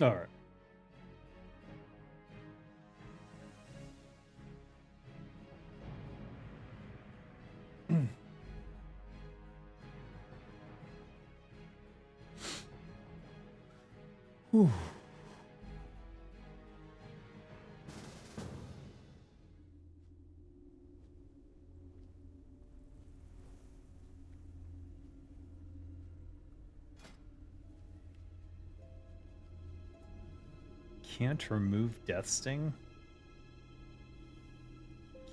All right. Whew. Can't remove Death Sting?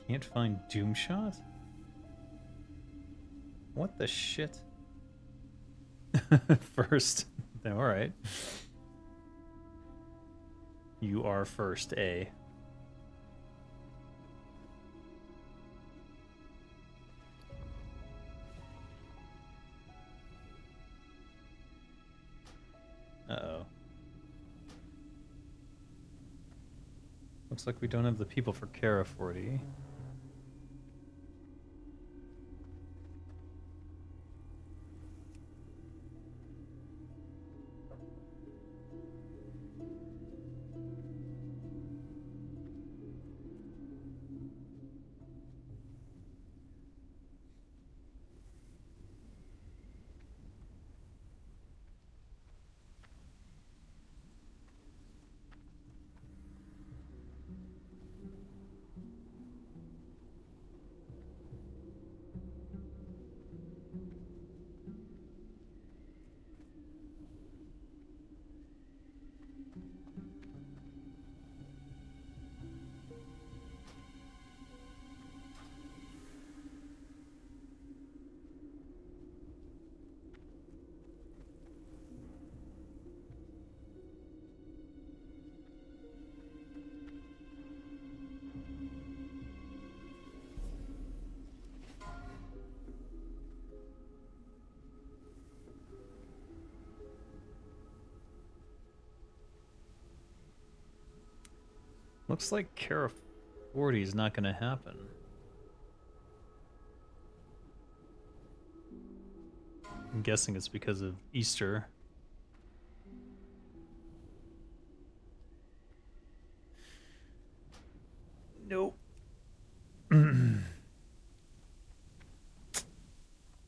Can't find Doomshot? What the shit? First. Alright. You are first, A. Uh-oh. Looks like we don't have the people for Kara 40. Looks like Kara 40 is not going to happen. I'm guessing it's because of Easter. Nope. They're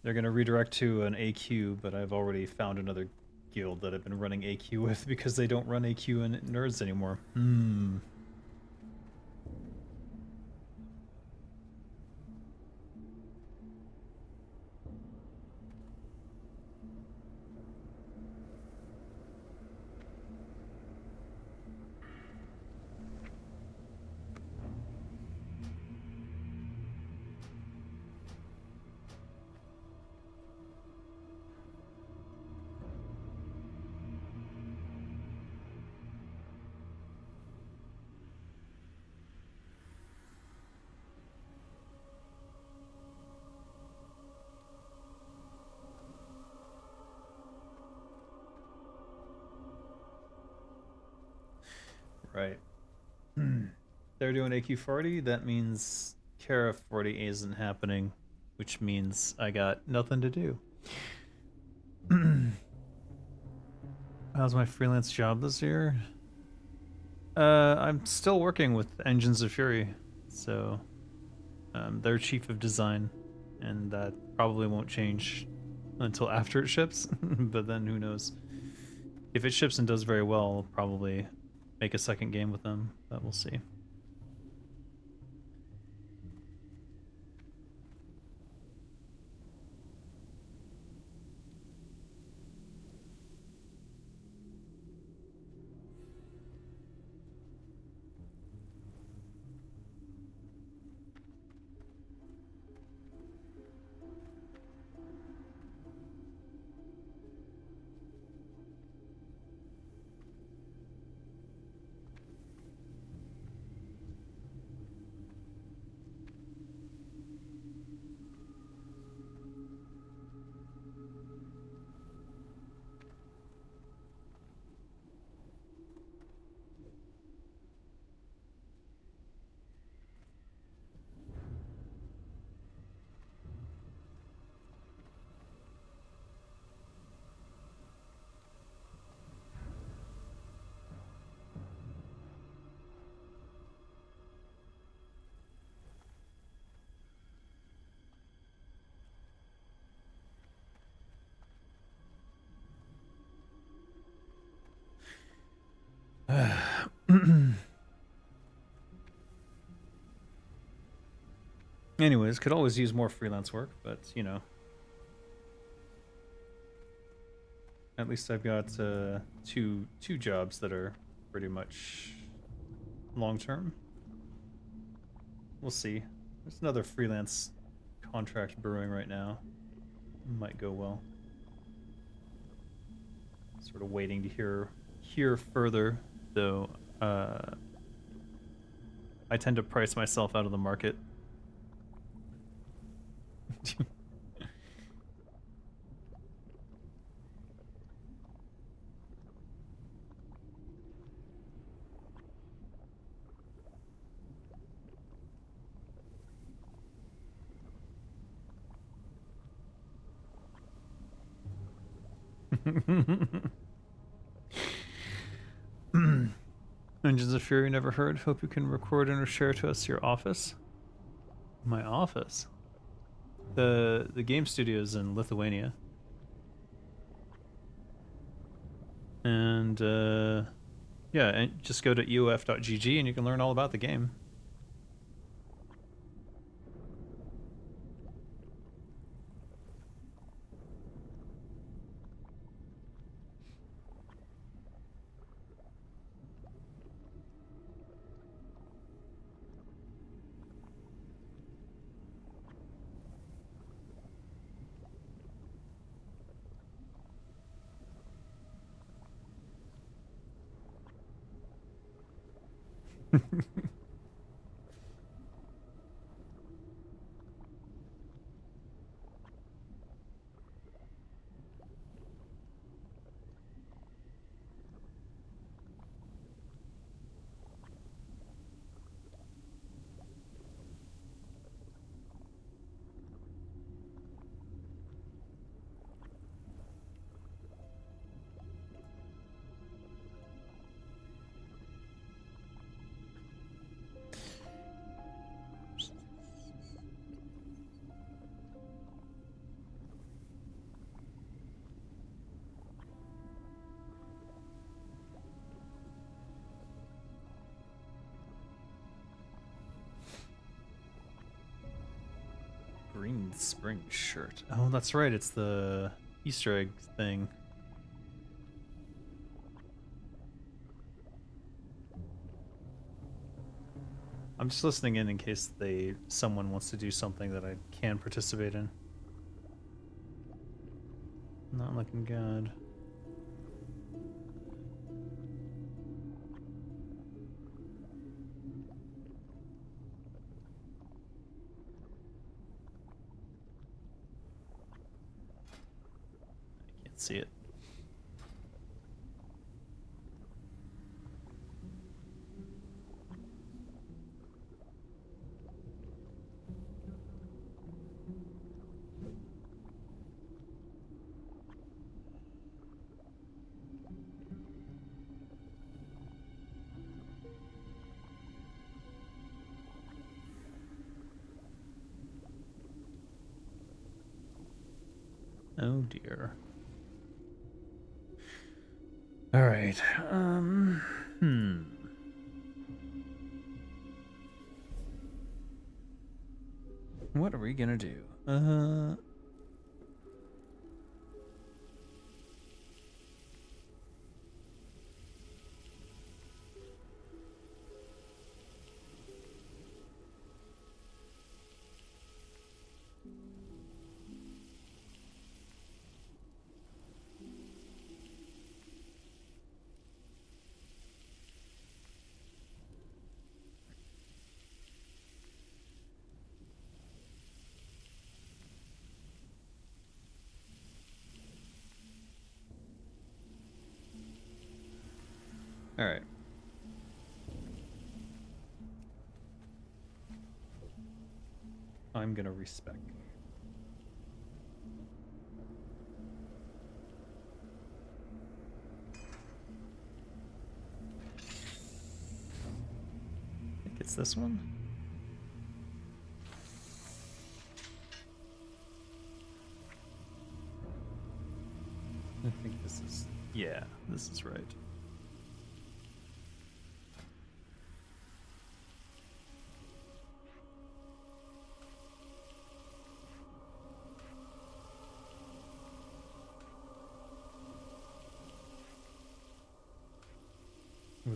going to redirect to an AQ, but I've already found another guild that I've been running AQ with because they don't run AQ in Nerds anymore. Right. They're doing AQ40, that means Kara 40 isn't happening, which means I got nothing to do. How's my freelance job this year? I'm still working with Engines of Fury, so they're chief of design, and that probably won't change until after it ships, but then who knows. If it ships and does very well, I'll probably make a second game with them, but we'll see. Anyways, could always use more freelance work, but you know, at least I've got two jobs that are pretty much long term. We'll see. There's another freelance contract brewing right now. Might go well. Sort of waiting to hear further, though. I tend to price myself out of the market. Engines of Fury never heard. Hope you can record and share to us your office. My office? The game studio's in Lithuania. And yeah, and just go to eof.gg and you can learn all about the game. Green spring shirt. Oh, that's right. It's the Easter egg thing. I'm just listening in case someone wants to do something that I can participate in. Not looking good. I can't see it. Oh dear. All right. What are we gonna do? All right. I'm gonna respec. I think it's this one. I think this is, yeah, this is right.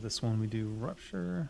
this one we do Rupture.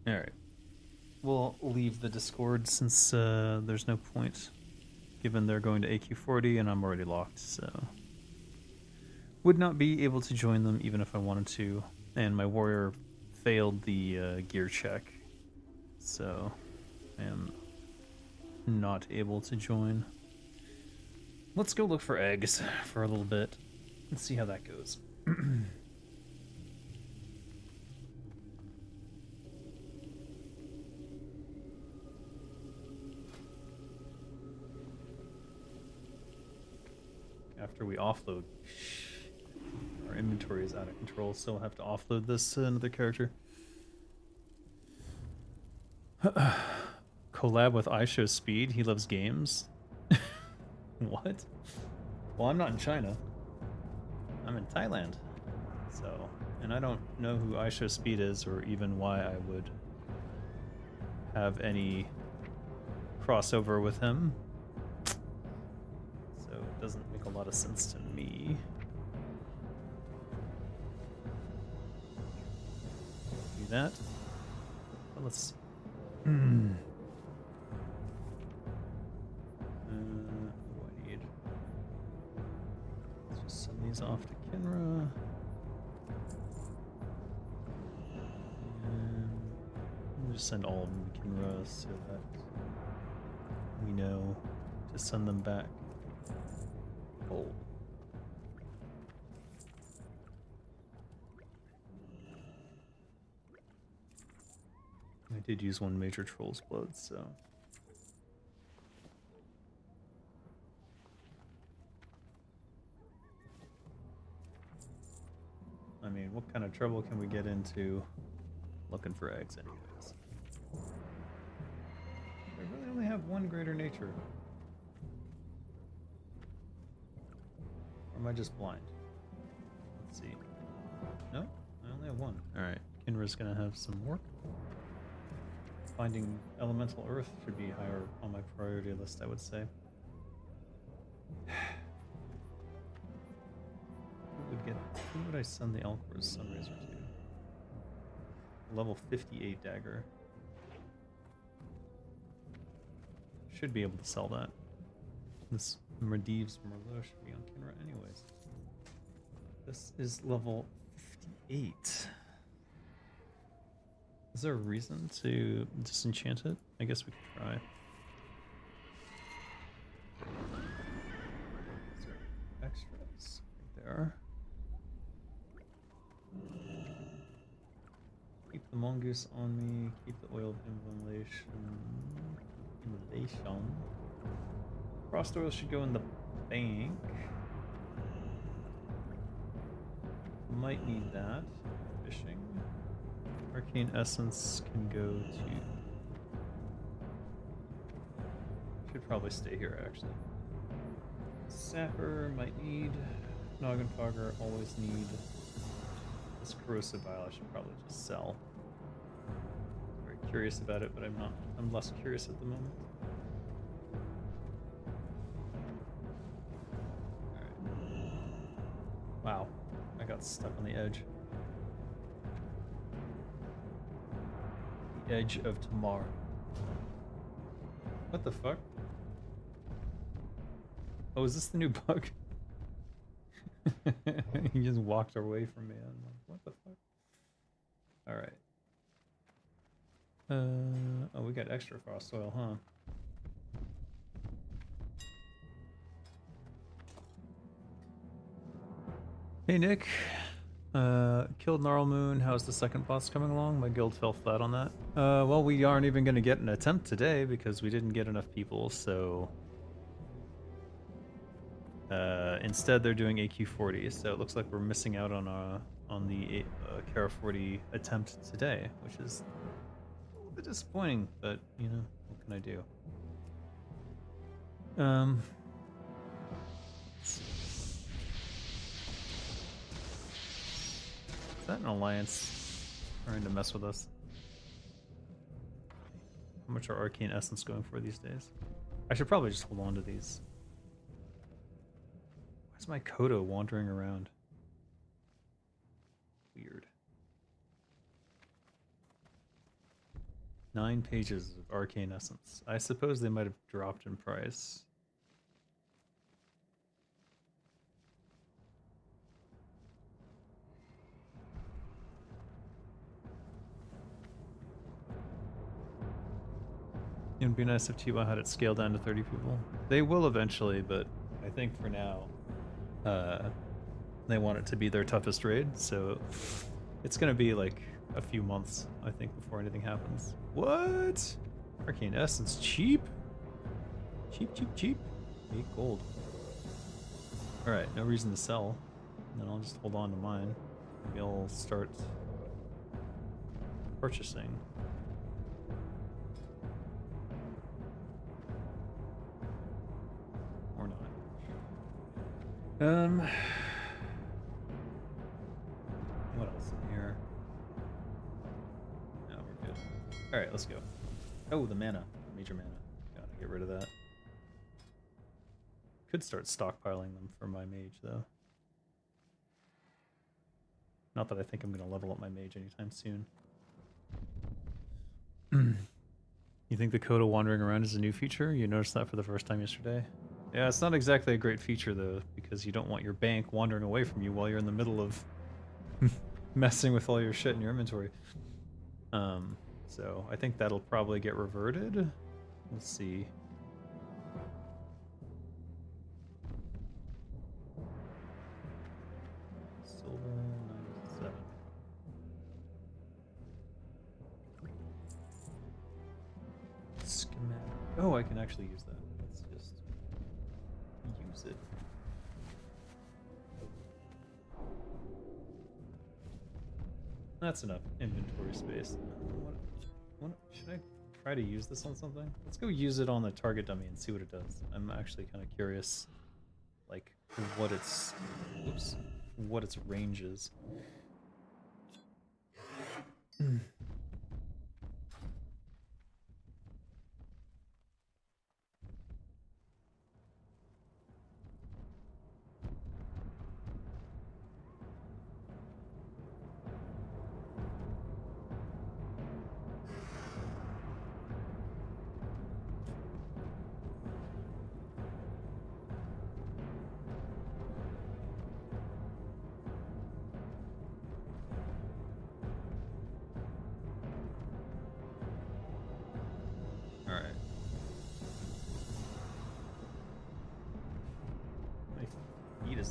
Alright. We'll leave the Discord since there's no point, given they're going to AQ40 and I'm already locked, so... Would not be able to join them even if I wanted to, and my warrior failed the gear check, so I am not able to join. Let's go look for eggs for a little bit. Let's see how that goes. After we offload, our inventory is out of control, so we'll have to offload this to another character. Collab with iShow Speed. He loves games. What? Well, I'm not in China. I'm in Thailand. So, and I don't know who iShow Speed is or even why I would have any crossover with him. So it doesn't make a lot of sense to me. Do that. But let's see. What do I need? Let's just send these off to Kinra. And we'll just send all of them to Kinra so that we know to send them back. Gold. I did use one major troll's blood, so... I mean, what kind of trouble can we get into looking for eggs anyways? I really only have one greater nature. Or am I just blind? Let's see. No, I only have one. Alright, Kinra's gonna have some work. Finding elemental earth should be higher on my priority list, I would say. Who would I send the Elcor's Sunraiser to? Level 58 dagger. Should be able to sell that. This Medivh's Merlot should be on Kinra anyways. This is level 58. Is there a reason to disenchant it? I guess we could try. Is there extras? Right there. Keep the mongoose on me. Keep the oil of inhalation. Frost oil should go in the bank. Might need that. Fishing. Arcane Essence can go to... Should probably stay here, actually. Sapper might need. Noggin Fogger always need. This Corrosive Vial I should probably just sell. Very curious about it, but I'm less curious at the moment. Alright. Wow, I got stuck on the edge. Edge of tomorrow. What the fuck? Oh, is this the new bug? He just walked away from me. I'm like, what the fuck? Alright. Oh, we got extra frost oil, huh? Hey, Nick. Killed Gnarl Moon. How's the second boss coming along? My guild fell flat on that. Well, we aren't even going to get an attempt today because we didn't get enough people, so... instead they're doing AQ40, so it looks like we're missing out on on the Kara 40 attempt today, which is a little bit disappointing, but you know, what can I do? Is that an alliance trying to mess with us? How much are Arcane Essence going for these days? I should probably just hold on to these. Why is my Kodo wandering around? Weird. 9 pages of Arcane Essence. I suppose they might have dropped in price. It would be nice if T1 had it scaled down to 30 people. They will eventually, but I think for now, they want it to be their toughest raid, so it's gonna be like a few months, I think, before anything happens. What? Arcane Essence cheap? Cheap, cheap, cheap. 8 gold. Alright, no reason to sell. Then I'll just hold on to mine. Maybe I'll start purchasing. Or not. What else in here? No, we're good. Alright, let's go. Oh, the mana. Major mana. Gotta get rid of that. Could start stockpiling them for my mage, though. Not that I think I'm gonna level up my mage anytime soon. You think the Coda wandering around is a new feature? You noticed that for the first time yesterday? Yeah, it's not exactly a great feature, though, because you don't want your bank wandering away from you while you're in the middle of messing with all your shit in your inventory. So I think that'll probably get reverted. Let's see. Silver 97. Schematic. Oh, I can actually use that. Let's just use it. That's enough inventory space. Should I try to use this on something? Let's go use it on the target dummy and see what it does. I'm actually kind of curious, like, what its, oops, what its range is.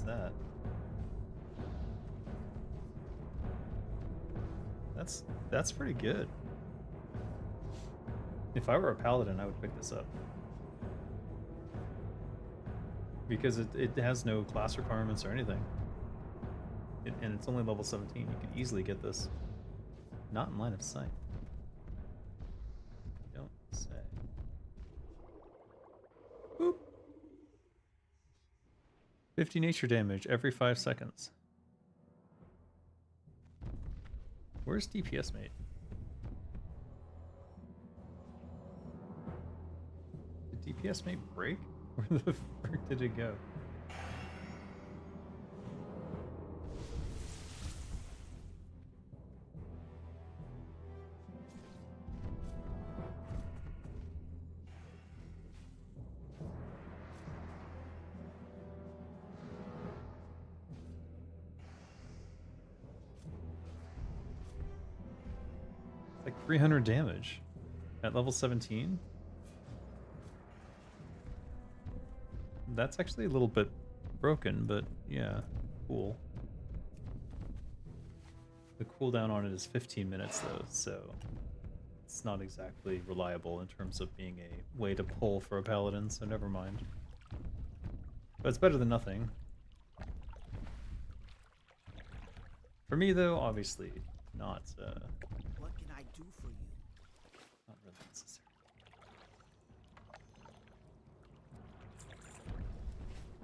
That that's pretty good. If I were a paladin, I would pick this up because it has no class requirements or anything, and it's only level 17. You could easily get this. Not in line of sight. Don't say. Boop. 50 nature damage every 5 seconds. Where's DPS mate? Did DPS mate break? Where the frick did it go? Like 300 damage at level 17. That's actually a little bit broken, but yeah, cool. The cooldown on it is 15 minutes though, so it's not exactly reliable in terms of being a way to pull for a paladin, so never mind. But it's better than nothing. For me, though, obviously not. What can I do for you? Not really necessary.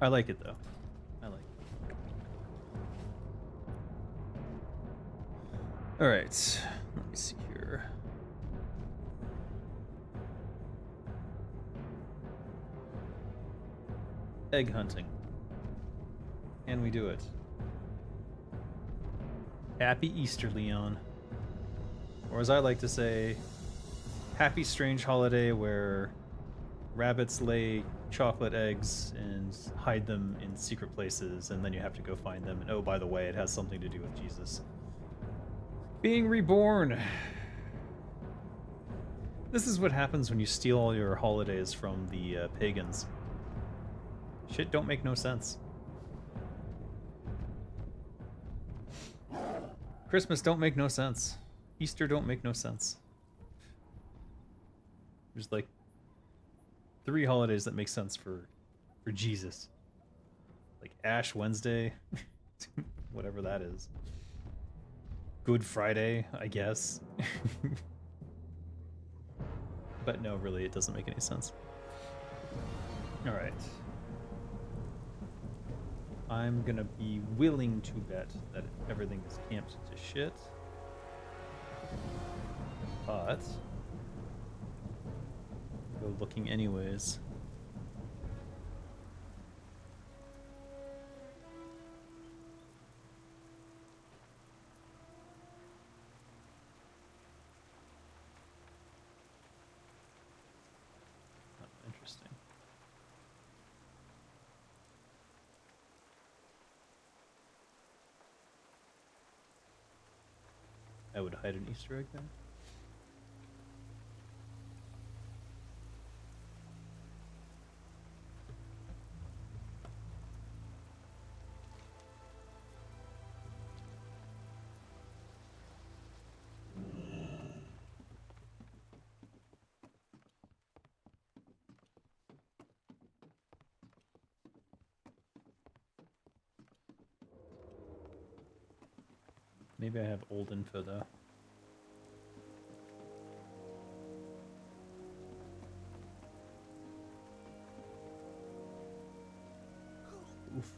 I like it though. I like it. All right. Let me see here. Egg hunting. Can we do it? Happy Easter, Leon. Or as I like to say, happy strange holiday where rabbits lay chocolate eggs and hide them in secret places, and then you have to go find them. And oh, by the way, it has something to do with Jesus being reborn. This is what happens when you steal all your holidays from the pagans. Shit don't make no sense. Christmas don't make no sense. Easter don't make no sense. There's like 3 holidays that make sense for Jesus. Like Ash Wednesday, whatever that is. Good Friday, I guess. But no, really, it doesn't make any sense. All right. I'm gonna be willing to bet that everything is camped to shit. But go looking anyways. Oh, interesting. I would hide an Easter egg there. Maybe I have old info though. Oof.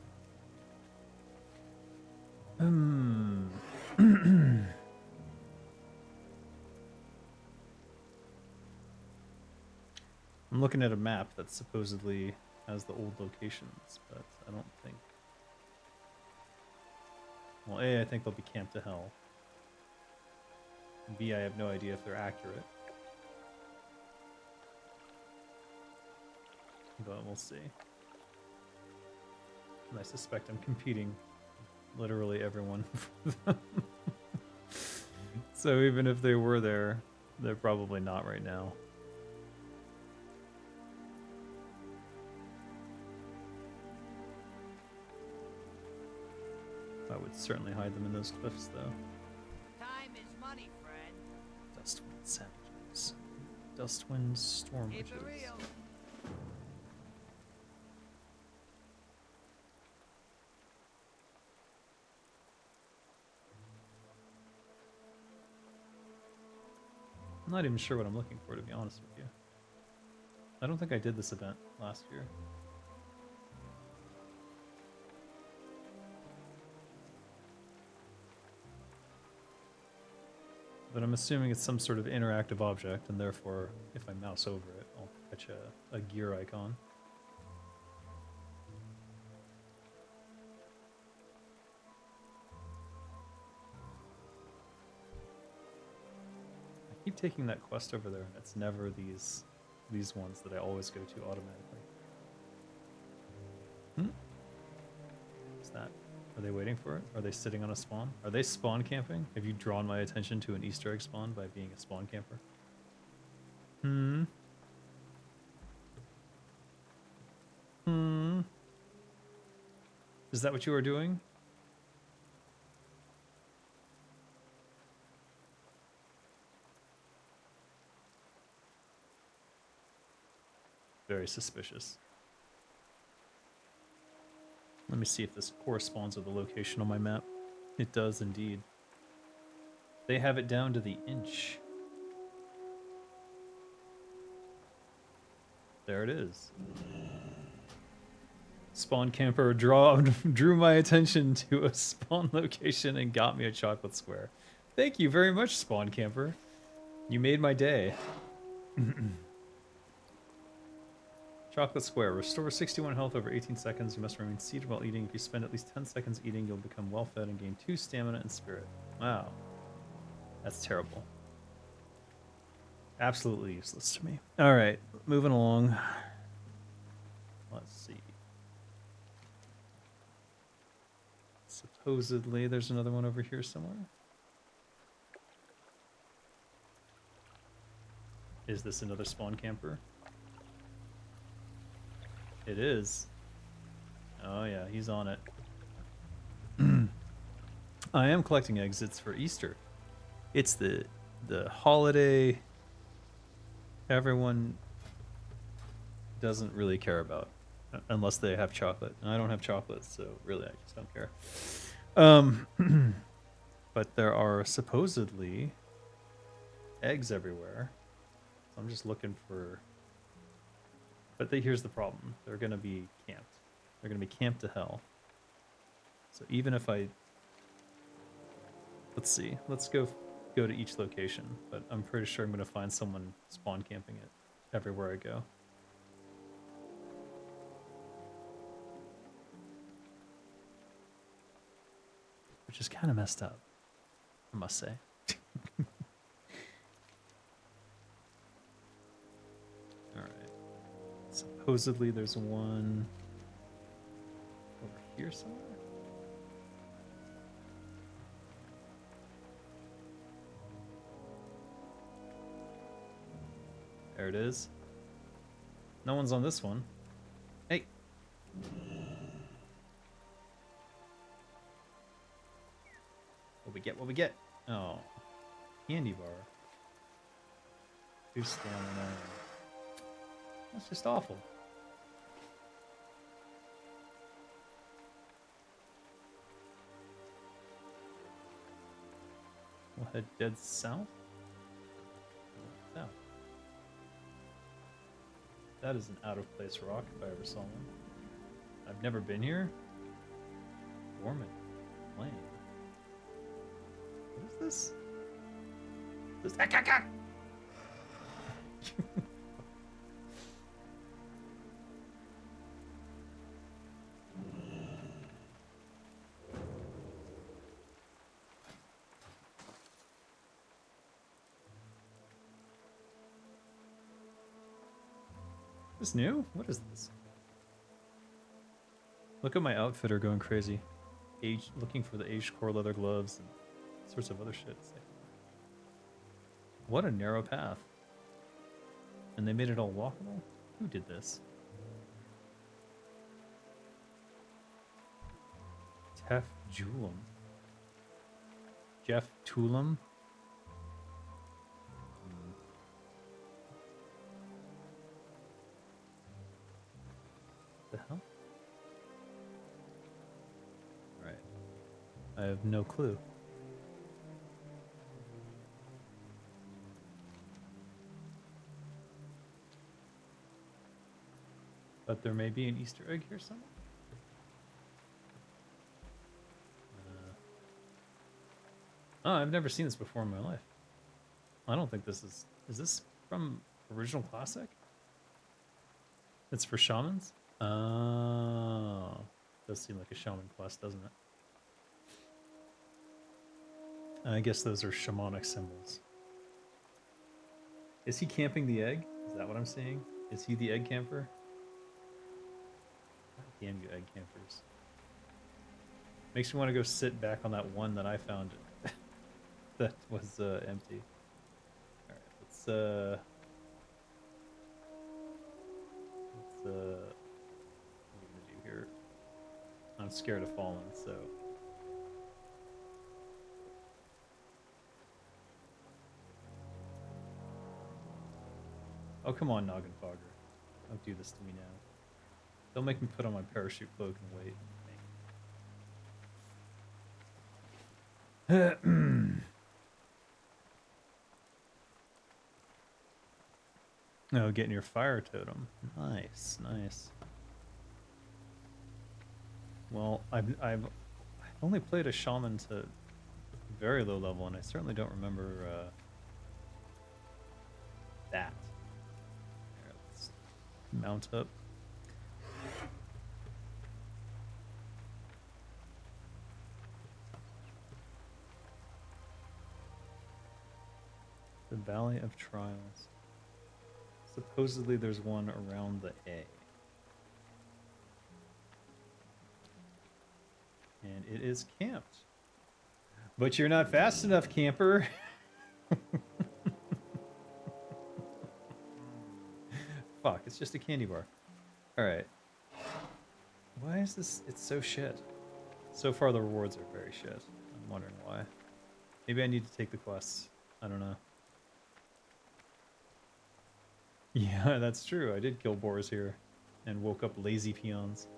I'm looking at a map that supposedly has the old locations, but I don't think. Well, A, I think they'll be camped to hell. And B, I have no idea if they're accurate. But we'll see. And I suspect I'm competing with literally everyone. So even if they were there, they're probably not right now. I would certainly hide them in those cliffs, though. Time is money, friend. Dustwind savages. Dustwind storm Keep it witches. real. I'm not even sure what I'm looking for, to be honest with you. I don't think I did this event last year. But I'm assuming it's some sort of interactive object, and therefore, if I mouse over it, I'll catch a gear icon. I keep taking that quest over there, and it's never these ones that I always go to automatically. What's that? Are they waiting for it? Are they sitting on a spawn? Are they spawn camping? Have you drawn my attention to an Easter egg spawn by being a spawn camper? Is that what you are doing? Very suspicious. Let me see if this corresponds with the location on my map. It does indeed. They have it down to the inch. There it is. Spawn camper drew my attention to a spawn location and got me a chocolate square. Thank you very much, spawn camper. You made my day. Chocolate square. Restore 61 health over 18 seconds. You must remain seated while eating. If you spend at least 10 seconds eating, you'll become well fed and gain 2 stamina and spirit. Wow. That's terrible. Absolutely useless to me. Alright, moving along. Let's see. Supposedly there's another one over here somewhere. Is this another spawn camper? It is. Oh yeah, he's on it. I am collecting exits for Easter. It's the holiday everyone doesn't really care about unless they have chocolate. And I don't have chocolate, so really I just don't care. But there are supposedly eggs everywhere. So I'm just looking for... But here's the problem. They're going to be camped. They're going to be camped to hell. So even if I... Let's see. Let's go to each location. But I'm pretty sure I'm going to find someone spawn camping it everywhere I go. Which is kind of messed up, I must say. Alright. Supposedly there's one over here somewhere. There it is. No one's on this one. Hey! What we get? What we get? Oh. Candy bar. 2 stamina. That's just awful. We'll head dead south. South. That is an out-of-place rock if I ever saw one. I've never been here. Dormant Lane. What is this? This new? What is this? Look at my outfitter going crazy. Looking for the aged core leather gloves and sorts of other shit. It's like, what a narrow path. And they made it all walkable? Who did this? Tef Julum. Jeff Tulum? The hell? Alright. I have no clue. But there may be an Easter egg here somewhere. Oh, I've never seen this before in my life. I don't think this is... Is this from Original Classic? It's for shamans? Oh. Does seem like a shaman quest, doesn't it? I guess those are shamanic symbols. Is he camping the egg? Is that what I'm seeing? Is he the egg camper? Damn you egg campers. Makes me want to go sit back on that one that I found that was empty. Alright, let's what are we gonna do here? I'm scared of falling, so oh come on, Noggin Fogger. Don't do this to me now. Don't make me put on my parachute cloak and wait. Oh, getting your fire totem. Nice, nice. Well, I've only played a shaman to very low level, and I certainly don't remember that. Here, let's mount up. The Valley of Trials. Supposedly there's one around the A. And it is camped. But you're not fast enough, camper. Fuck, it's just a candy bar. Alright. Why is this? It's so shit. So far the rewards are very shit. I'm wondering why. Maybe I need to take the quests. I don't know. Yeah, that's true. I did kill boars here and woke up lazy peons.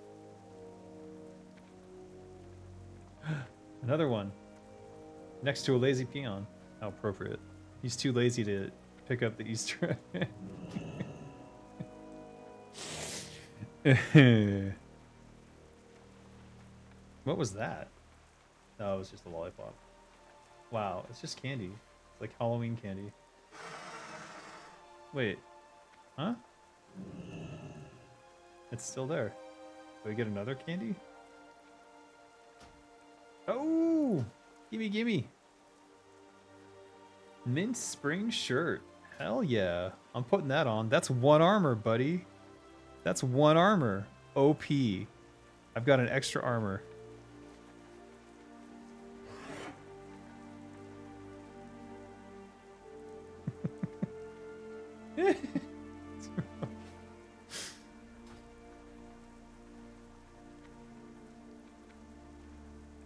Another one. Next to a lazy peon. How appropriate. He's too lazy to pick up the Easter egg. What was that? Oh, it was just a lollipop. Wow, it's just candy. It's like Halloween candy. Wait. Huh? It's still there. Do we get another candy? Oh! Gimme, gimme! Mint spring shirt. Hell yeah. I'm putting that on. That's 1 armor, buddy. That's 1 armor. OP. I've got an extra armor.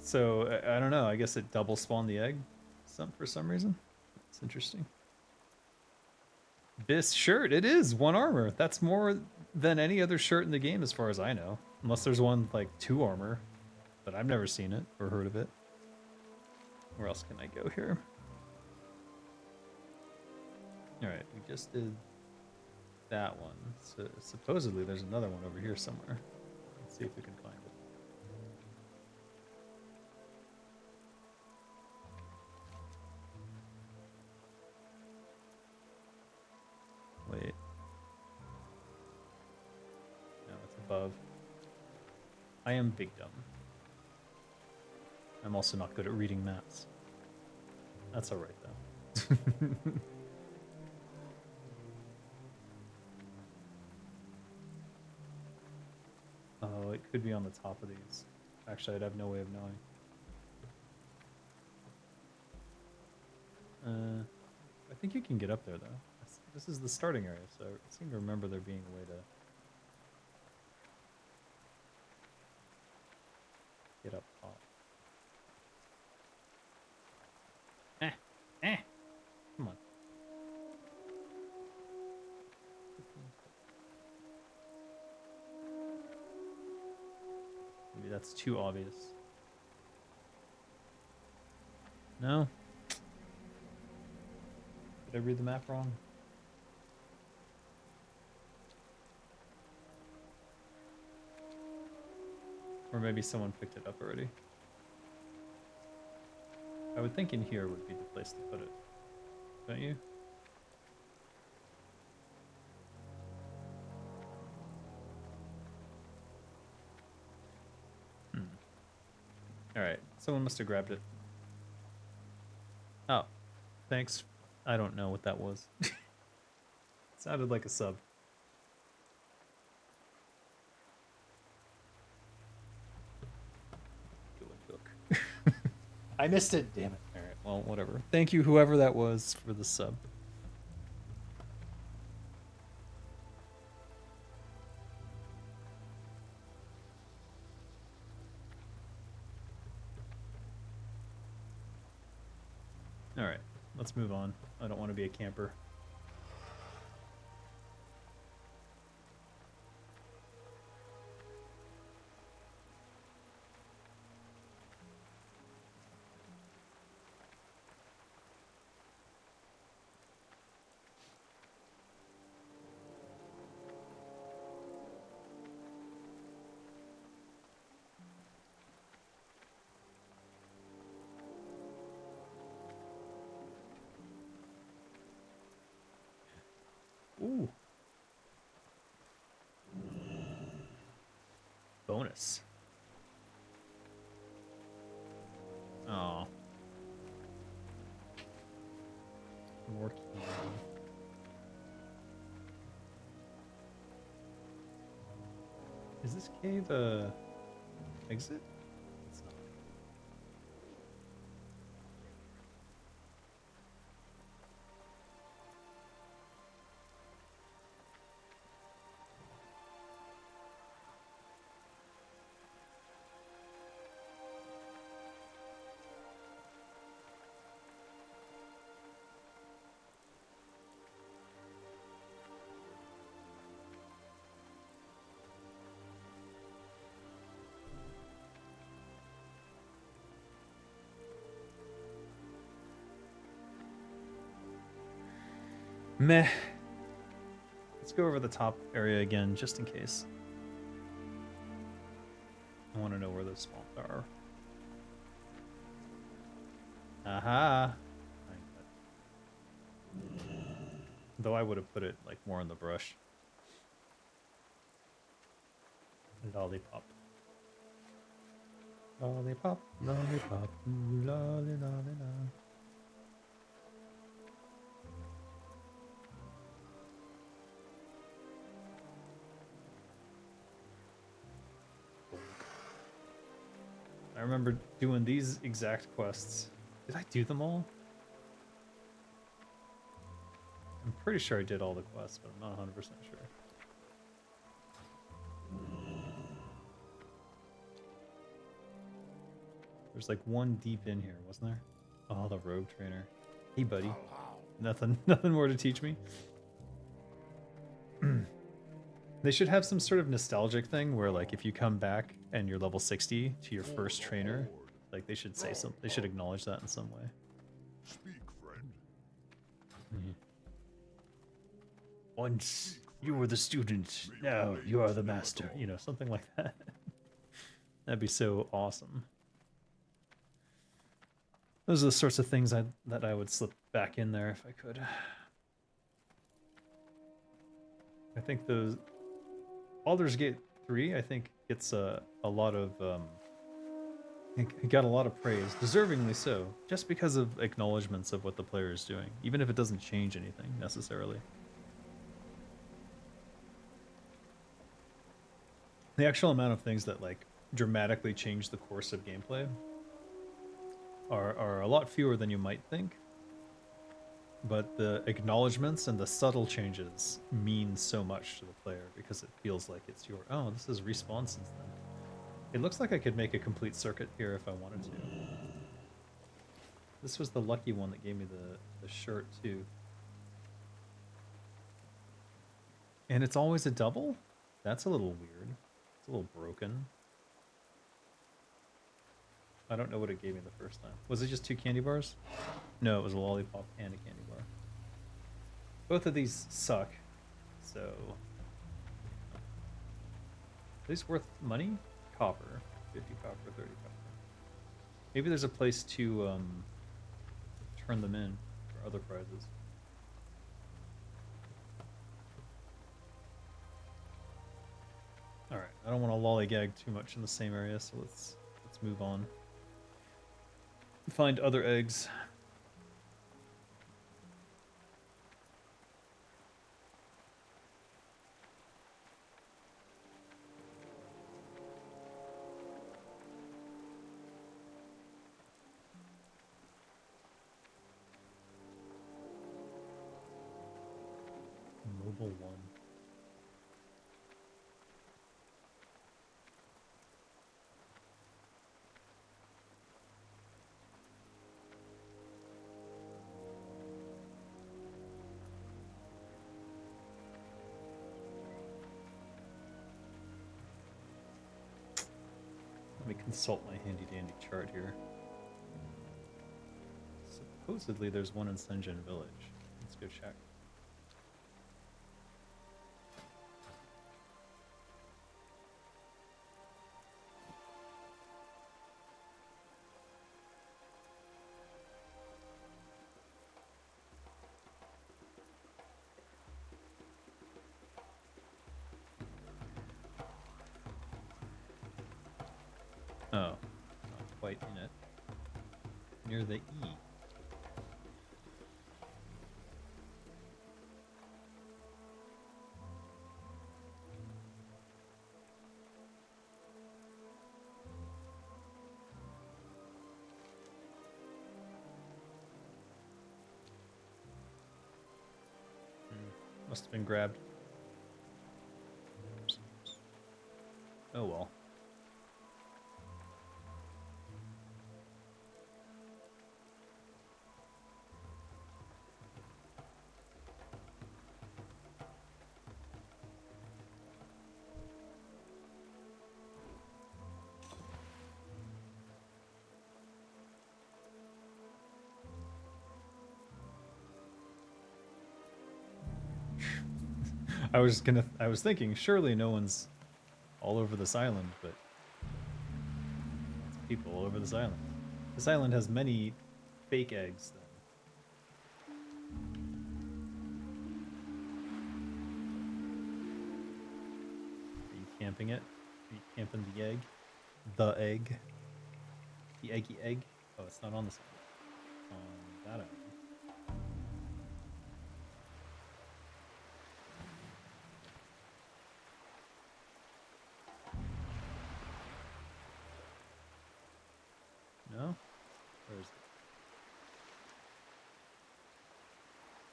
So, I don't know. I guess it double spawned the egg for some reason. It's interesting. BiS shirt. It is 1 armor. That's more than any other shirt in the game as far as I know. Unless there's one like 2 armor. But I've never seen it or heard of it. Where else can I go here? Alright, we just did that one. So supposedly there's another one over here somewhere. Let's see if we can find it. Wait. No, it's above. I am big dumb. I'm also not good at reading maps. That's alright though. Oh, it could be on the top of these. Actually, I'd have no way of knowing. I think you can get up there, though. This is the starting area, so I seem to remember there being a way to get up top. Come on. Maybe that's too obvious. No? Did I read the map wrong? Or maybe someone picked it up already. I would think in here would be the place to put it. Don't you? Alright, someone must have grabbed it. Oh, thanks. I don't know what that was. Sounded like a sub. Go and cook. I missed it, damn it. Alright, well, whatever. Thank you, whoever that was, for the sub. Alright, let's move on. I don't want to be a camper. BiS. Oh. More key. Is this cave a exit? It's not. Meh. Let's go over the top area again, just in case. I want to know where those spawns are. Aha! Though I would have put it like more in the brush. Lollipop. Lollipop, lollipop, ooh, lolly, lolly, lolly. I remember doing these exact quests. Did I do them all? I'm pretty sure I did all the quests, but I'm not 100% sure. There's like one deep in here, wasn't there? Oh, the rogue trainer. Hey, buddy. Nothing more to teach me. They should have some sort of nostalgic thing where, like, if you come back and you're level 60 to your first trainer, like, they should say something. They should acknowledge that in some way. Speak, friend. Mm-hmm. Once you were the student, now you are the master. You know, something like that. That'd be so awesome. Those are the sorts of things that I would slip back in there if I could. I think those Baldur's Gate 3, I think, gets a lot of it got a lot of praise, deservingly so, just because of acknowledgments of what the player is doing, even if it doesn't change anything necessarily. The actual amount of things that like dramatically change the course of gameplay are a lot fewer than you might think. But the acknowledgements and the subtle changes mean so much to the player because it feels like it's your, oh, this has respawned since then. It looks like I could make a complete circuit here if I wanted to. This was the lucky one that gave me the shirt too. And it's always a double? That's a little weird. It's a little broken. I don't know what it gave me the first time. Was it just 2 candy bars? No, it was a lollipop and a candy bar. Both of these suck, so... Are these worth money? Copper. 50 copper, 30 copper. Maybe there's a place to turn them in for other prizes. Alright, I don't want to lollygag too much in the same area, so let's move on. Find other eggs. Mobile 1. Let me consult my handy dandy chart here. Supposedly there's one in Senjin Village. Let's go check. quite in it. Near the E. Must have been grabbed. Oh well. I was thinking, surely no one's all over this island, but it's people all over this island. This island has many fake eggs, then. Are you camping it? Are you camping the egg? The egg? The eggy egg? Oh, it's not on this island. On that island. No? Where is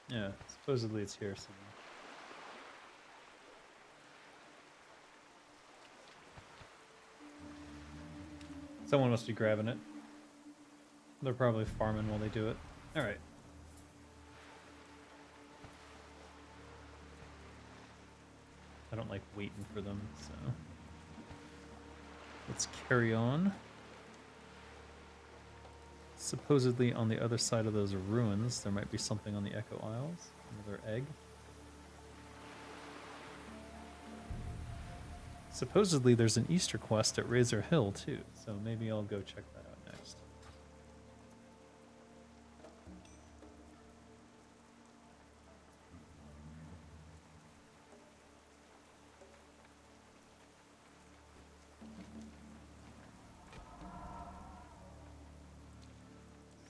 it? Yeah, supposedly it's here somewhere. Someone must be grabbing it. They're probably farming while they do it. Alright. I don't like waiting for them, so let's carry on. Supposedly on the other side of those ruins, there might be something on the Echo Isles. Another egg. Supposedly there's an Easter quest at Razor Hill too, so maybe I'll go check that out next.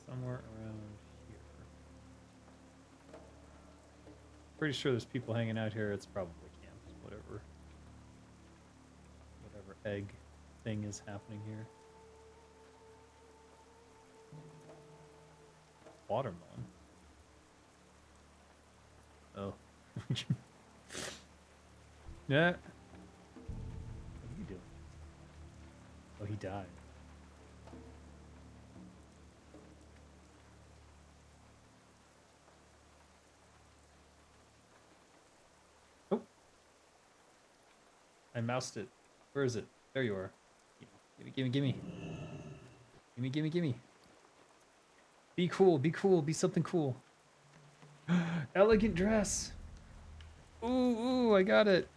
Somewhere around here. Pretty sure there's people hanging out here. It's probably camped, whatever egg thing is happening here. Watermelon. Oh. Yeah. What are you doing? Oh, he died. Oh. I moused it. Where is it? There you are. Gimme, gimme, gimme. Gimme, gimme, gimme. Be cool, be cool, be something cool. Elegant dress. Ooh, ooh, I got it.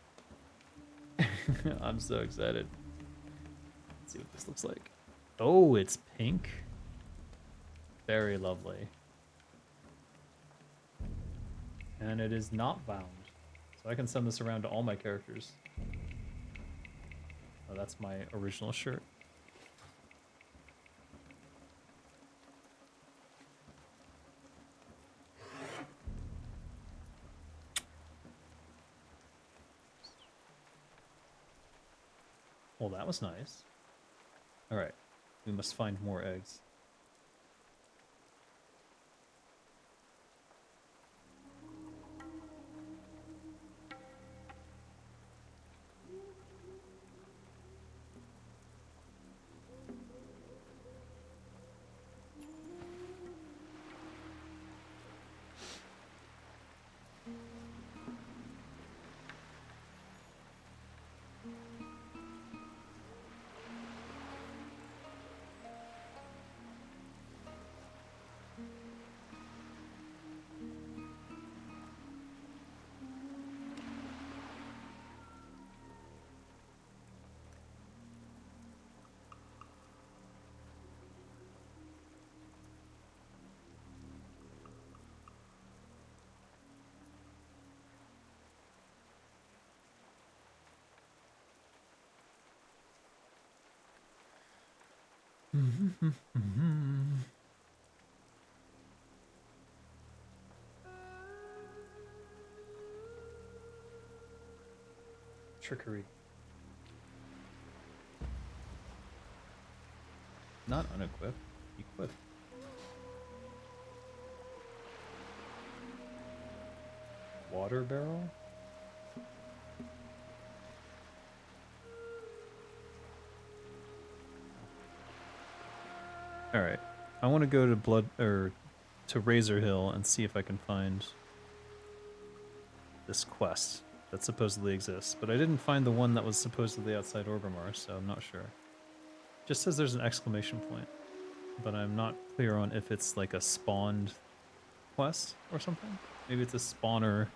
I'm so excited. Let's see what this looks like. Oh, it's pink. Very lovely. And it is not bound. So I can send this around to all my characters. Oh, that's my original shirt. Well, that was nice. Alright, we must find more eggs. Trickery. Not unequipped. Equipped. Water barrel? Alright. I want to go to to Razor Hill and see if I can find this quest that supposedly exists. But I didn't find the one that was supposedly outside Orgrimmar, so I'm not sure. Just says there's an exclamation point, but I'm not clear on if it's like a spawned quest or something. Maybe it's a spawner,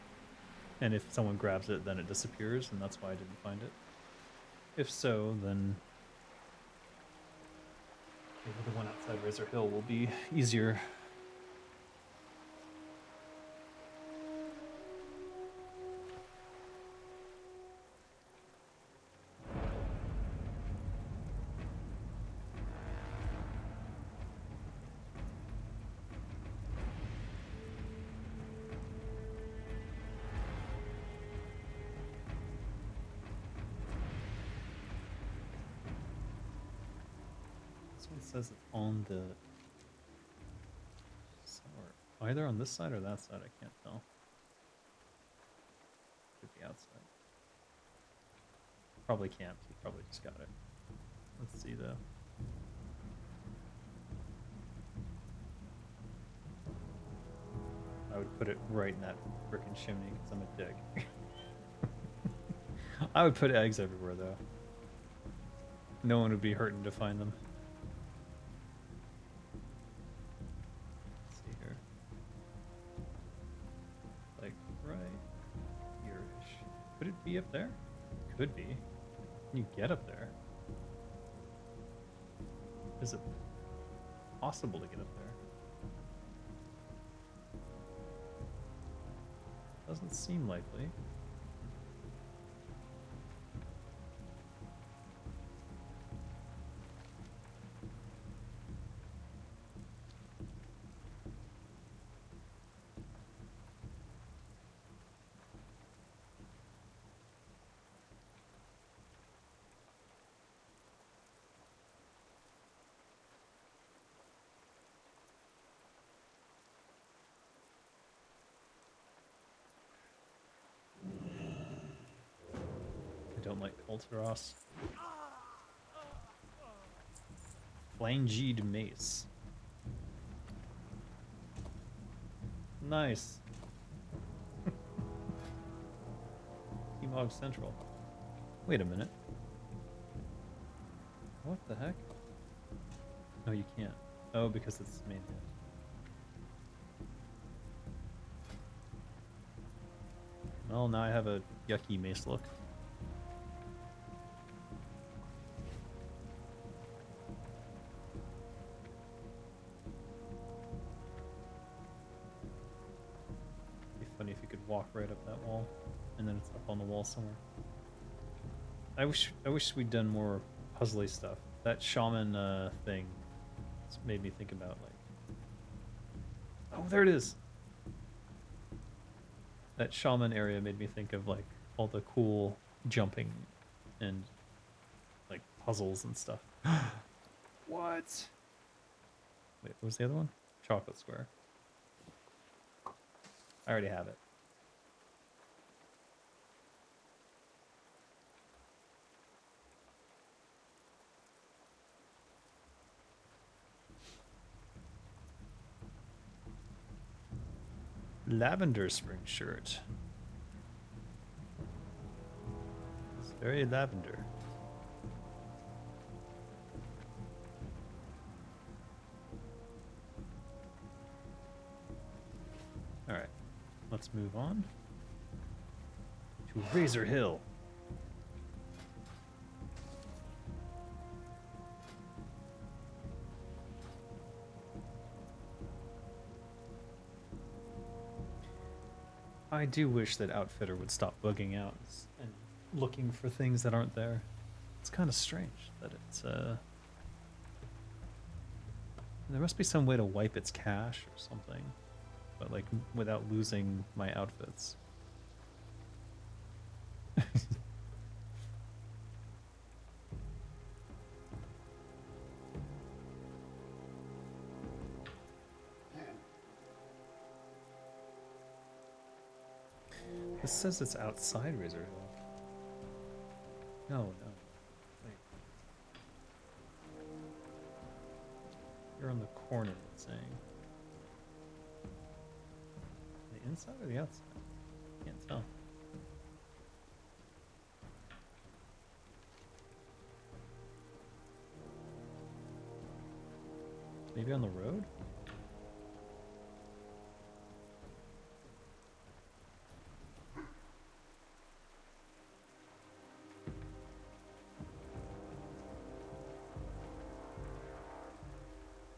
and if someone grabs it, then it disappears, and that's why I didn't find it. If so, then maybe the one outside Razor Hill will be easier. It says it's on the either on this side or that side. I can't tell. Could be outside. Probably can't. He probably just got it. Let's see though. I would put it right in that frickin' chimney because I'm a dick. I would put eggs everywhere though. No one would be hurting to find them. Could it be up there? Could be. Can you get up there? Is it possible to get up there? Doesn't seem likely. I don't like Ulteros. Flangeed mace. Nice. Teamog Central. Wait a minute. What the heck? No, you can't. Oh, because it's main hit. Well, now I have a yucky mace look. It'd be funny if you could walk right up that wall, and then it's up on the wall somewhere. I wish we'd done more puzzly stuff. That shaman thing made me think about like. Oh, there it is. That shaman area made me think of like all the cool jumping and like puzzles and stuff. What? Wait, what was the other one? Chocolate square. I already have it. Lavender spring shirt. It's very lavender. Alright, let's move on to Razor Hill. I do wish that Outfitter would stop bugging out and looking for things that aren't there. It's kind of strange that it's There must be some way to wipe its cache or something, but like without losing my outfits. This says it's outside Razor Hill. No, no. Wait. You're on the corner, it's saying. The inside or the outside? Can't tell. Maybe on the road?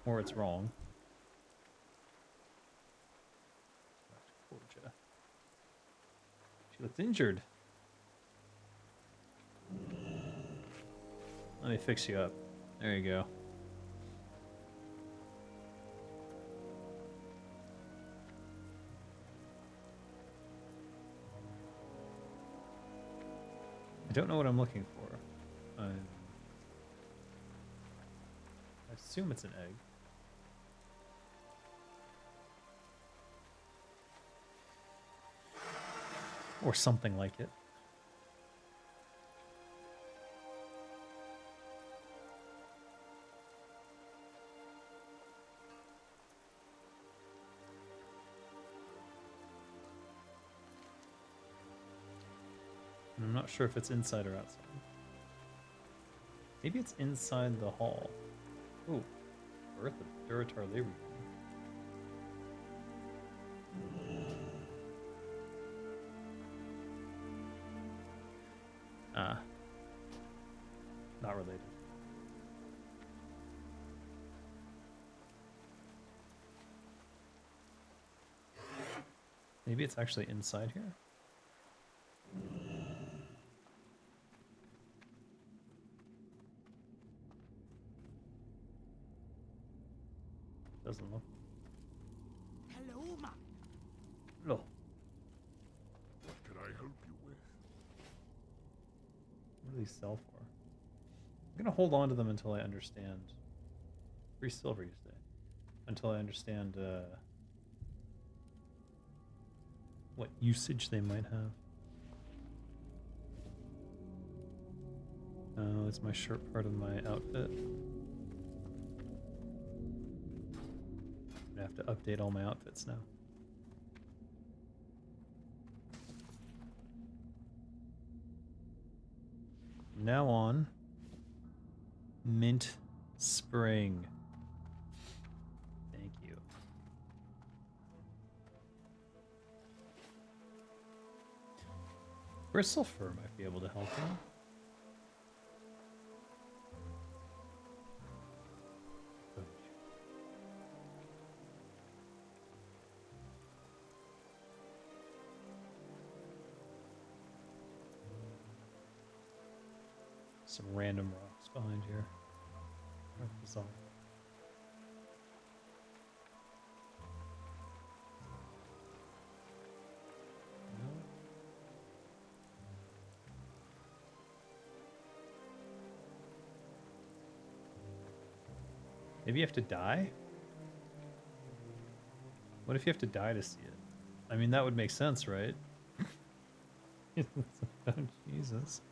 Or it's wrong. She looked injured. Let me fix you up. There you go. I don't know what I'm looking for. I assume it's an egg. Or something like it. And I'm not sure if it's inside or outside. Maybe it's inside the hall. Ooh, Birth of Duratar Labor. Ah. Not related. Maybe it's actually inside here? Doesn't look. Hello, ma. No. What can I help you with? What do these sell for? I'm gonna hold on to them until I understand. 3 silver, you say? Until I understand what usage they might have. Oh, is my shirt part of my outfit? I have to update all my outfits now. From now on, mint spring. Thank you. Bristle fur might be able to help you. Some random rocks behind here. Bizarre. No. Maybe you have to die? What if you have to die to see it? I mean, that would make sense, right? Oh, Jesus.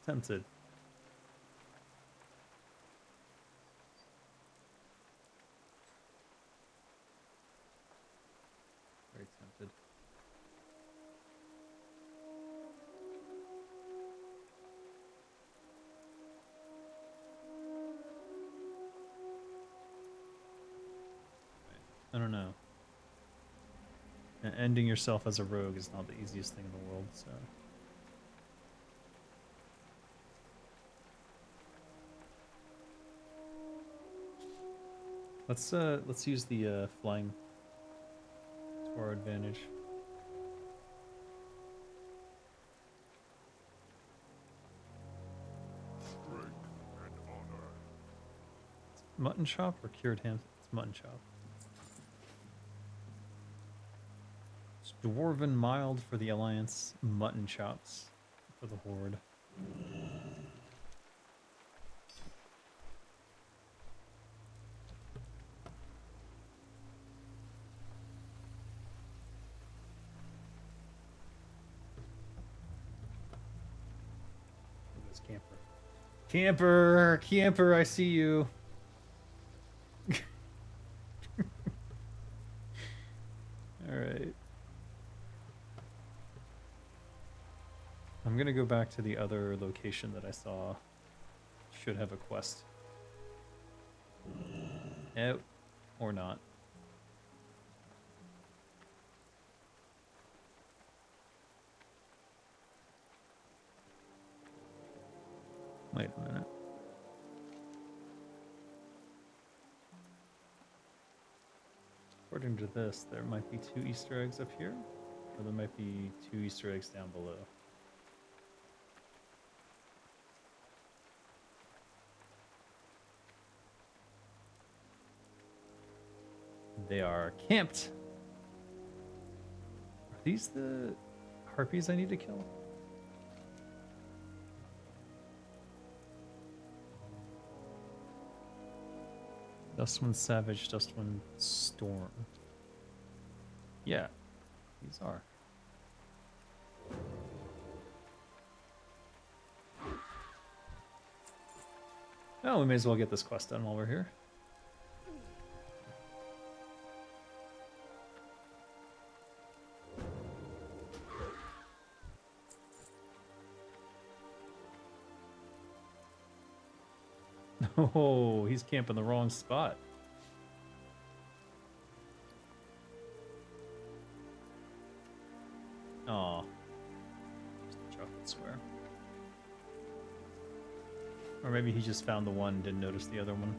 Tempted. Very tempted. I don't know. Ending yourself as a rogue is not the easiest thing in the world, so. Let's use the flying to our advantage. mutton chop or cured ham? It's mutton chop. It's dwarven mild for the Alliance, mutton chops for the Horde. Camper. Camper! Camper, I see you. Alright. I'm gonna go back to the other location that I saw. Should have a quest. Oh, or not. Wait a minute. According to this, there might be 2 Easter eggs up here, or there might be 2 Easter eggs down below. They are camped. Are these the harpies I need to kill? Dustwind Savage, Dustwind Storm. Yeah, these are. Oh, we may as well get this quest done while we're here. Oh, he's camping the wrong spot. Aw. Just a chocolate square. Or maybe he just found the one and didn't notice the other one.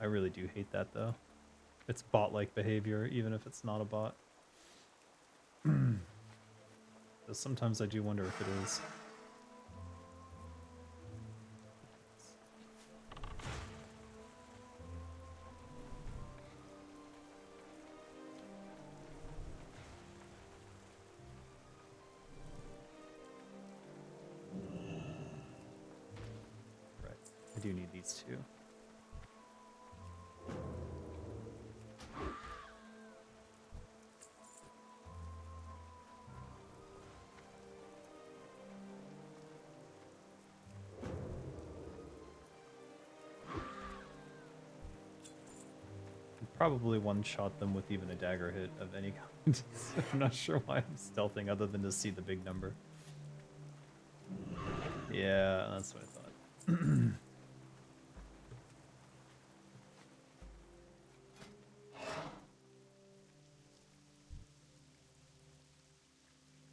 I really do hate that though. It's bot-like behavior, even if it's not a bot. So sometimes I do wonder if it is. Right, I do need these two. Probably one-shot them with even a dagger hit of any kind. So I'm not sure why I'm stealthing other than to see the big number. Yeah, that's what I thought.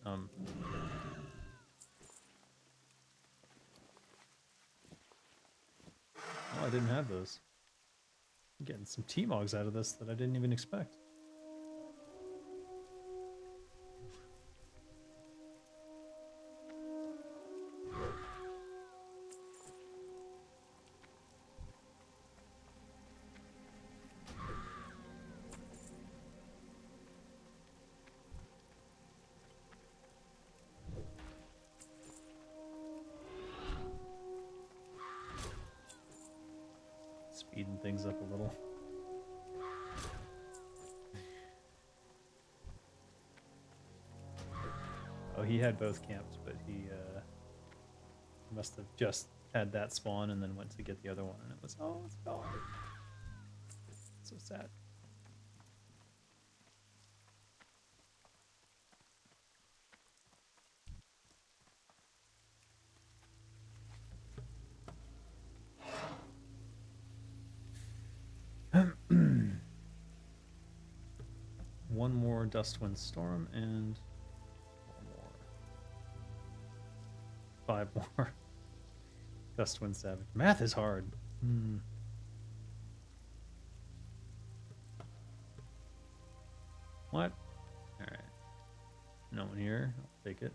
Oh, I didn't have those. I'm getting some T-Mogs out of this that I didn't even expect. Speeding things up a little. Oh, he had both camped, but he must have just had that spawn and then went to get the other one, and it was, oh, it's gone. So sad. One more Dustwind Storm and one more. 5 more. Dustwind Savage. Math is hard. What? Alright. No one here. Take it.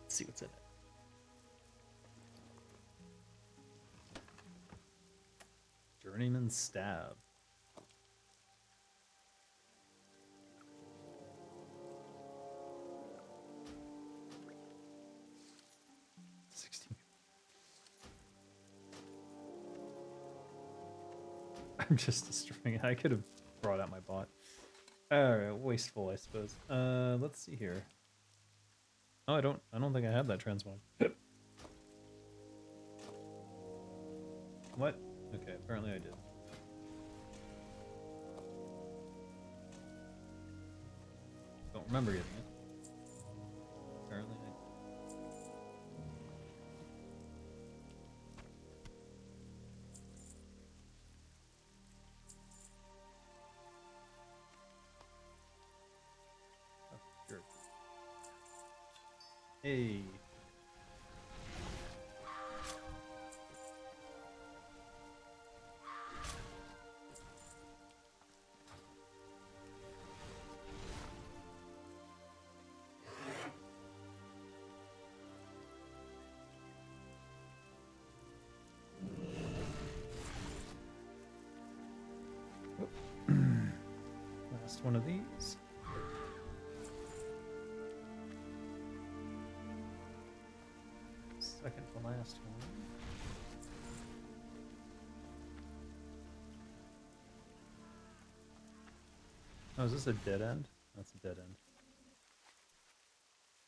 Let's see what's in it. Journeyman Stab. I'm just destroying it. I could have brought out my bot. Alright, wasteful, I suppose. Let's see here. Oh, I don't think I had that transmog. What? Okay, apparently I did. Don't remember getting it. Apparently I did. Sure. Hey. Last one of these. Second to last one. Oh, is this a dead end? That's a dead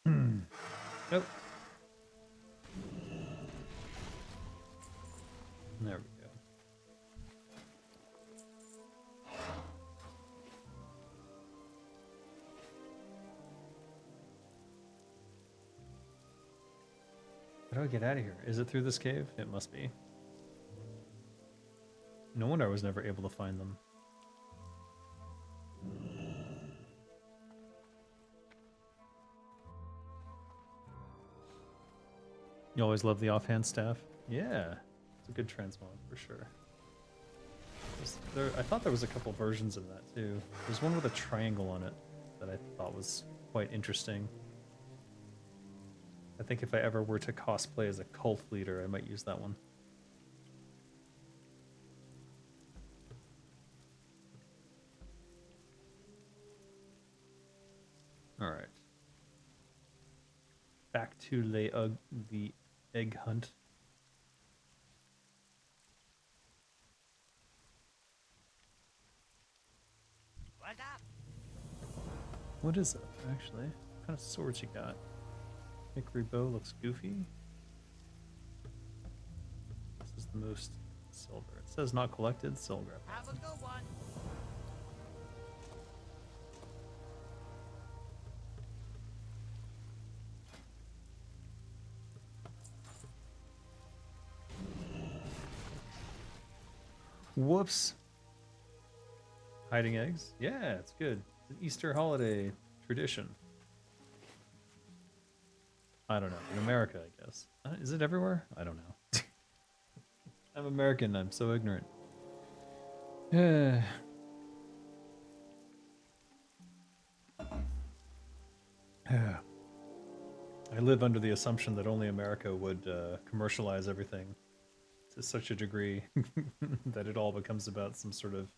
end. Nope. There we go. How do I get out of here? Is it through this cave? It must be. No wonder I was never able to find them. You always love the offhand staff? Yeah, it's a good transmog for sure. I thought there was a couple versions of that too. There's one with a triangle on it that I thought was quite interesting. I think if I ever were to cosplay as a cult leader, I might use that one. All right. Back to the egg hunt. What's up? What is it, actually? What kind of swords you got? Hickory bow looks goofy. This is the most silver. It says not collected, silver. Have a good one. Whoops. Hiding eggs? Yeah, it's good. It's an Easter holiday tradition. I don't know. In America, I guess. Is it everywhere? I don't know. I'm American. I'm so ignorant. Yeah. I live under the assumption that only America would commercialize everything to such a degree that it all becomes about some sort of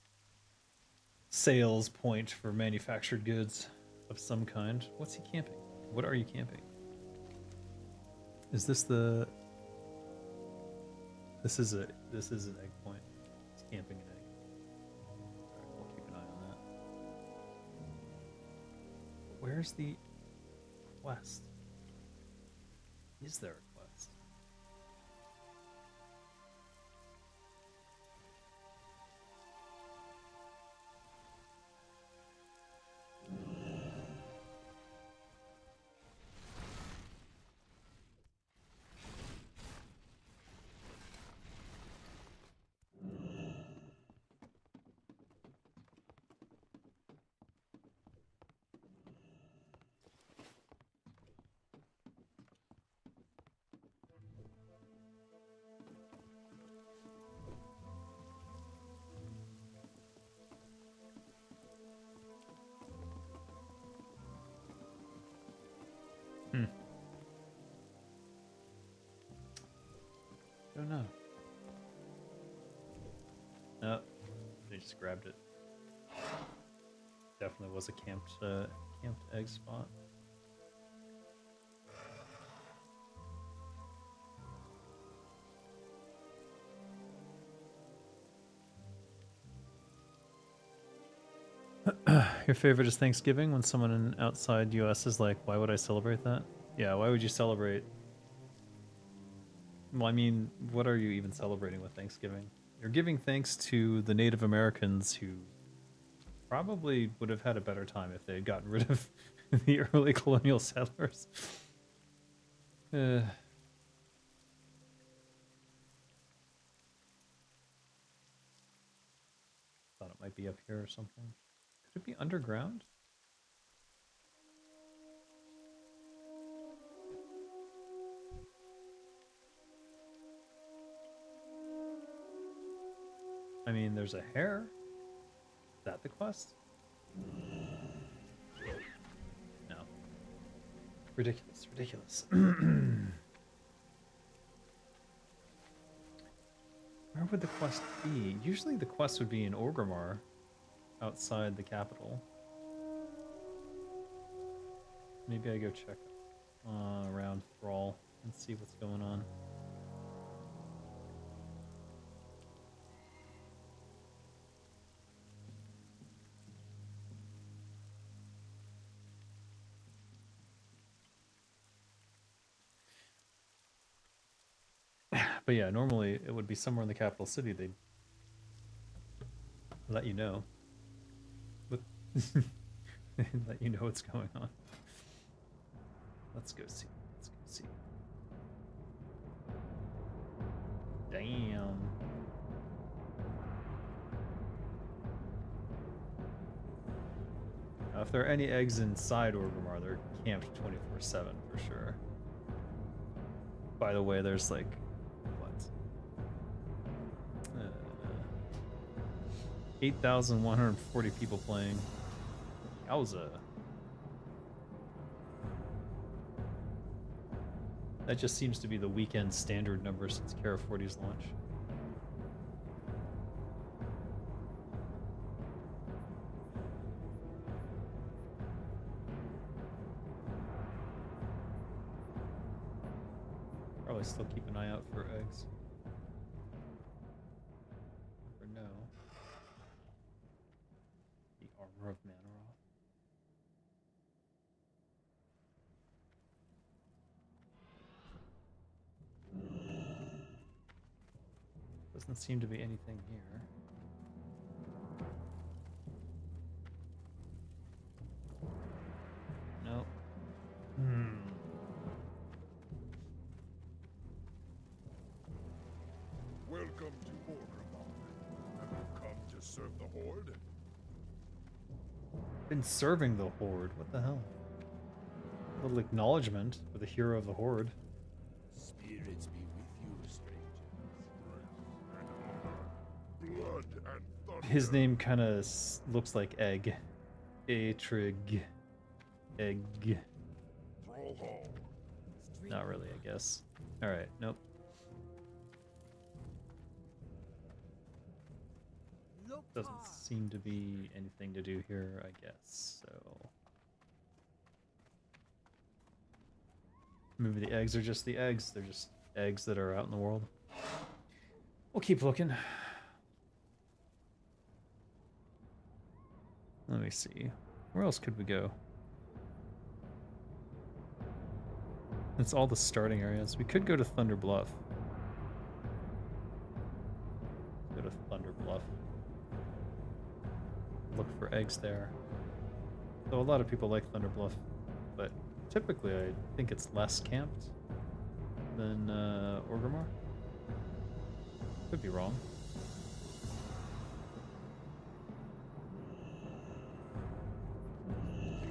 sales point for manufactured goods of some kind. What's he camping? What are you camping? Is this the... This is an egg point. It's camping an egg. Alright, we'll keep an eye on that. Where's the quest? Is there a quest? know. No, they just grabbed it. Definitely was a camped egg spot. Your favorite is Thanksgiving when someone in outside US is like, why would I celebrate that? Yeah, why would you celebrate? Well, I mean, what are you even celebrating with Thanksgiving? You're giving thanks to the Native Americans who probably would have had a better time if they had gotten rid of the early colonial settlers. Thought it might be up here or something. Could it be underground? I mean, there's a hare. Is that the quest? No. Ridiculous, ridiculous. Where would the quest be? Usually the quest would be in Orgrimmar, outside the capital. Maybe I go check around Thrall and see what's going on. But yeah, normally it would be somewhere in the capital city. They'd let you know. But they'd let you know what's going on. Let's go see. Let's go see. Damn. Now, if there are any eggs inside Orgrimmar, they're camped 24/7 for sure. By the way, there's like, what? 8,140 people playing. Yowza. That just seems to be the weekend standard number since Kara 40's launch. Probably still keep an eye out for eggs. Never know. The armor of Manaroth. Doesn't seem to be anything here. Nope. Welcome to Orgrimmar. Have you come to serve the Horde? Been serving the Horde. What the hell? A little acknowledgement for the hero of the Horde. Spirits be with you, strangers. Blood and thunder. His name kind of looks like egg. Atrig. Egg. Thrall Hall. Not really, I guess. Alright, nope. Look Doesn't hard. seem to be anything to do here, I guess, so... Maybe the eggs are just the eggs. They're just eggs that are out in the world. We'll keep looking. Let me see. Where else could we go? It's all the starting areas. We could go to Thunder Bluff. Go to Thunder Bluff. Look for eggs there. Though a lot of people like Thunder Bluff, but typically I think it's less camped than Orgrimmar. Could be wrong.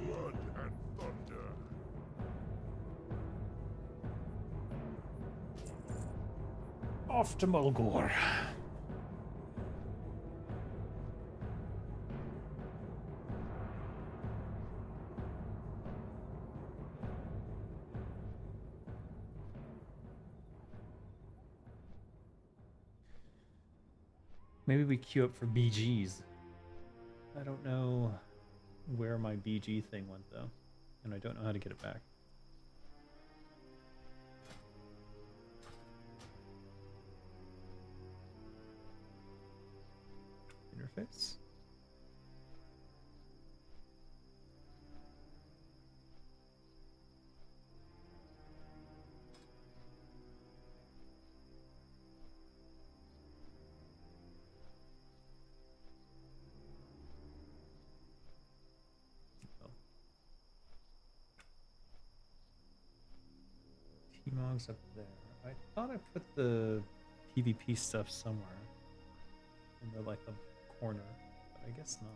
Blood and thunder. Off to Mulgore. Maybe we queue up for BGs. I don't know where my BG thing went though, and I don't know how to get it back. Interface. T-Mog's up there. I thought I put the PvP stuff somewhere in the like the corner, but I guess not.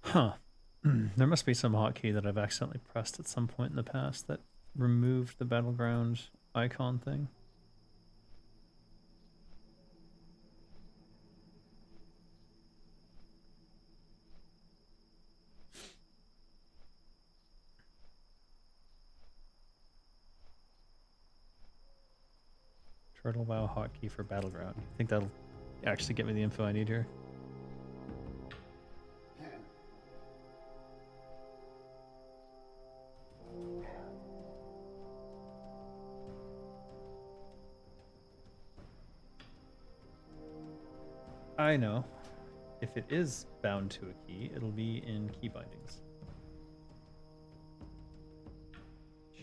Huh. There must be some hotkey that I've accidentally pressed at some point in the past that removed the battleground icon thing. Turtle WoW hotkey for battleground. I think that'll actually get me the info I need here. I know. If it is bound to a key, it'll be in key bindings.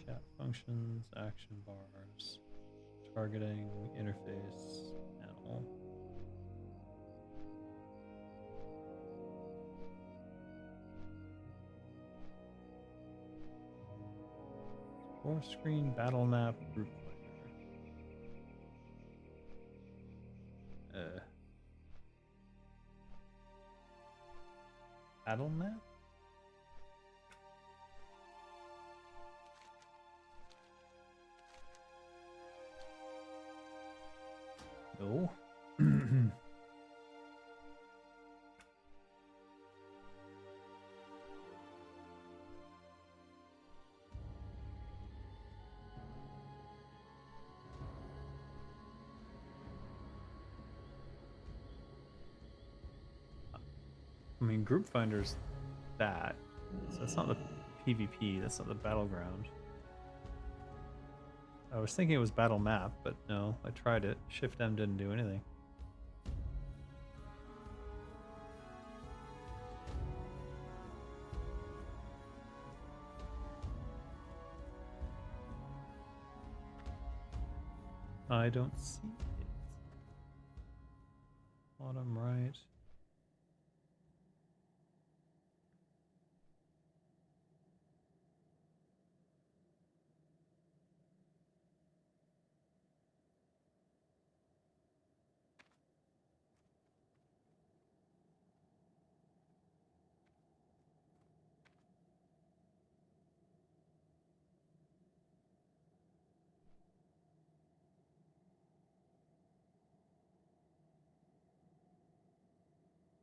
Chat functions, action bars, targeting, interface, panel. Four screen battle map group finder. Battle map? No. I mean, group finders that. So that's not the PvP, that's not the battleground. I was thinking it was battle map, but no, I tried it. Shift M didn't do anything. I don't see it. Bottom right.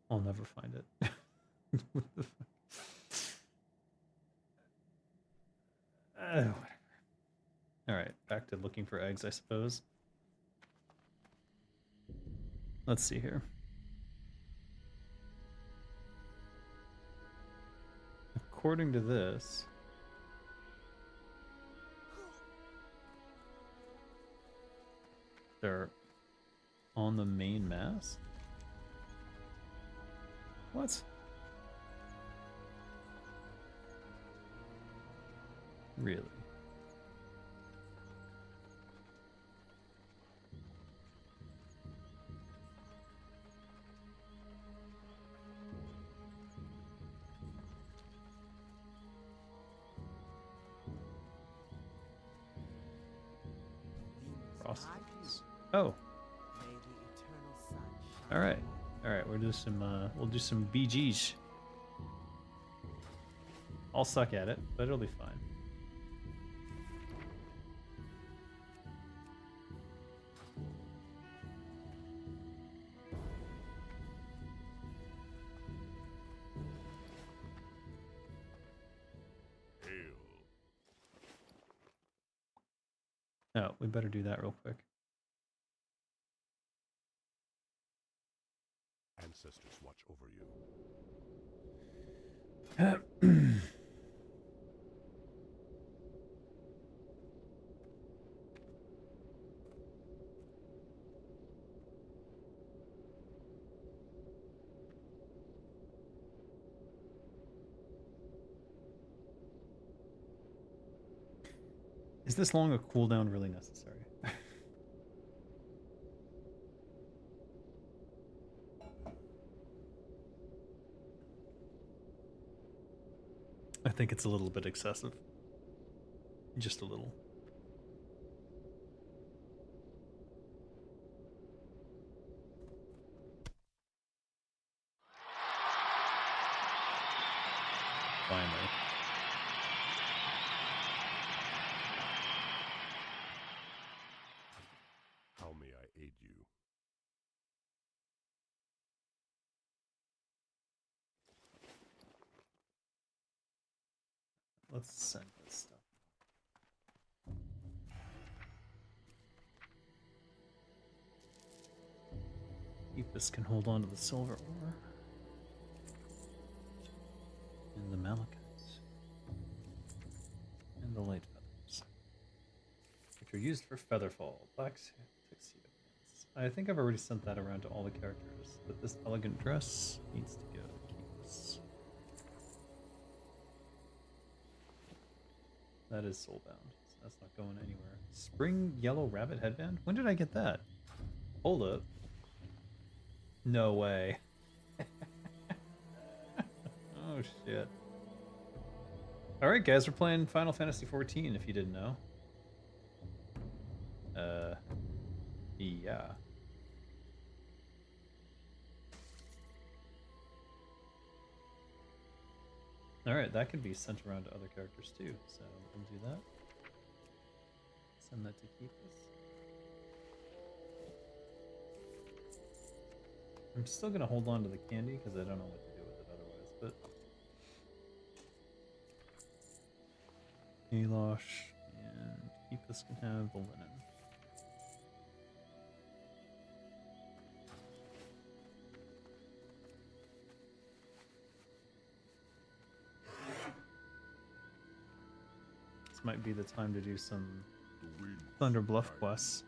I'll never find it. What the fuck? Whatever. Alright, back to looking for eggs, I suppose. Let's see here. According to this, they're on the main mast? What? Really? Oh, May the eternal sun shine all right. upon All right, we'll do some BGs. I'll suck at it, but it'll be fine. Hail. No, we better do that real quick. Ancestors watch over you. Is this long a cooldown really necessary? I think it's a little bit excessive. Just a little. Finally. How may I aid you? Let's send this stuff. BiS can hold on to the silver ore. And the malachites. And the light feathers. Which are used for featherfall. Black tuxedo pants. I think I've already sent that around to all the characters. But this elegant dress needs to go to BiS. That is soulbound. So that's not going anywhere. Spring yellow rabbit headband? When did I get that? Hold up. No way. Oh shit. Alright guys, we're playing Final Fantasy XIV if you didn't know. Yeah. Alright, that could be sent around to other characters too, so we'll do that. Send that to BiS. I'm still gonna hold on to the candy because I don't know what to do with it otherwise, but Alosh and BiS can have the linen. This might be the time to do some The wind. Thunder Bluff quests.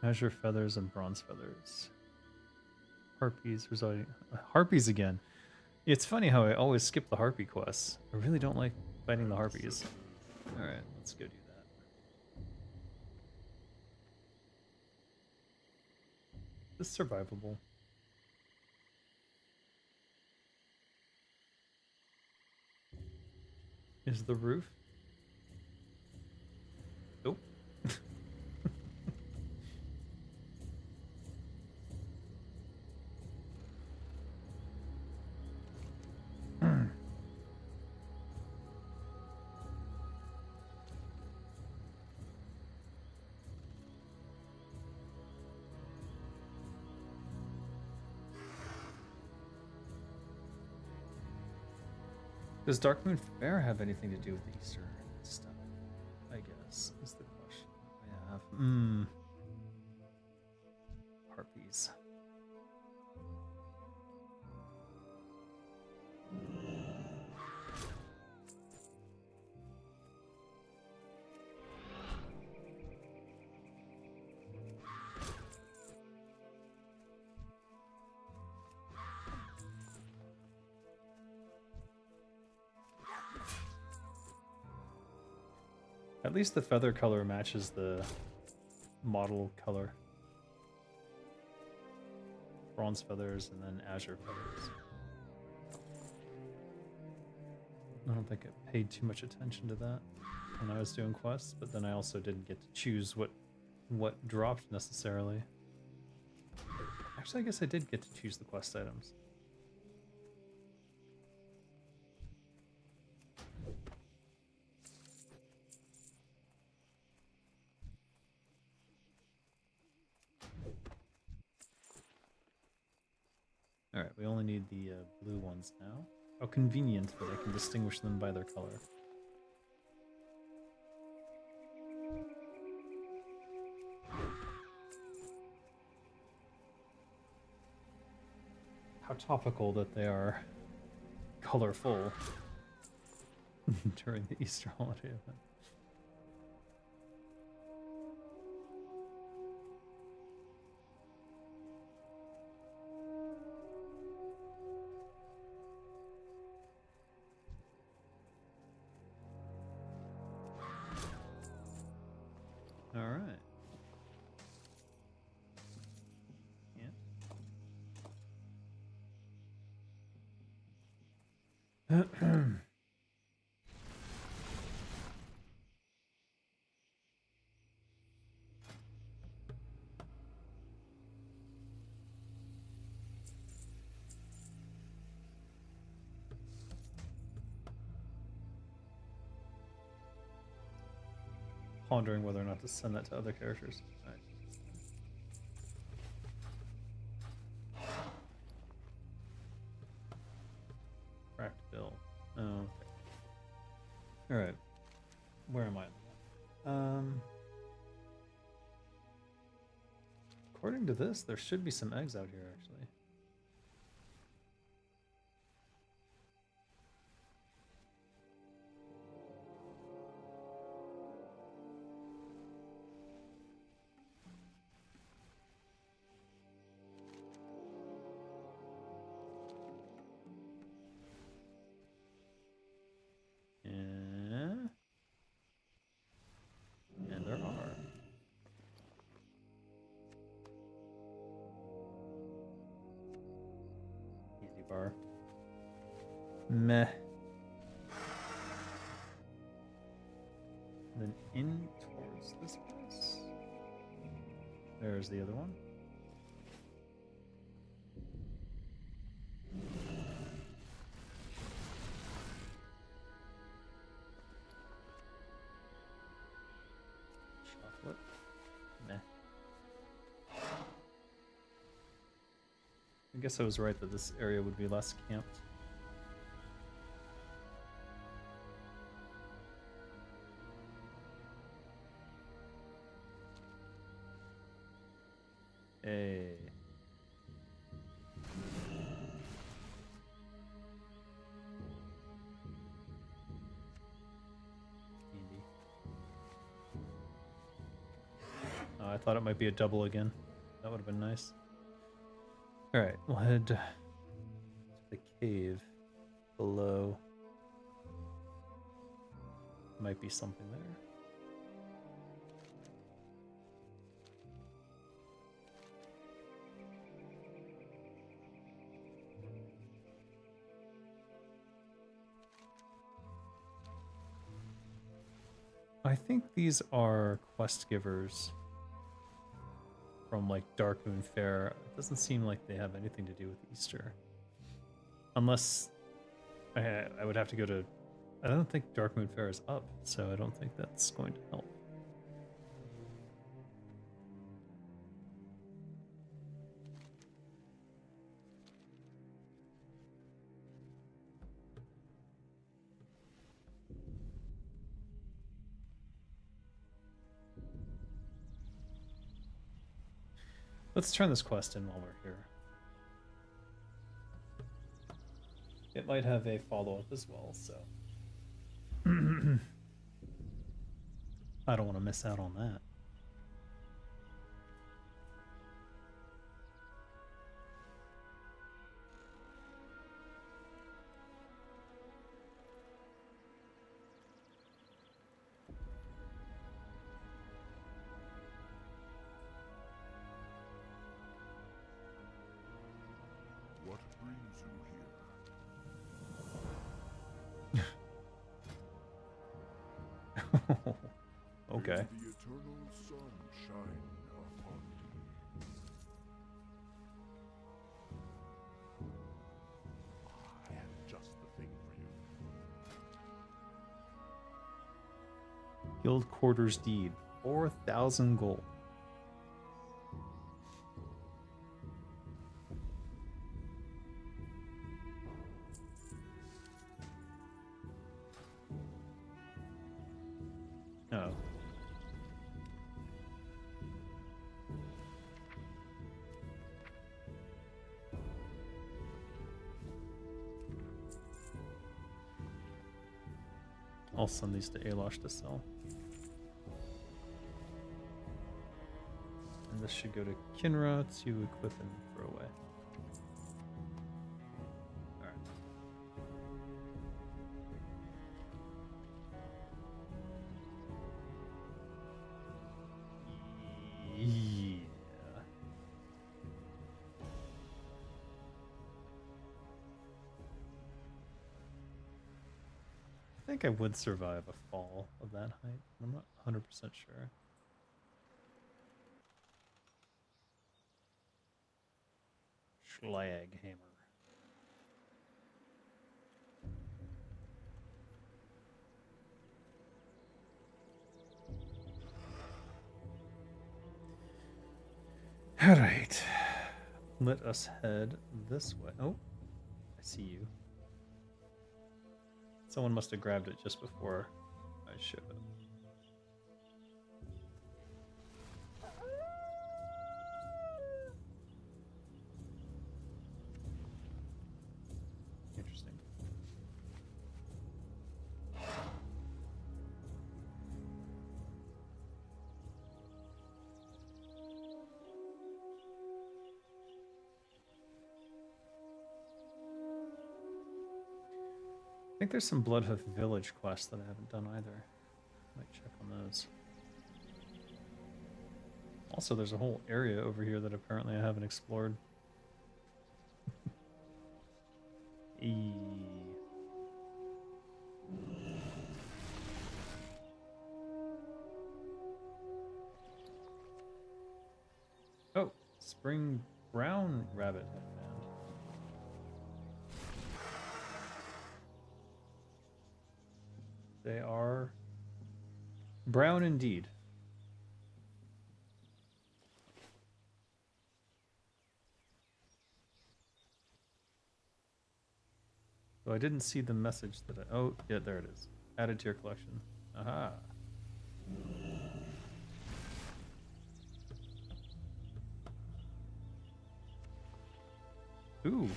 Azure Feathers and Bronze Feathers. Harpies residing. Harpies again. It's funny how I always skip the harpy quests. I really don't like fighting the harpies. Alright, let's go do that. This is survivable. Is the roof? Nope. Does Darkmoon Fair have anything to do with Easter stuff? I guess is the question I have. Harpies. At least the feather color matches the model color. Bronze feathers and then azure feathers. I don't think I paid too much attention to that when I was doing quests, but then I also didn't get to choose what what dropped necessarily. Actually, I guess I did get to choose the quest items. Alright, we only need the blue ones now. How convenient that I can distinguish them by their color. How topical that they are colorful during the Easter holiday event. All right. Yeah. Pondering whether or not to send that to other characters. All right. Cracked bill. Oh, okay. All right. Where am I? According to this, there should be some eggs out here, actually. And there are. Easy bar. Meh. Then in towards this place. There's the other one. Chocolate. Meh. I guess I was right that this area would be less camped. Hey. Handy. Oh, I thought it might be a double again. That would have been nice. Alright, we'll head to the cave below. Might be something there. I think these are quest givers from like Darkmoon Fair. It doesn't seem like they have anything to do with Easter. Unless I would have to go to... I don't think Darkmoon Fair is up, so I don't think that's going to help. Let's turn this quest in while we're here. It might have a follow-up as well, so... I don't want to miss out on that. What brings you here? Okay. May the eternal sun shine Guild quarters deed, 4,000 gold. Oh. I'll send these to Alosh to sell. And this should go to Kinra to equip and throw away. Alright. Yeah. I think I would survive a fall of that height. I'm not 100% sure. Schlag hammer. All right. Let us head this way. Oh, I see you. Someone must have grabbed it just before I showed up. Interesting. I think there's some Bloodhoof Village quests that I haven't done either. Might check on those. Also, there's a whole area over here that apparently I haven't explored. E. Oh, spring brown rabbit I found. They are brown indeed. So I didn't see the message that I... Oh, yeah, there it is. Added to your collection. Aha. Ooh,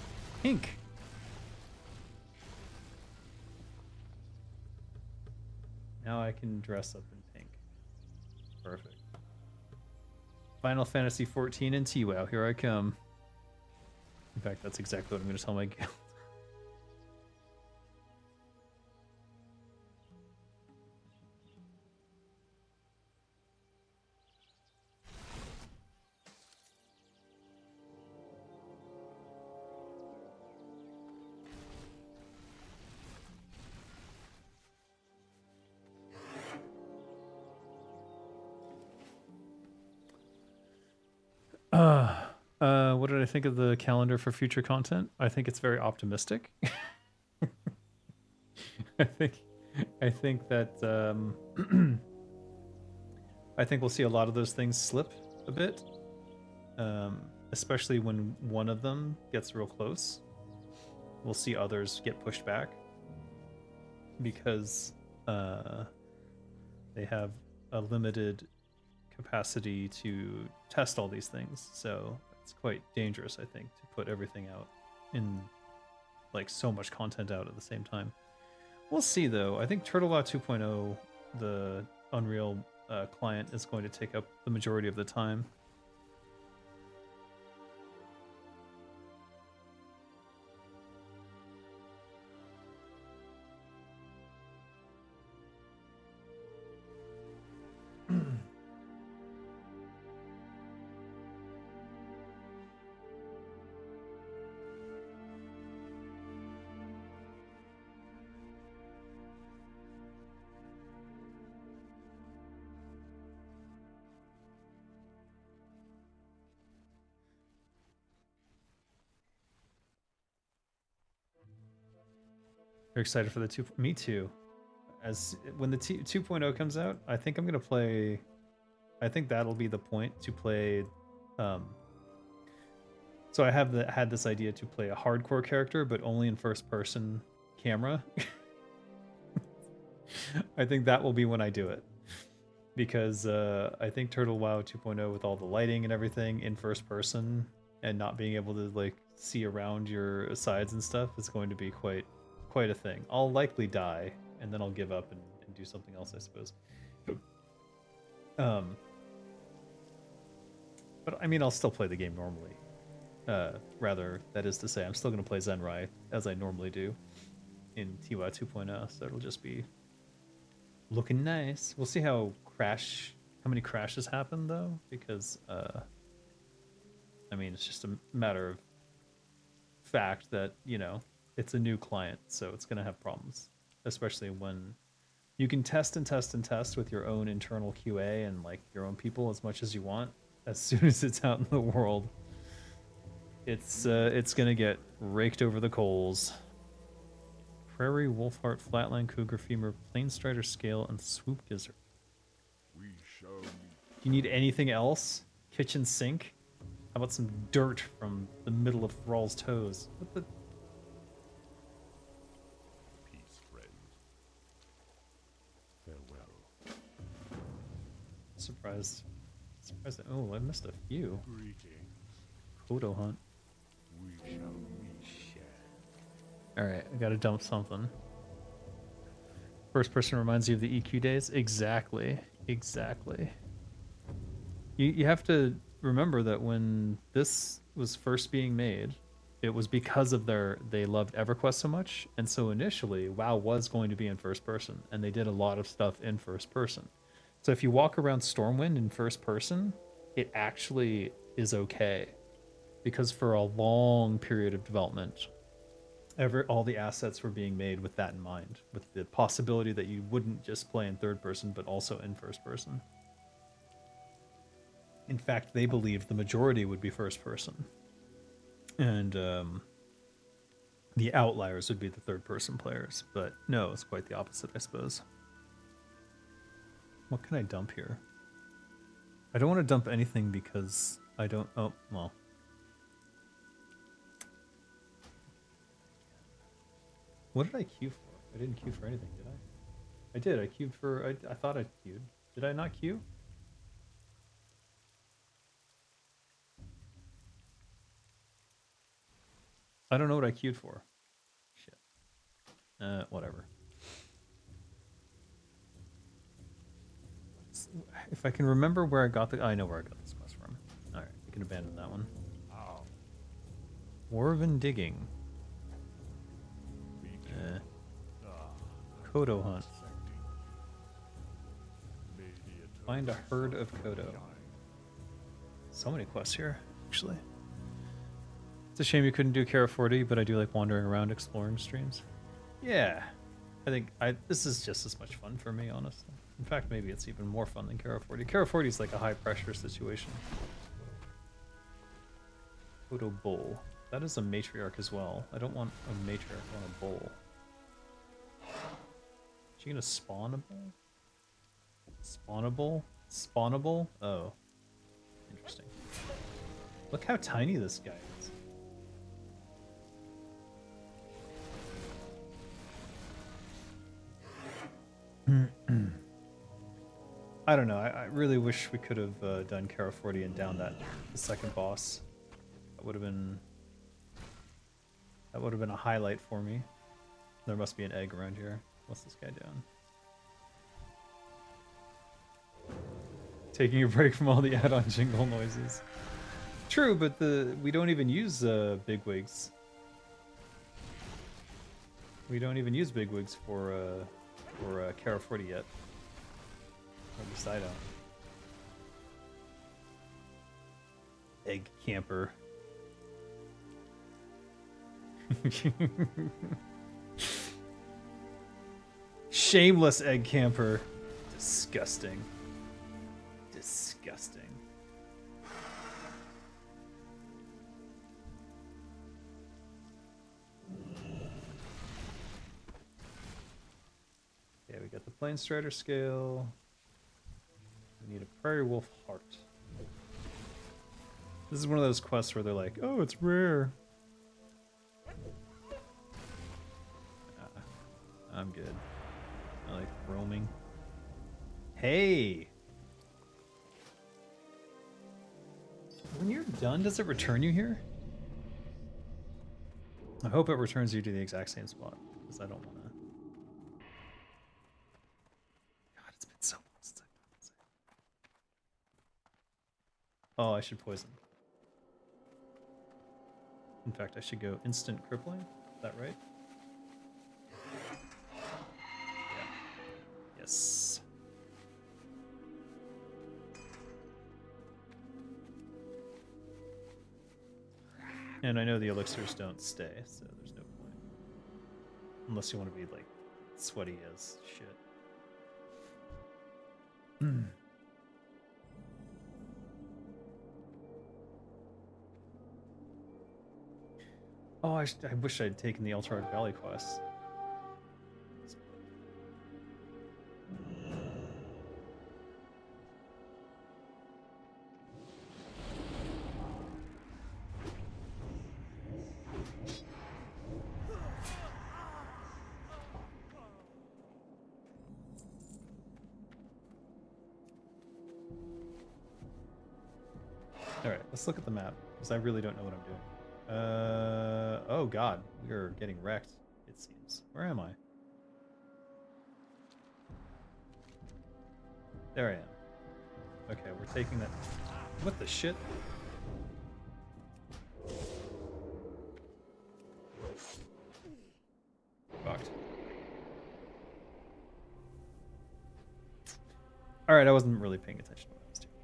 pink. Now I can dress up in pink. Perfect. Final Fantasy 14 and TWoW, here I come. In fact, that's exactly what I'm going to tell my guild. What did I think of the calendar for future content? I think it's very optimistic. I think that I think we'll see a lot of those things slip a bit, especially when one of them gets real close. We'll see others get pushed back because they have a limited capacity to test all these things. So it's quite dangerous, I think, to put everything out in like so much content out at the same time. We'll see though. I think Turtle Law 2.0, the Unreal client, is going to take up the majority of the time. You're excited for the two? Me too. as when the 2.0 comes out, I think I'm gonna play. I think that'll be the point to play. So I have had this idea to play a hardcore character, but only in first person camera. I think that will be when I do it, because I think Turtle WoW 2.0 with all the lighting and everything in first person and not being able to like see around your sides and stuff is going to be quite a thing. I'll likely die and then I'll give up and do something else, I suppose. But I mean, I'll still play the game normally. Rather, that is to say, I'm still going to play Zenrai as I normally do in TWA 2.0, so it'll just be looking nice. We'll see how many crashes happen though, because I mean, it's just a matter of fact that, you know, it's a new client, so it's going to have problems, especially when you can test and test and test with your own internal QA and like your own people as much as you want. As soon as it's out in the world, it's gonna get raked over the coals. Prairie, Wolfheart, Flatland, Cougar, Femur, Plainstrider, Scale, and Swoop Gizzard. We shall meet. Do you need anything else? Kitchen sink? How about some dirt from the middle of Thrall's toes? What the? Peace, friend. Farewell. Surprised. That, oh, I missed a few. Greetings. Kodo hunt. We shall meet. Alright, I gotta dump something. First person reminds you of the EQ days? Exactly. You have to remember that when this was first being made, it was because of they loved EverQuest so much, and so initially WoW was going to be in first person, and they did a lot of stuff in first person. So if you walk around Stormwind in first person, it actually is okay, because for a long period of development, all the assets were being made with that in mind, with the possibility that you wouldn't just play in third person, but also in first person. In fact, they believed the majority would be first person, and the outliers would be the third person players. But no, it's quite the opposite, I suppose. What can I dump here? I don't want to dump anything because I don't... Oh, well. What did I queue for? I didn't queue for anything, did I? I did. I queued for... I thought I queued. Did I not queue? I don't know what I queued for. Shit. Whatever. If I can remember where I got the... I know where I got this quest from. Alright, we can abandon that one. Ow. Dwarven digging. Kodo hunt. Find a herd of Kodo. So many quests here, actually. It's a shame you couldn't do Kara 40, but I do like wandering around exploring streams. Yeah. I think this is just as much fun for me, honestly. In fact, maybe it's even more fun than Kara 40. Kara 40 is like a high pressure situation. Kodo Bull. That is a matriarch as well. I don't want a matriarch, I want a bull. Is she gonna spawn a bull? Spawnable? Spawnable? Oh. Interesting. Look how tiny this guy is. I don't know. I really wish we could have done Kara 40 and down the second boss. That would have been a highlight for me. There must be an egg around here. What's this guy doing? Taking a break from all the add-on jingle noises. True, but we don't even use bigwigs. We don't even use bigwigs for Kara 40 yet. At least I don't. Egg camper. Shameless egg camper. Disgusting. Disgusting. Yeah, we got Plain Strider scale. We need a Prairie Wolf heart. This is one of those quests where they're like, oh, it's rare. I'm good. I like roaming. Hey! When you're done, does it return you here? I hope it returns you to the exact same spot, because I don't want to. God, it's been so long since I've done this. Oh, I should poison. In fact, I should go instant crippling. Is that right? Yeah. Yes. And I know the elixirs don't stay, so there's no point. Unless you want to be, like, sweaty as shit. Oh, I wish I'd taken the Eltrod Valley quest. Alright, let's look at the map, because I really don't know what I'm doing. Oh god, we are getting wrecked, it seems. Where am I? There I am. Okay, we're taking that. What the shit? Fucked. Alright, I wasn't really paying attention to what I was doing.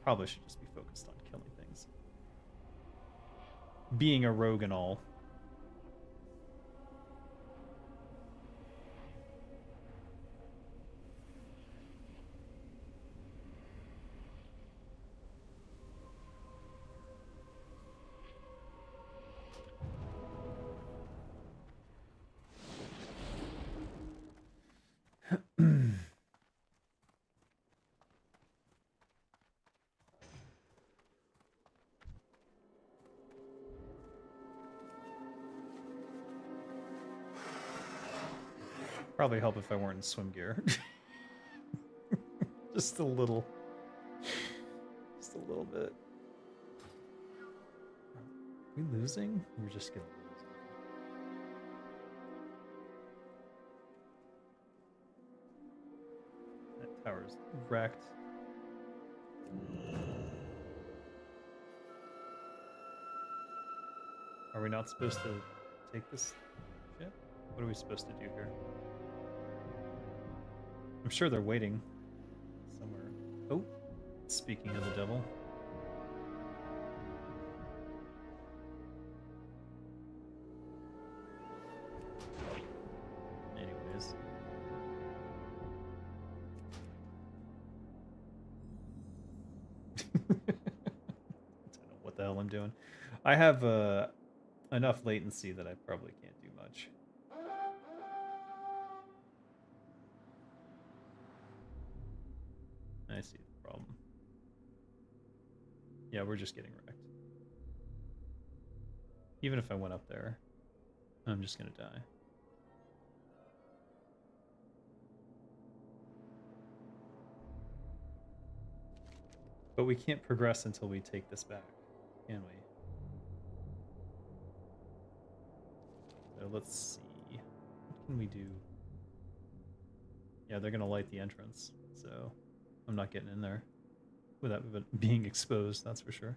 Probably should just be focused on killing things. Being a rogue and all. Probably help if I weren't in swim gear. Just a little. Just a little bit. Are we losing? We're just gonna lose. That tower's wrecked. Are we not supposed to take this shit? What are we supposed to do here? I'm sure they're waiting somewhere. Oh, speaking of the devil. Anyways. I don't know what the hell I'm doing. I have enough latency that I probably can't do much. I see the problem. Yeah, we're just getting wrecked. Even if I went up there, I'm just gonna die. But we can't progress until we take this back, can we? So let's see. What can we do? Yeah, they're gonna light the entrance, so I'm not getting in there without it being exposed, that's for sure.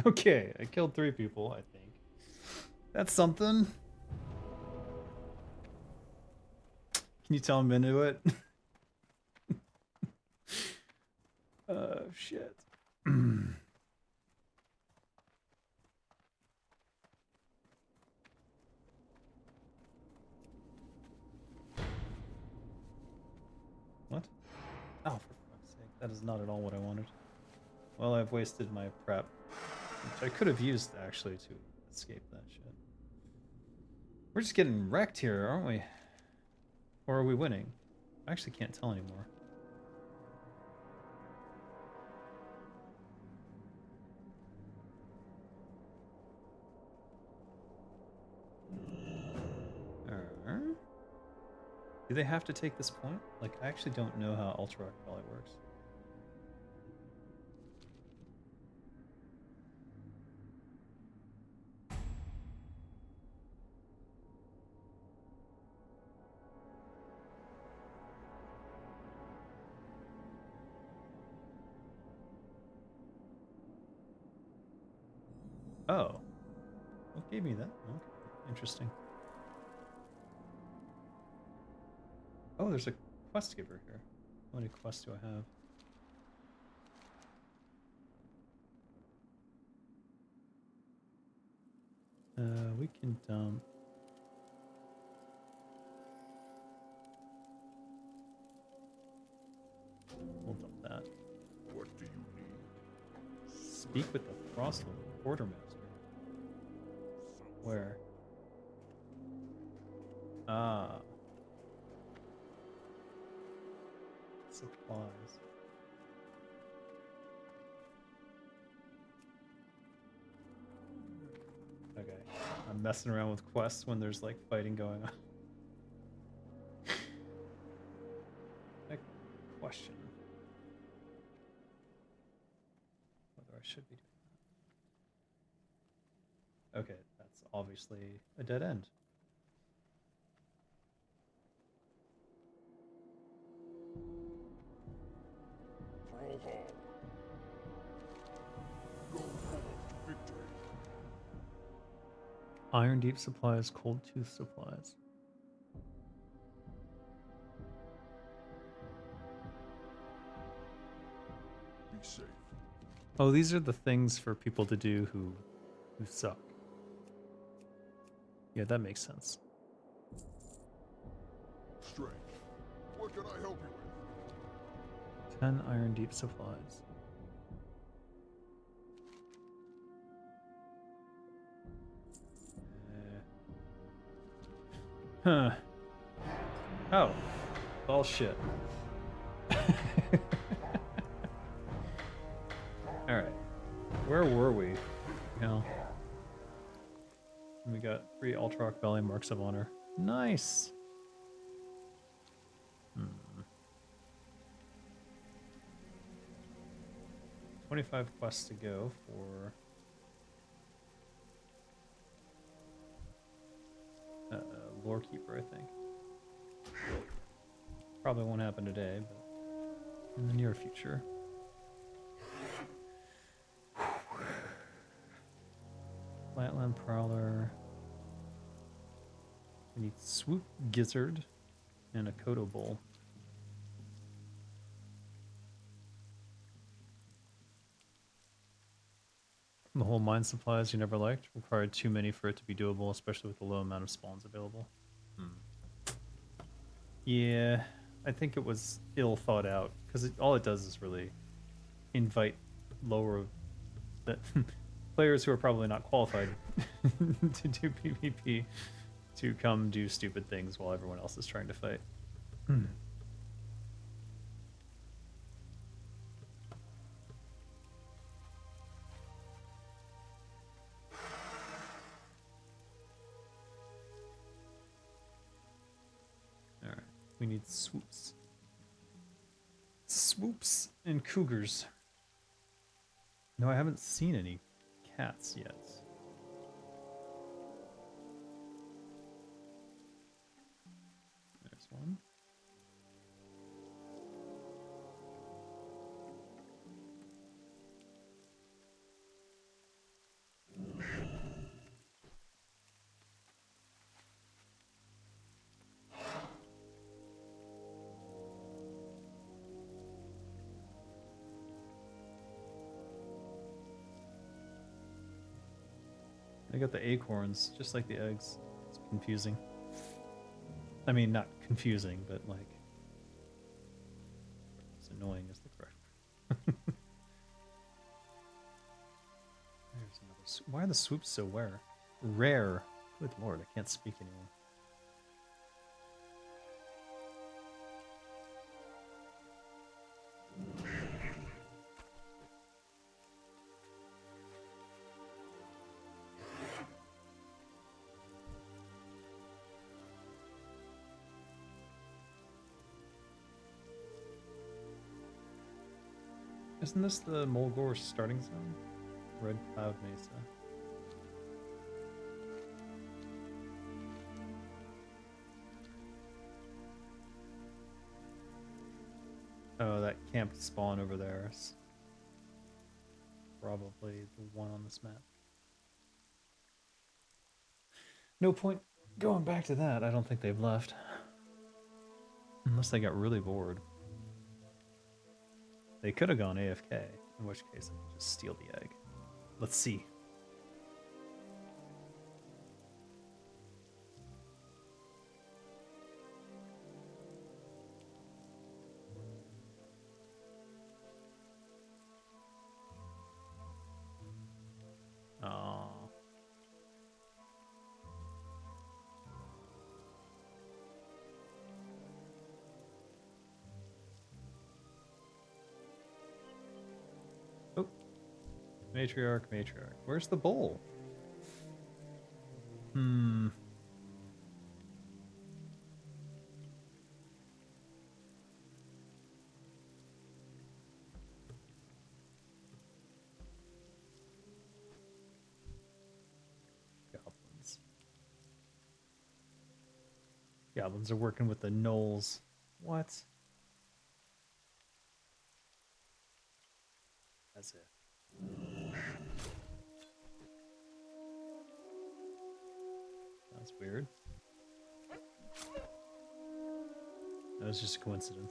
Okay, I killed 3 people, I think. That's something. Can you tell I'm into it? Shit. What? Oh, for fuck's sake. That is not at all what I wanted. Well, I've wasted my prep, which I could have used, actually, to escape that shit. We're just getting wrecked here, aren't we? Or are we winning? I actually can't tell anymore. Do they have to take this point? Like, I actually don't know how Ultra Rock Valley works. Oh. What gave me that? Okay. Interesting. Oh, there's a quest giver here. How many quests do I have? We can dump. We'll dump that. What do you need? Speak with the Frostwood Quartermaster. Where? Ah. Supplies. Okay. I'm messing around with quests when there's like fighting going on. Question. Whether I should be doing that. Okay, that's obviously a dead end. Throw home. Go forward to victory. Iron Deep supplies, Cold Tooth supplies. Be safe. Oh, these are the things for people to do who suck. Yeah, that makes sense. Strange. What can I help you with? 10 Iron Deep supplies. Huh. Oh. Bullshit. Alright. Where were we? Hell. We got 3 Ultra Rock Valley Marks of Honor. Nice! 25 quests to go for... Lore Keeper, I think. Probably won't happen today, but in the near future. Flatland Prowler. We need Swoop Gizzard and a Kodo Bowl. The whole mine supplies you never liked required too many for it to be doable, especially with the low amount of spawns available. Yeah, I think it was ill thought out because all it does is really invite lower players who are probably not qualified to do PvP to come do stupid things while everyone else is trying to fight. Alright, we need swoops. Swoops and cougars. No, I haven't seen any cats yet. There's one. got the acorns, just like the eggs. It's confusing. I mean, not confusing, but like, it's annoying is the correct word. There's another. Why are the swoops so rare? Rare. Good lord, I can't speak anymore. Isn't this the Mulgore starting zone? Red Cloud Mesa. Oh, that camped spawn over there is probably the one on this map. No point going back to that. I don't think they've left. Unless they got really bored. They could have gone AFK, in which case I could just steal the egg. Let's see. Aww. Oh. Matriarch, matriarch. Where's the bowl? Hmm. Goblins. Goblins are working with the gnolls. What? That's it. That's weird. That was just a coincidence.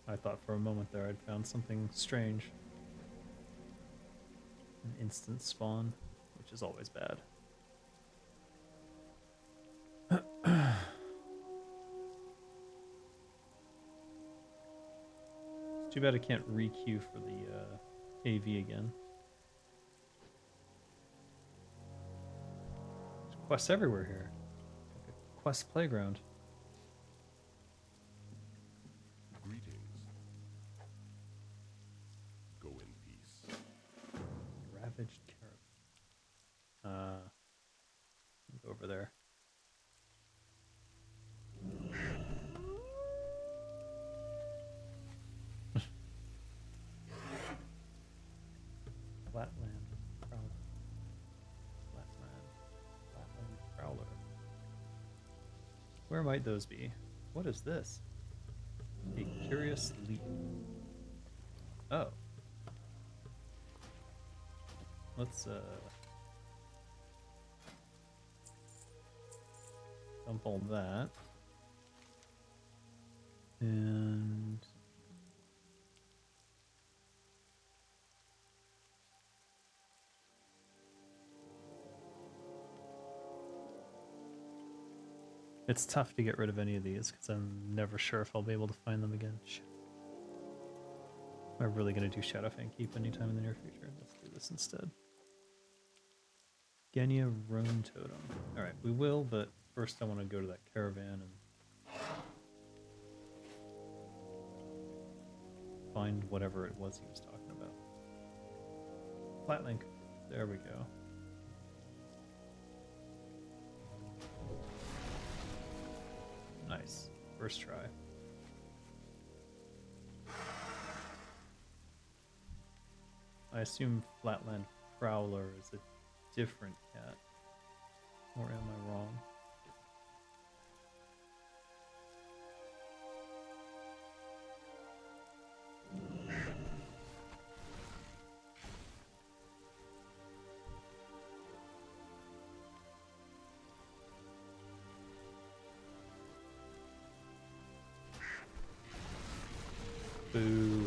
I thought for a moment there I'd found something strange. An instant spawn, which is always bad. It's too bad I can't re-queue for the AV again. There's quests everywhere here. Like a quest playground. Greetings. Go in peace. Ravaged caravan. Go over there. Flatland Prowler. Flatland Prowler. Where might those be? What is this? A curious leap. Oh. Let's dump all that. And it's tough to get rid of any of these because I'm never sure if I'll be able to find them again. Shit. Am I really going to do Shadowfang Keep anytime in the near future? Let's do this instead. Genya Roan Totem. Alright, we will, but first I want to go to that caravan and find whatever it was he was talking about. Flatlink. There we go. Nice. First try. I assume Flatland Prowler is a different cat. Or am I wrong? Boo.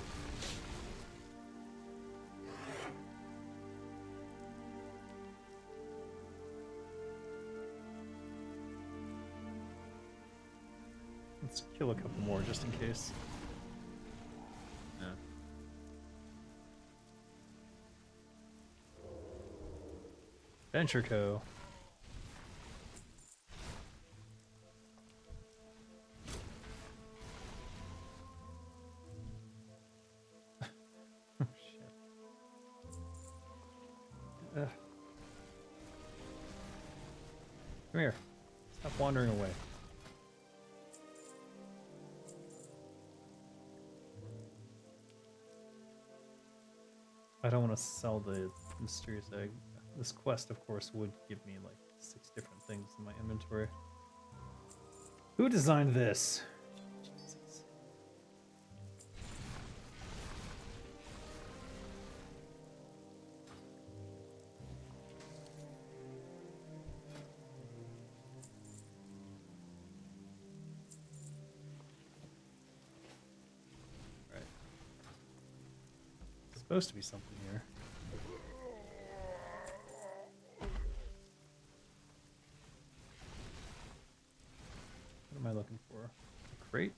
Let's kill a couple more just in case. Yeah. Venture Co. Oh, shit. Come here. Stop wandering away. I don't want to sell the mysterious egg. This quest, of course, would give me like 6 different things in my inventory. Who designed this? Jesus. Right. Supposed to be something here. What am I looking for? A crate?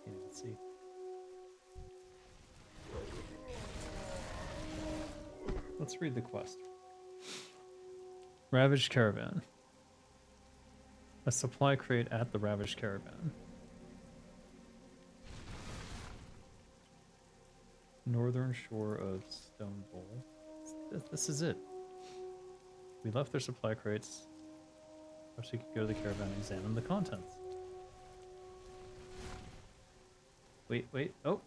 Can't even see. Let's read the quest. Ravaged Caravan. A supply crate at the Ravaged Caravan. Northern shore of Stone Bowl. This is it. We left their supply crates. Perhaps we could go to the caravan and examine the contents. Wait, wait. Oh.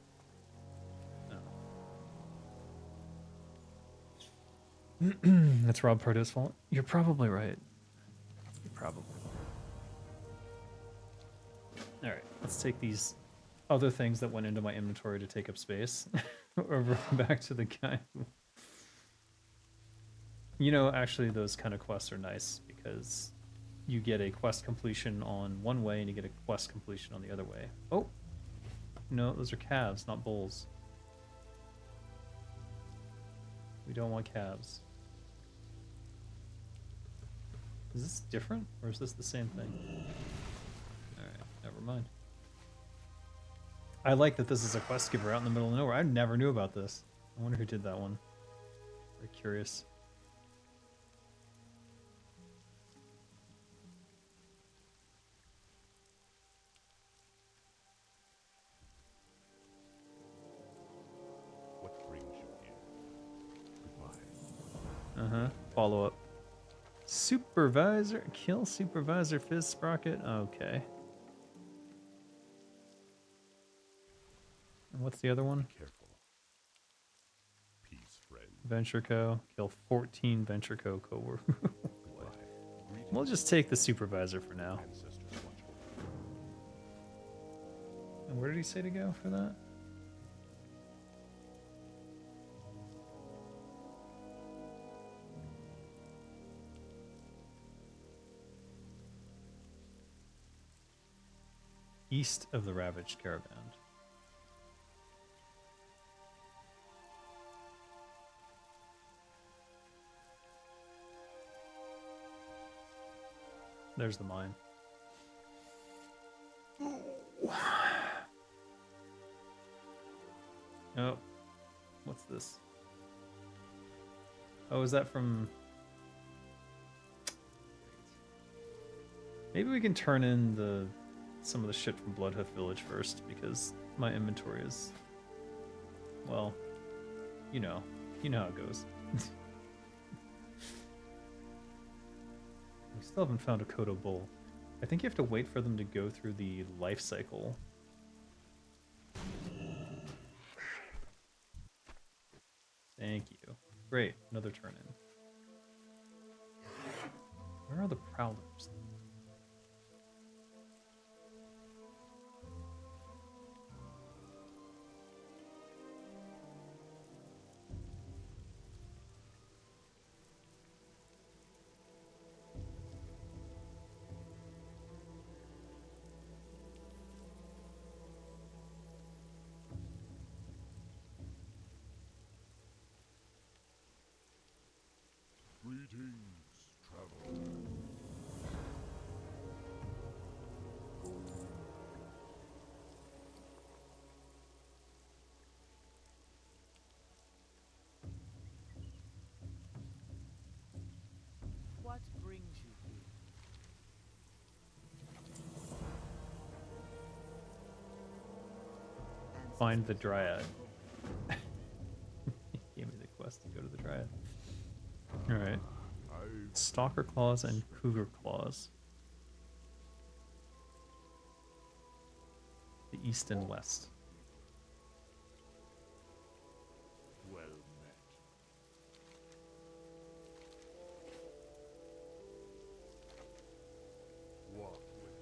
No. That's Rob Pardo's fault. You're probably right. You're probably right. Alright, let's take these other things that went into my inventory to take up space over back to the guy. You know, actually those kind of quests are nice because you get a quest completion on one way and you get a quest completion on the other way. Oh, no, those are calves, not bulls. We don't want calves. Is this different or is this the same thing? Alright, never mind. I like that this is a quest giver out in the middle of nowhere. I never knew about this. I wonder who did that one. Very curious. What brings you here? Goodbye. Uh-huh. Follow up. Supervisor. Kill Supervisor Fizz Sprocket. Okay. And what's the other one? Careful. Peace, friend. Venture Co. Kill 14 Venture Co. co-workers. Goodbye. Greetings, We'll just take the Supervisor for now. ancestors watch over you. And where did he say to go for that? East of the Ravaged Caravan. There's the mine. Oh, what's this? Oh, is that from... Maybe we can turn in some of the shit from Bloodhoof Village first, because my inventory is... Well, you know how it goes. We still haven't found a Kodo bull. I think you have to wait for them to go through the life cycle. Thank you. Great, another turn in. Where are the prowlers? Find the Dryad. He gave me the quest to go to the Dryad. Alright. Stalker Claws and Cougar Claws. The east and west. Well met. Walk with you.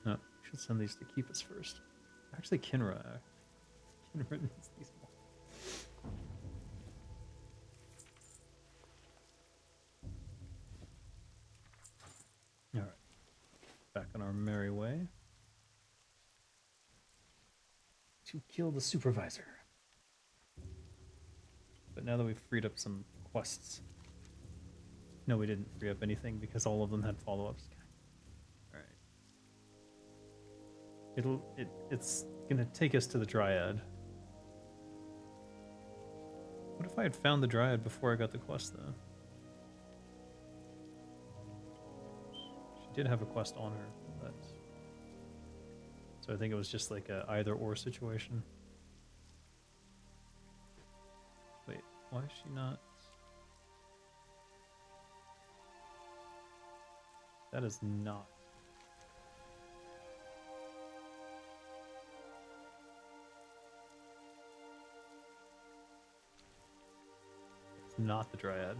Oh, we should send these to keep us first. Actually, Kinra. Kinra needs these more. Alright. Back on our merry way. To kill the supervisor. But now that we've freed up some quests. No, we didn't free up anything because all of them had follow-ups. Alright. It's gonna take us to the Dryad. What if I had found the Dryad before I got the quest, though? She did have a quest on her, but... So I think it was just like a either-or situation. Wait, why is she not... That is not... It's not the Dryad.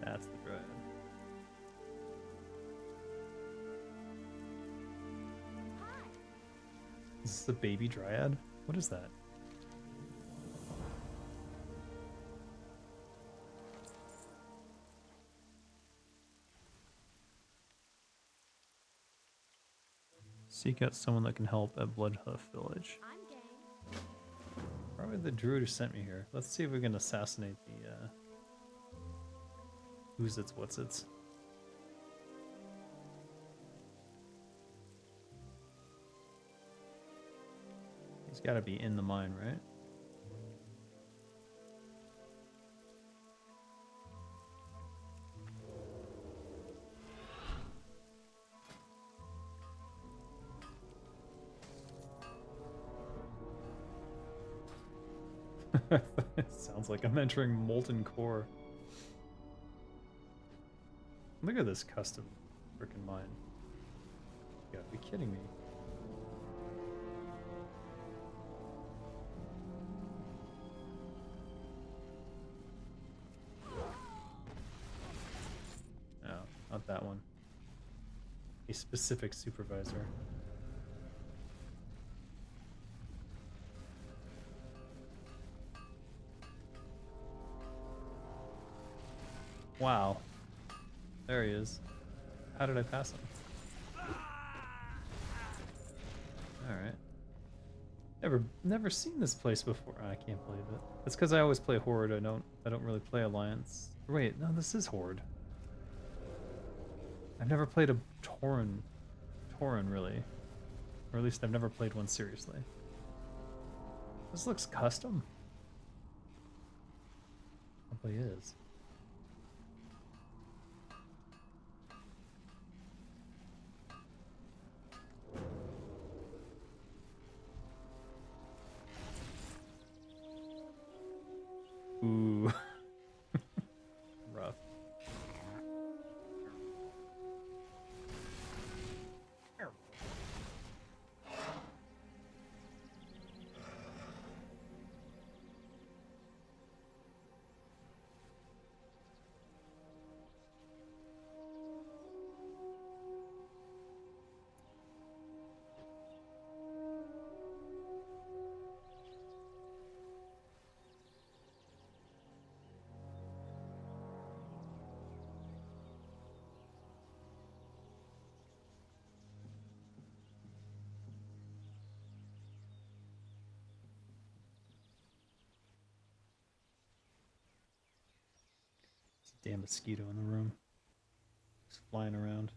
That's the Dryad. Is this the baby Dryad? What is that? Seek out someone that can help at Bloodhoof Village. I'm game. Probably the druid who sent me here. Let's see if we can assassinate the who's its what's its. He's got to be in the mine, right? Sounds like I'm entering molten core. Look at this custom freaking mine. You gotta be kidding me. No, not that one. A specific supervisor. Wow. There he is. How did I pass him? Alright. Never seen this place before. I can't believe it. It's because I always play Horde. I don't really play Alliance. Wait, no, this is Horde. I've never played a Tauren really. Or at least I've never played one seriously. This looks custom. Probably is. Ooh. Rough. Damn mosquito in the room. Just flying around.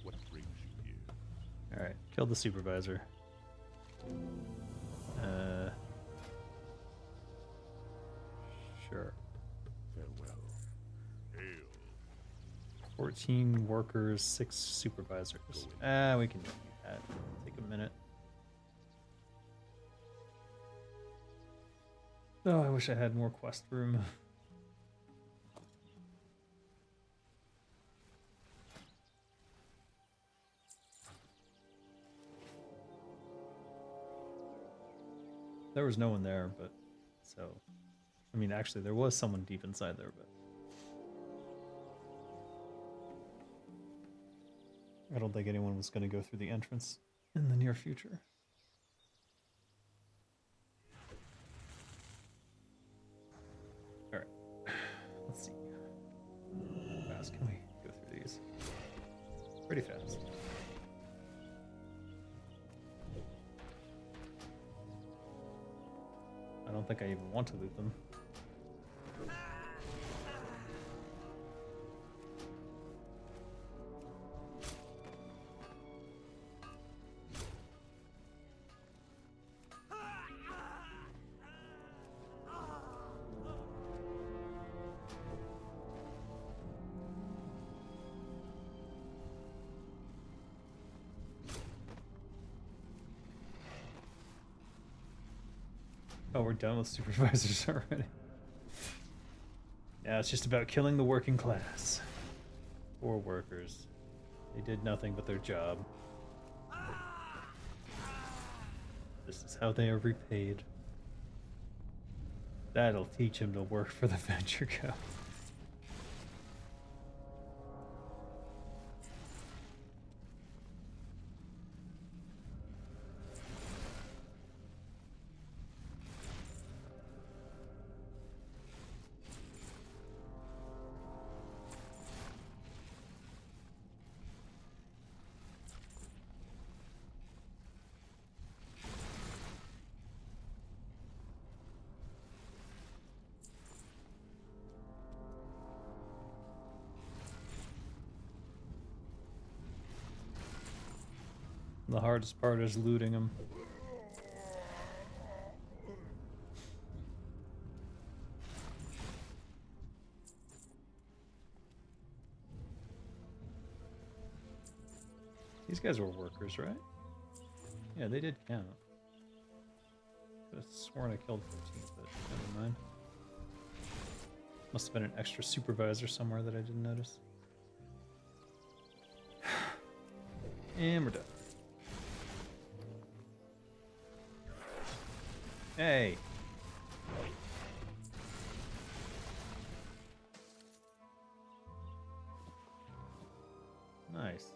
What brings you here? Alright, killed the supervisor. Sure. Farewell. Hail. 14 workers, 6 supervisors. We can do that. Take a minute. Oh, I wish I had more quest room. There was no one there, but so I mean, actually, there was someone deep inside there, but I don't think anyone was going to go through the entrance in the near future. All right, let's see. How fast can we go through these? Pretty fast. I don't think I even want to loot them. Oh, we're done with supervisors already. Yeah, it's just about killing the working class. Poor workers. They did nothing but their job. This is how they are repaid. That'll teach him to work for the Venture Co. The hardest part is looting them. These guys were workers, right? Yeah, they did count. I could have sworn I killed 14, but never mind. Must have been an extra supervisor somewhere that I didn't notice. And we're done. Hey! Nice.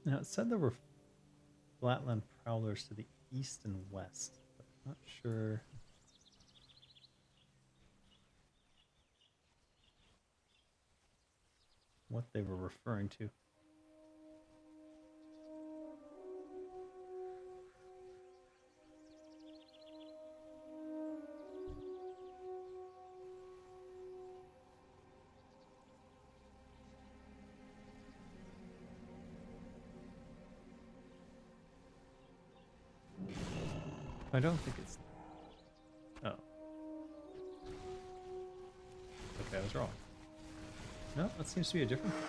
Now, it said there were flatland prowlers to the east and west, but I'm not sure. What they were referring to. I don't think it's... Oh. Okay, I was wrong. No, that seems to be a different place.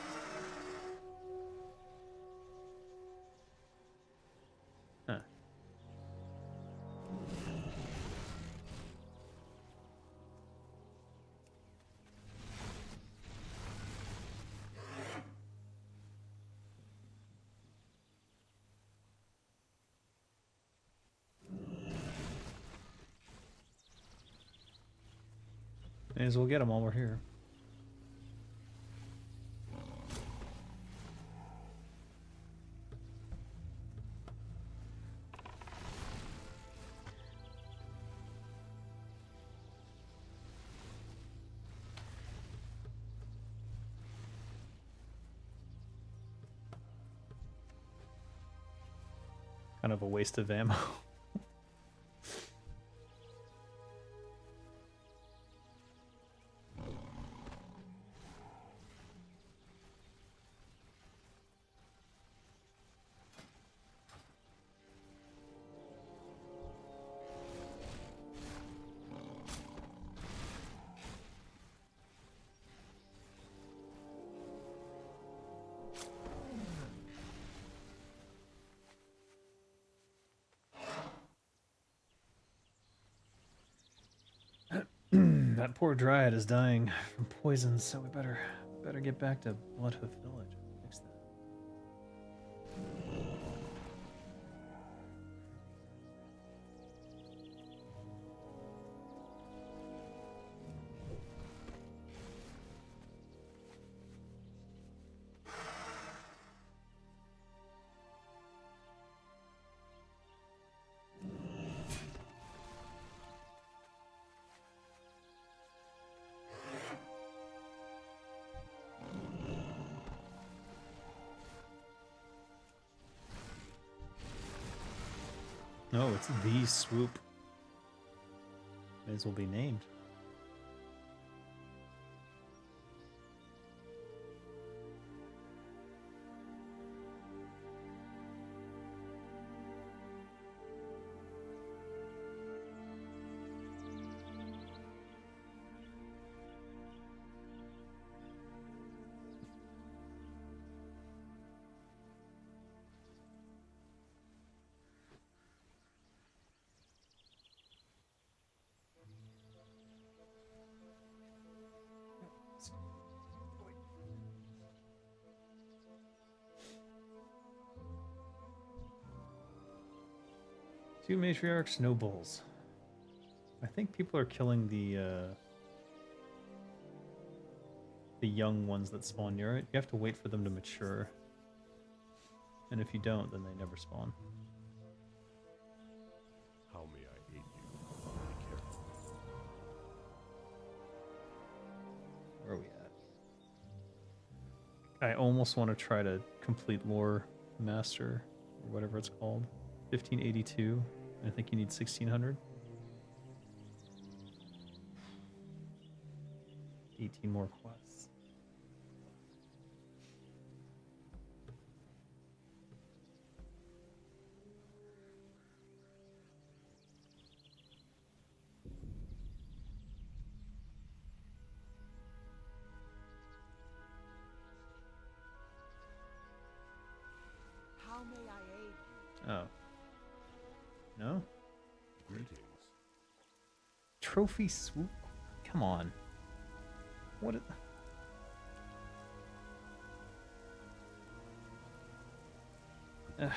Huh. May as well get them while we're here. kind of a waste of ammo. That poor dryad is dying from poison, so we better get back to Bloodhoof Village and fix that. No, it's the swoop. May as well be named. Two matriarchs, no bulls. I think people are killing the young ones that spawn near it. You have to wait for them to mature. And if you don't, then they never spawn. How may I aid you? Be careful. Where are we at? I almost want to try to complete Lore Master, or whatever it's called. 1582. I think you need 1600. 18 more quests. How may I aid you? Oh. No? Greetings. Trophy swoop? Come on. What is... Ugh.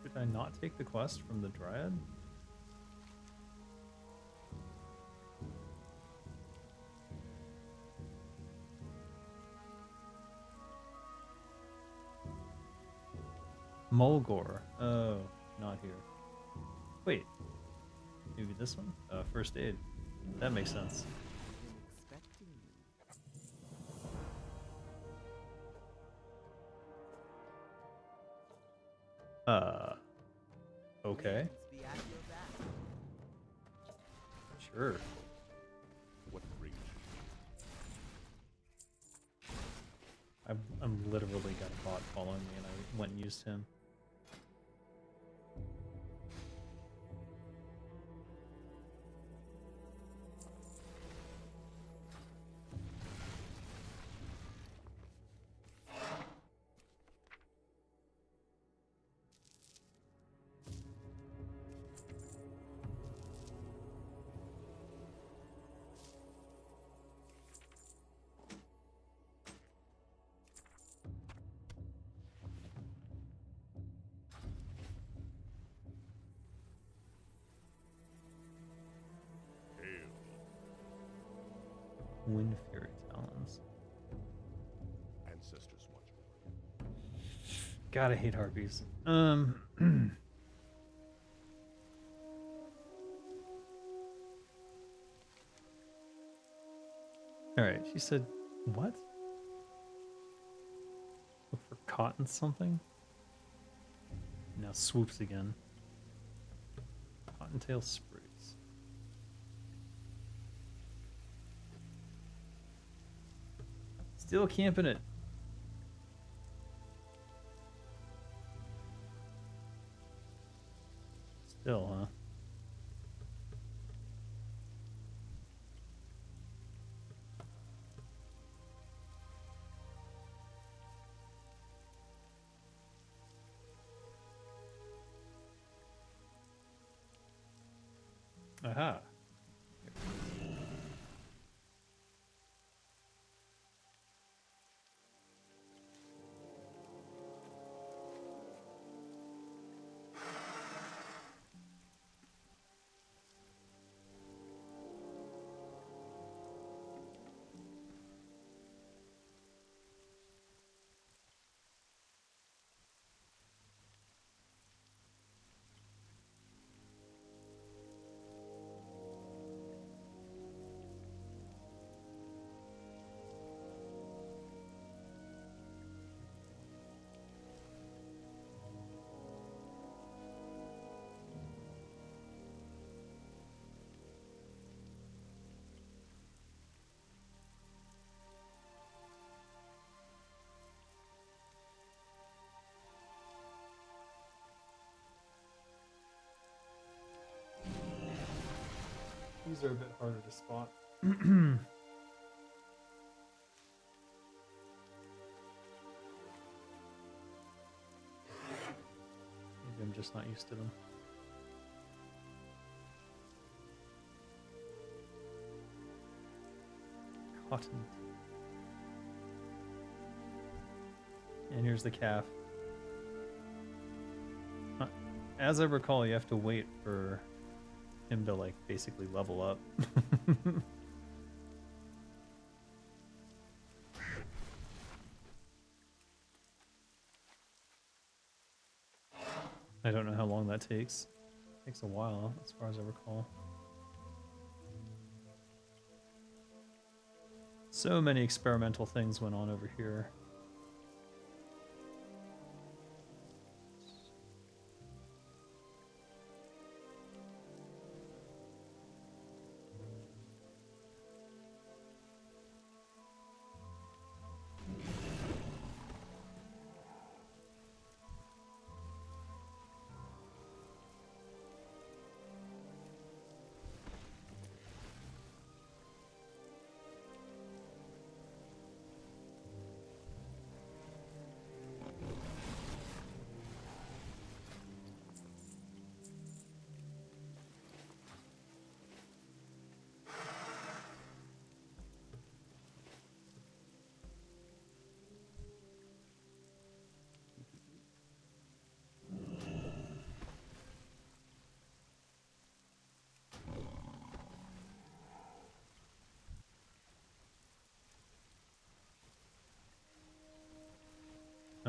Did I not take the quest from the Dryad? Mulgore. Oh, not here. Wait. Maybe this one? First aid. That makes sense. Been expecting you. Okay. Winds be at your back. Sure. What brings you? I'm literally got a bot following me and I went and used him. Hail. Wind Fury Talons. Ancestors watch over. God, I hate harpies. Alright, she said, what? Look for cotton something? Now swoops again. Cottontail spruce. Still camping it. Still, huh? Aha. These are a bit harder to spot. Maybe I'm just not used to them. Cotton. And here's the calf. As I recall, you have to wait for him to like basically level up. I don't know how long that takes. It takes a while, as far as I recall. So many experimental things went on over here.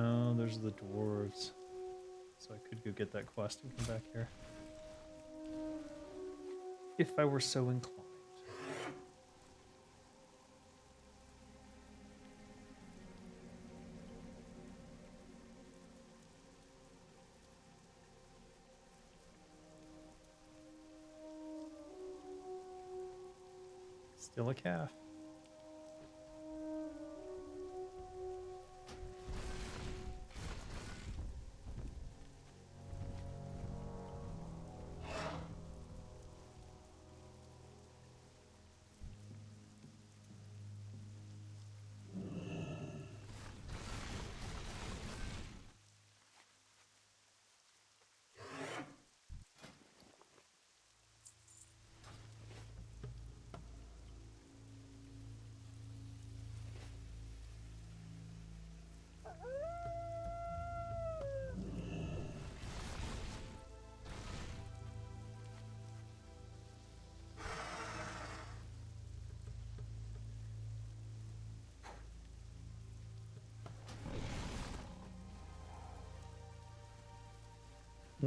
Oh, there's the dwarves. So I could go get that quest and come back here. If I were so inclined. Still a calf.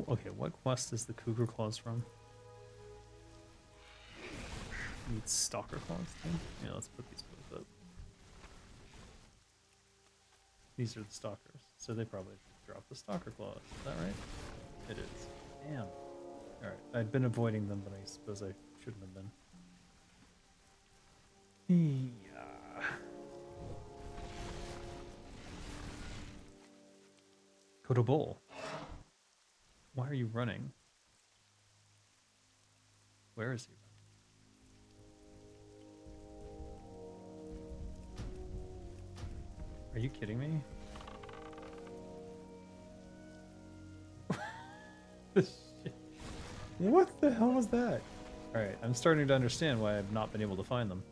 Okay, what quest is the cougar claws from? Need stalker claws too? Yeah, let's put these both up. These are the stalkers, so they probably drop the stalker claws. Is that right? It is. Damn. Alright, I'd been avoiding them, but I suppose I shouldn't have been. Yeah. Kodo Bull. Why are you running? Where is he running? Are you kidding me? What the hell was that? Alright, I'm starting to understand why I've not been able to find them.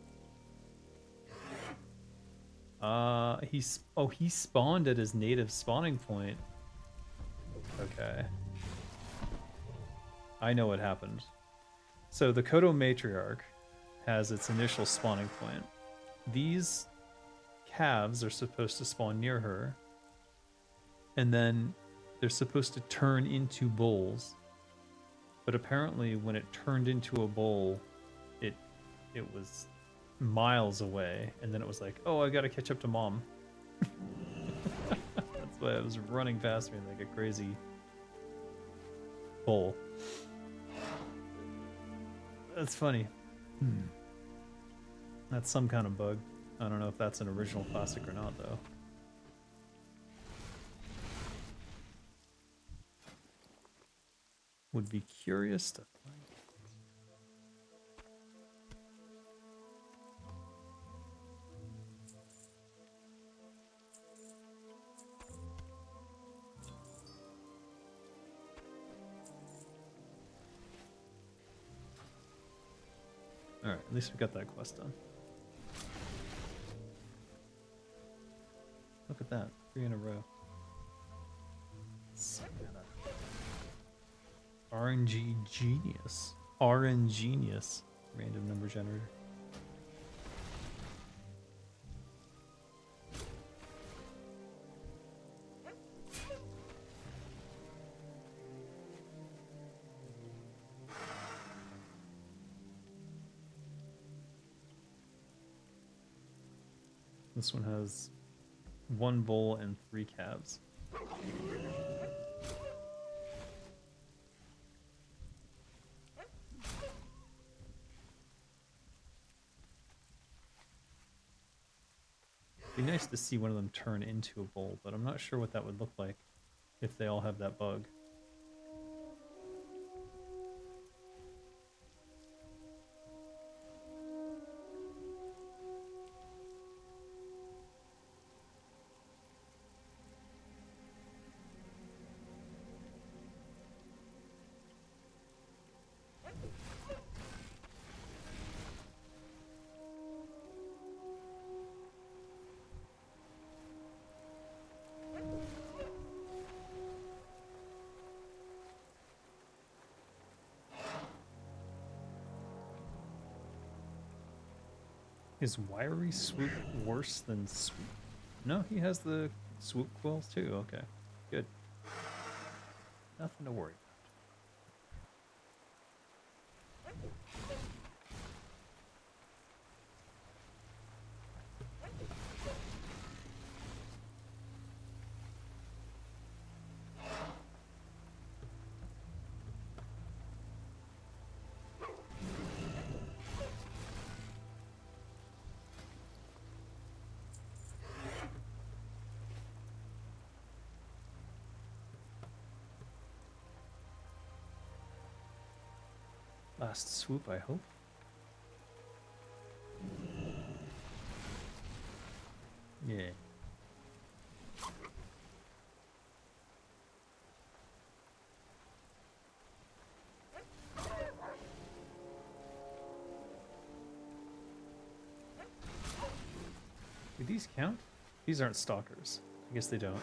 He spawned at his native spawning point. Okay. I know what happened. So the Kodo Matriarch has its initial spawning point. These calves are supposed to spawn near her, and then they're supposed to turn into bulls. But apparently when it turned into a bull, it was miles away, and then it was like, oh, I gotta catch up to mom. That's why I was running past me like a crazy bull. That's funny. That's some kind of bug. I don't know if that's an original classic or not, though. Would be curious to find. Alright, at least we got that quest done. Look at that, 3 in a row. RNG genius. RNGenius. Random number generator. This one has 1 bull and 3 calves. It'd be nice to see one of them turn into a bull, but I'm not sure what that would look like if they all have that bug. Is wiry swoop worse than swoop? No, he has the swoop quills too. Okay, good. Nothing to worry about. Last swoop, I hope. Yeah. Do these count? These aren't stalkers. I guess they don't.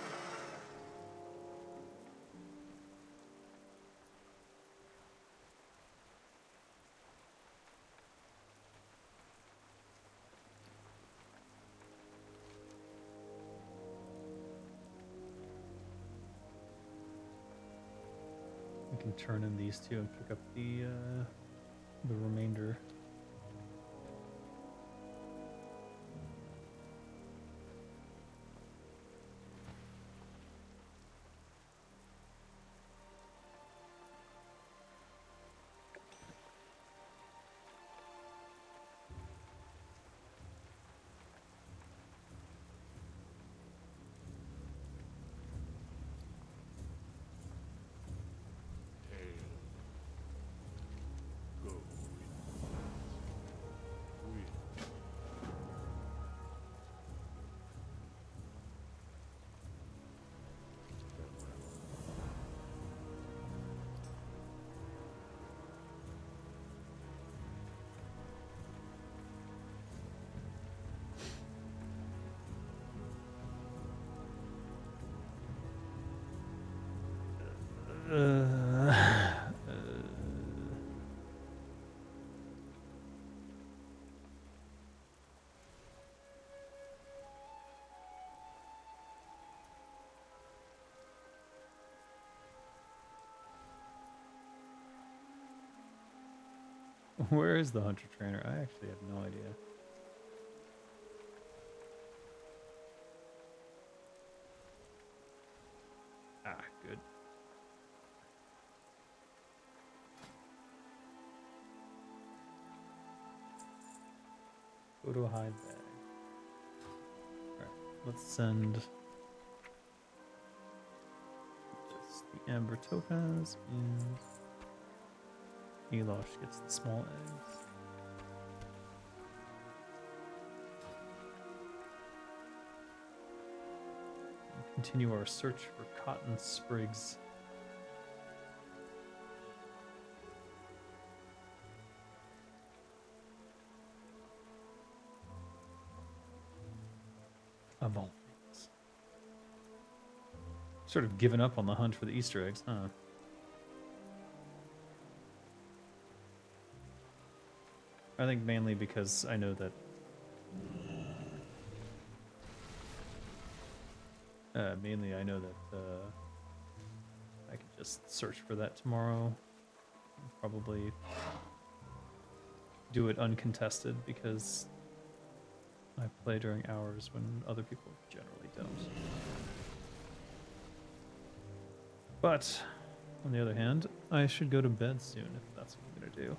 We can turn in these two and pick up the remainder. Where is the hunter trainer? I actually have no idea. Ah, good. Go to a hide bag. Alright, let's send just the amber topaz and Elosh gets the small eggs. Continue our search for cotton sprigs. Of all things. Sort of given up on the hunt for the Easter eggs, huh? I think mainly because I know that mainly I know that I could just search for that tomorrow. And probably do it uncontested because I play during hours when other people generally don't. But on the other hand, I should go to bed soon if that's what I'm gonna do.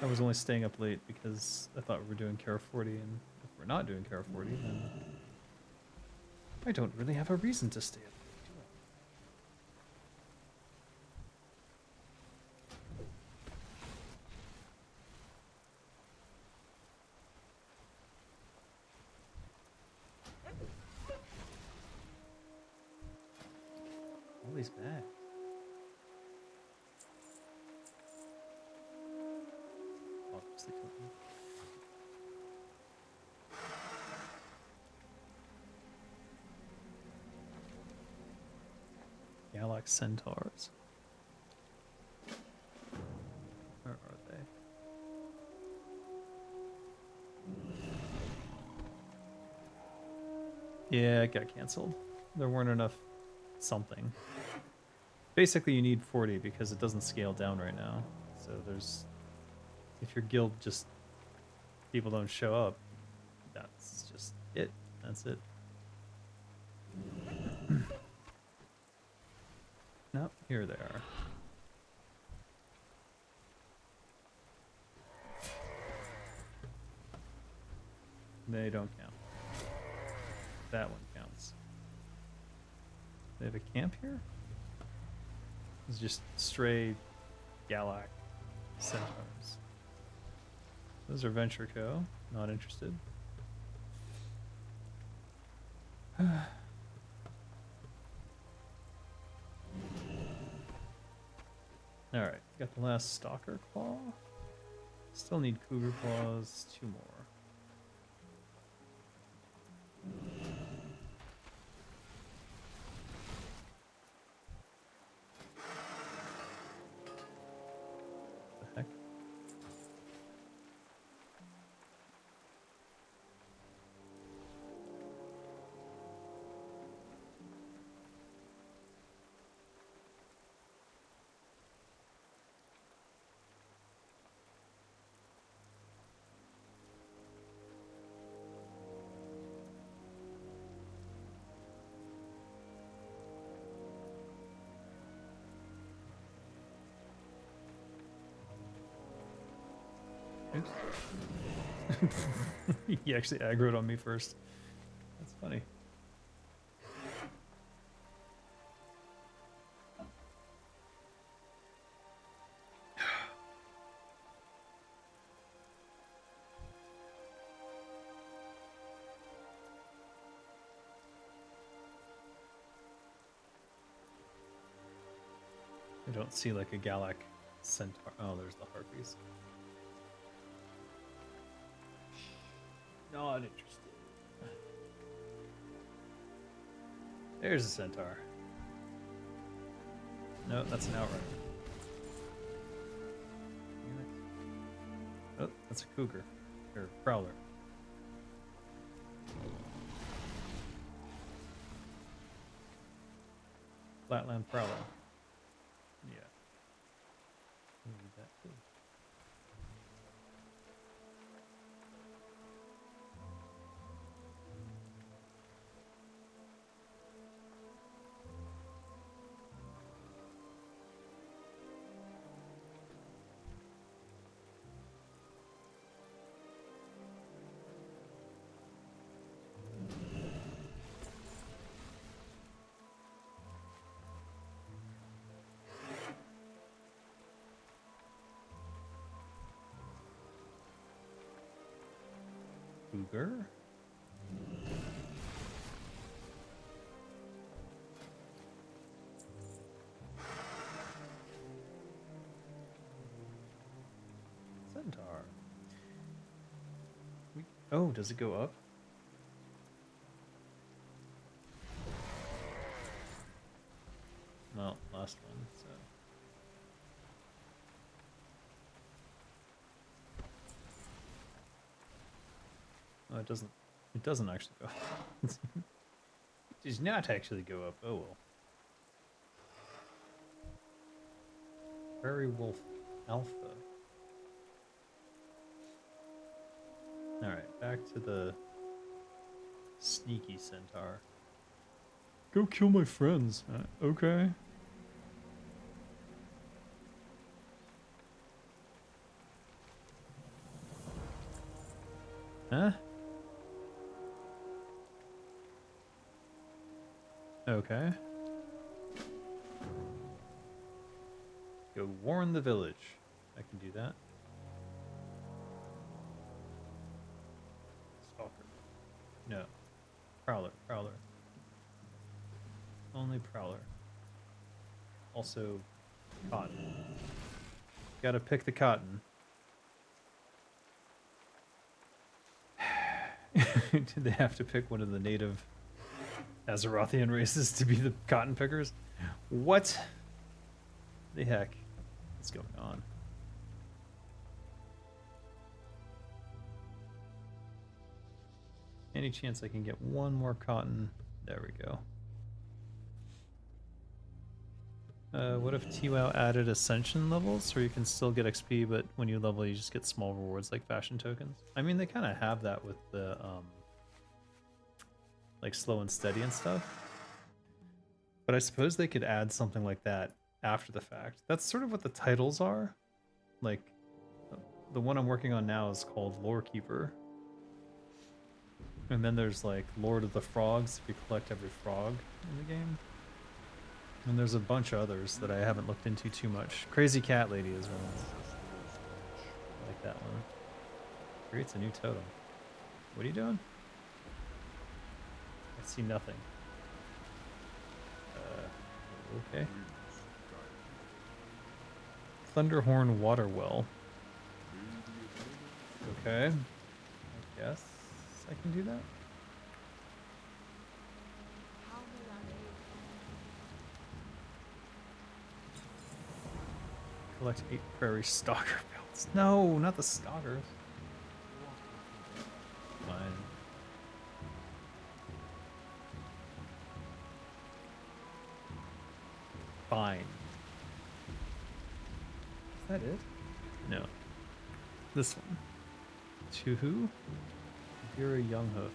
I was only staying up late because I thought we were doing Care 40, and if we're not doing Care 40, then I don't really have a reason to stay up late, do I? All these bags. Obviously, token. Galax centaurs. Where are they? Yeah, it got canceled. There weren't enough something. Basically, you need 40 because it doesn't scale down right now. So there's... If your guild just... people don't show up, that's just it. That's it. Nope, here they are. They don't count. That one counts. They have a camp here? It's just stray Galac centaurs. Those are Venture Co. Not interested. Alright, got the last Stalker Claw. Still need Cougar Claws, 2 more. The heck? Oops. He actually aggroed on me first. That's funny. I don't see like a Galac centaur. Oh, there's the harpies. Not interested. There's a centaur. No, that's an outrider. Oh, that's a cougar. Or prowler. Flatland prowler. Yeah. cougar. Centaur. Oh, does it go up? Well, last one, so. Oh, it doesn't. It doesn't actually go up. It does not actually go up. Oh well. Prairie Wolf Alpha. Alright, back to the sneaky centaur. Go kill my friends. Okay. Huh? Okay. Go warn the village. I can do that. Stalker. No. Prowler. Prowler. Only Prowler. Also, cotton. Gotta pick the cotton. Did they have to pick one of the native Azerothian races to be the cotton pickers? What the heck is going on? Any chance I can get one more cotton? There we go. What if TWoW added ascension levels where you can still get XP, but when you level you just get small rewards like fashion tokens? I mean, they kind of have that with the like slow and steady and stuff. But I suppose they could add something like that after the fact. That's sort of what the titles are. Like, the one I'm working on now is called Lore Keeper. And then there's like Lord of the Frogs if you collect every frog in the game. And there's a bunch of others that I haven't looked into too much. Crazy Cat Lady is one. I like that one. Creates a new totem. What are you doing? I see nothing. Okay. Thunderhorn Water Well. Okay. I guess I can do that. How may I aid Collect 8 prairie stalker pelts. No, not the stalkers. Fine. Fine. Is that it? No. This one. To who? Vera Younghoof.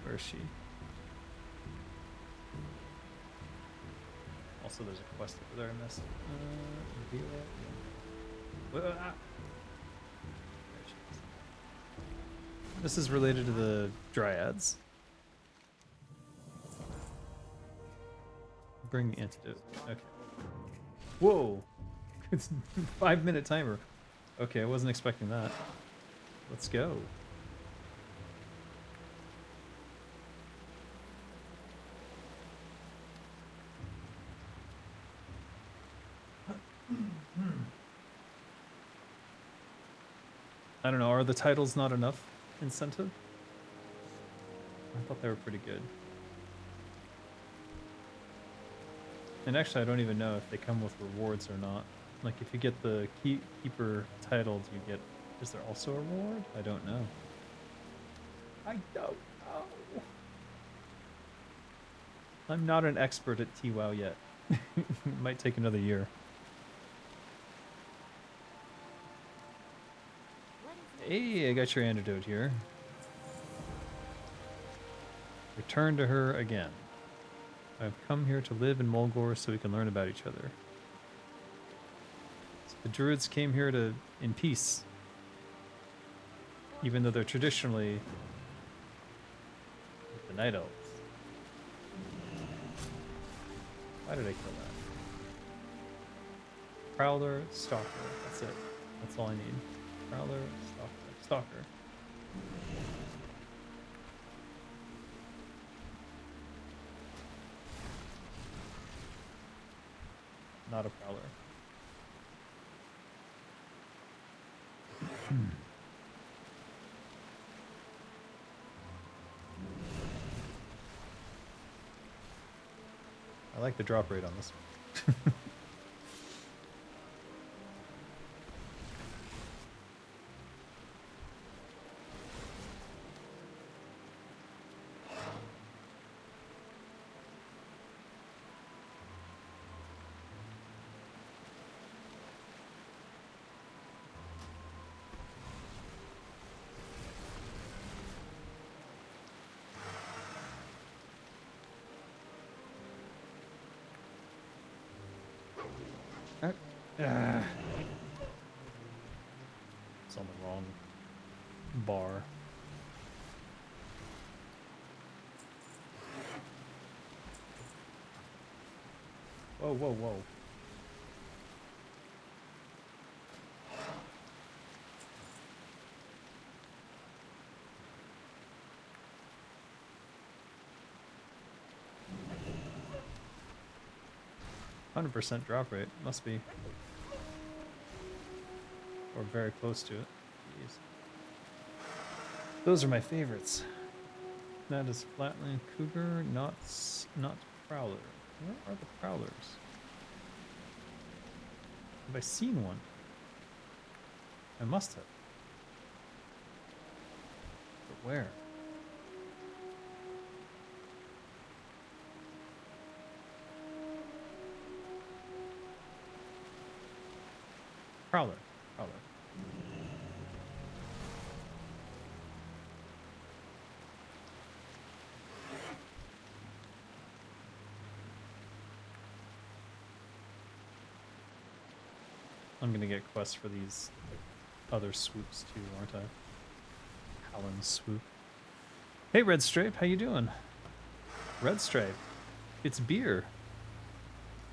Where is she? Also, there's a quest over there I missed. Vera. There she is. This is related to the dryads. Bring the antidote. Okay. Whoa! It's 5-minute timer. Okay, I wasn't expecting that. Let's go. I don't know, are the titles not enough incentive? I thought they were pretty good. And actually, I don't even know if they come with rewards or not. Like, if you get the keeper title, do you get... Is there also a reward? I don't know. I don't know. I'm not an expert at TWoW yet. It might take another year. Hey, I got your antidote here. Return to her again. I've come here to live in Mulgore so we can learn about each other. So the druids came here in peace. Even though they're traditionally the night elves. Why did I kill that? Prowler, Stalker. That's it. That's all I need. Prowler, Stalker. Stalker. Not a prowler. I like the drop rate on this one. Ah. It's on the wrong bar. Whoa, whoa, whoa. 100% drop rate. Must be. Or very close to it. Jeez. Those are my favorites. That is Flatland Cougar, not Prowler. Where are the Prowlers? Have I seen one? I must have. But where? Prowler. Prowler. I'm gonna get quests for these other swoops too, aren't I? Howlin' swoop. Hey Red Stripe, how you doing? Red Stripe. It's beer.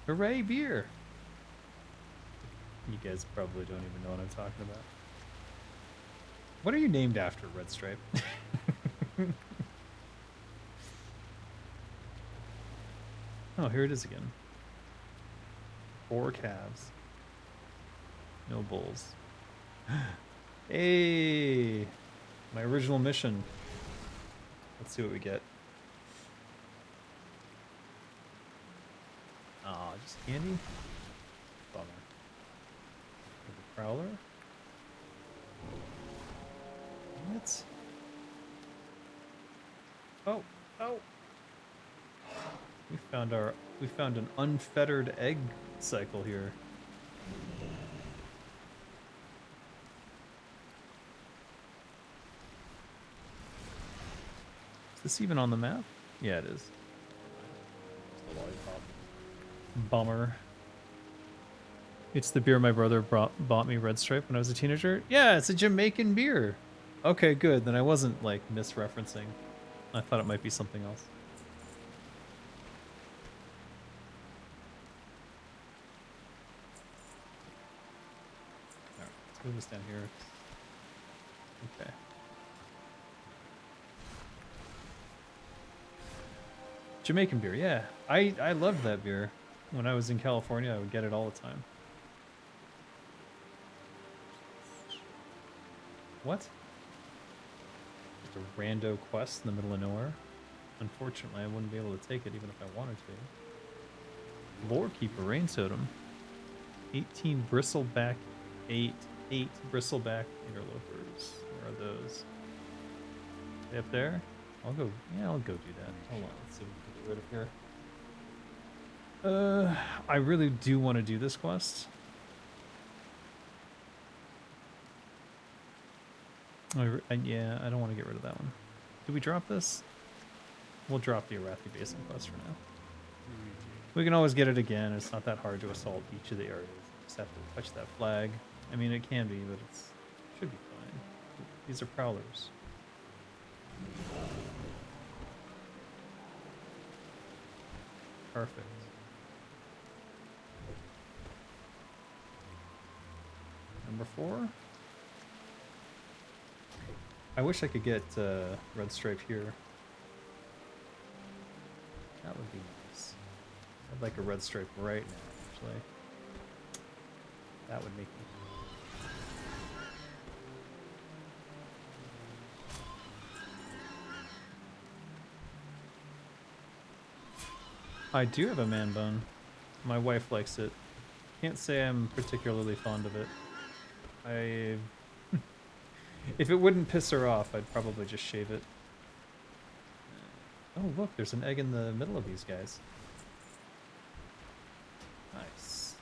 Hooray, beer! You guys probably don't even know what I'm talking about. What are you named after, Red Stripe? Oh, here it is again. 4 calves. No bulls. Hey! My original mission. Let's see what we get. Aw, just candy? Bummer. The Prowler? What? Oh, oh! We found an unfettered egg cycle here. Is this even on the map? Yeah, it is. The lollipop. Bummer. It's the beer my brother bought me, Red Stripe, when I was a teenager. Yeah, it's a Jamaican beer. Okay, good. Then I wasn't, like, misreferencing. I thought it might be something else. Alright, let's move this down here. Okay. Jamaican beer, yeah. I loved that beer. When I was in California, I would get it all the time. What? Just a rando quest in the middle of nowhere? Unfortunately, I wouldn't be able to take it even if I wanted to. Lorekeeper Rain Totem. 18 bristleback, 8 bristleback interlopers. Where are those? They up there? I'll go do that. Hold on, let's see if we can get rid of here. I really do want to do this quest. Yeah, I don't want to get rid of that one. Do we drop this? We'll drop the Arathi Basin quest for now. We can always get it again. It's not that hard to assault each of the areas. Just have to touch that flag. I mean, it can be, but it should be fine. These are prowlers. Perfect. Number 4. I wish I could get red stripe here. That would be nice. I'd like a red stripe right now, actually. That would make me. I do have a man bun. My wife likes it. Can't say I'm particularly fond of it. I if it wouldn't piss her off, I'd probably just shave it. Oh, look, there's an egg in the middle of these guys. Nice.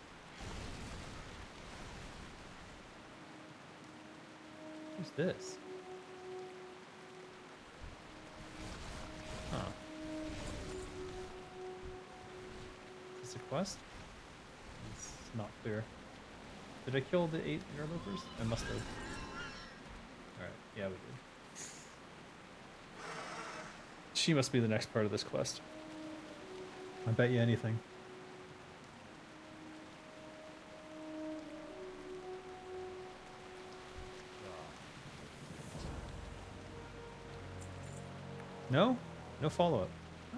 Who's this? Huh. Is this a quest? It's not clear. Did I kill the 8 interlopers? I must have. Alright, yeah, we did. She must be the next part of this quest. I bet you anything. No? No follow-up.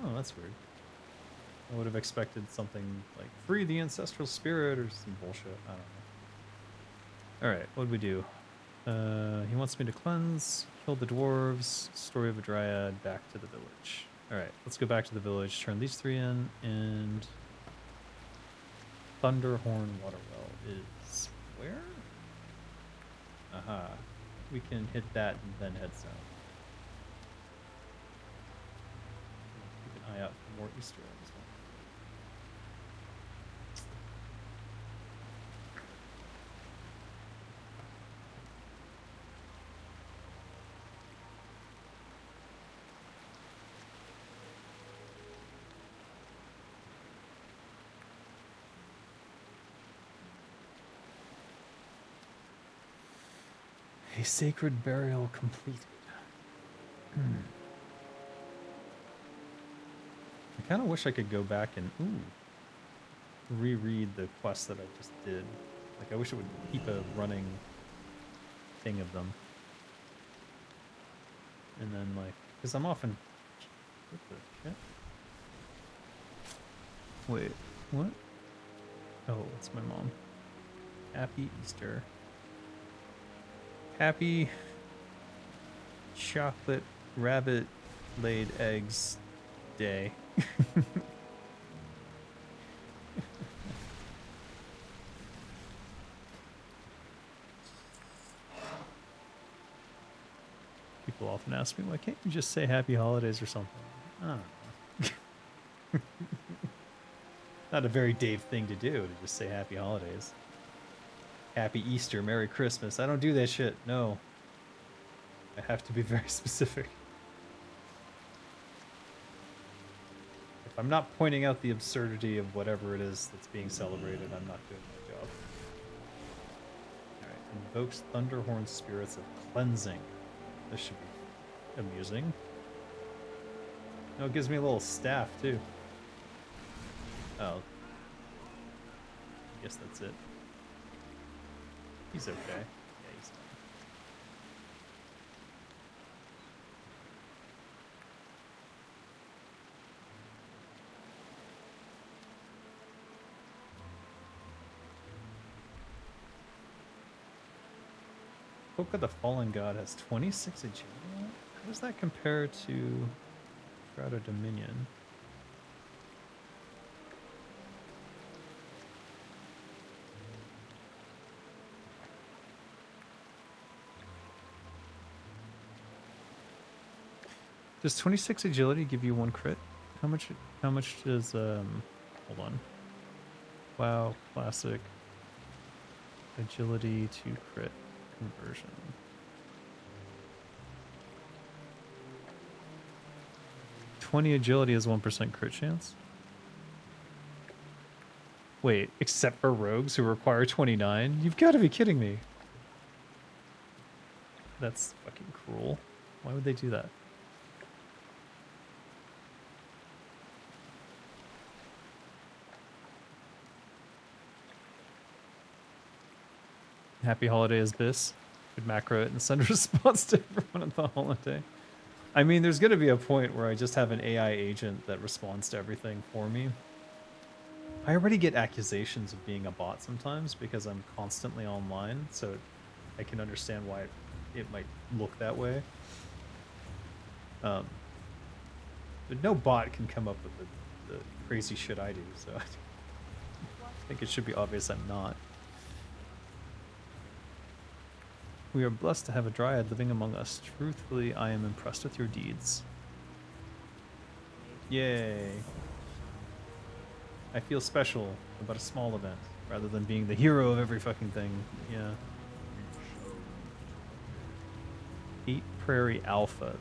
Oh, that's weird. I would have expected something like free the ancestral spirit or some bullshit. I don't know. Alright, what'd we do? He wants me to cleanse, kill the dwarves, story of a dryad, back to the village. Alright, let's go back to the village, turn these 3 in, and Thunderhorn Waterwell is where? Aha. We can hit that and then head south. Keep an eye out for more Easter eggs. A sacred burial completed. I kind of wish I could go back and reread the quest that I just did. Like, I wish it would keep a running thing of them. And then, like, because I'm often. What the shit? Wait, what? Oh, it's my mom. Happy Easter. Happy chocolate rabbit laid eggs day. People often ask me, why can't you just say happy holidays or something? I don't know. Not a very Dave thing to do, to just say happy holidays. Happy Easter, Merry Christmas. I don't do that shit. No. I have to be very specific. If I'm not pointing out the absurdity of whatever it is that's being celebrated, I'm not doing my job. Alright, invokes Thunderhorn spirits of cleansing. This should be amusing. No, it gives me a little staff too. Oh. I guess that's it. He's okay. Yeah, he's fine. Book of the Fallen God has 26 agility. How does that compare to Shroud of Dominion? Does 26 agility give you 1 crit? How much does hold on. WoW classic agility to crit conversion. (20) agility is 1% crit chance. Wait, except for rogues who require 29? You've got to be kidding me. That's fucking cruel. Why would they do that? Happy holidays, BiS. Could macro it and send a response to everyone at the holiday. I mean, there's going to be a point where I just have an AI agent that responds to everything for me. I already get accusations of being a bot sometimes because I'm constantly online, so I can understand why it might look that way. But no bot can come up with the crazy shit I do, so I think it should be obvious I'm not. We are blessed to have a dryad living among us. Truthfully, I am impressed with your deeds. Yay. I feel special about a small event, rather than being the hero of every fucking thing. Yeah. 8 Prairie Alpha.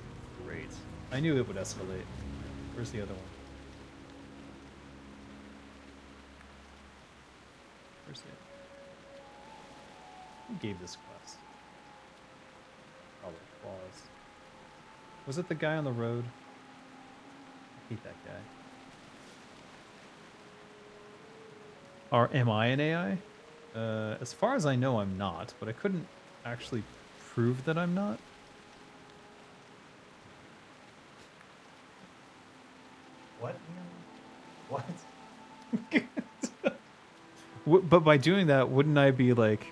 Great. I knew it would escalate. Where's the other one? Where's the other one? Who gave this quest? Probably Claus. Was it the guy on the road? I hate that guy. Am I an AI? As far as I know, I'm not, but I couldn't actually prove that I'm not. What? What? But by doing that, wouldn't I be like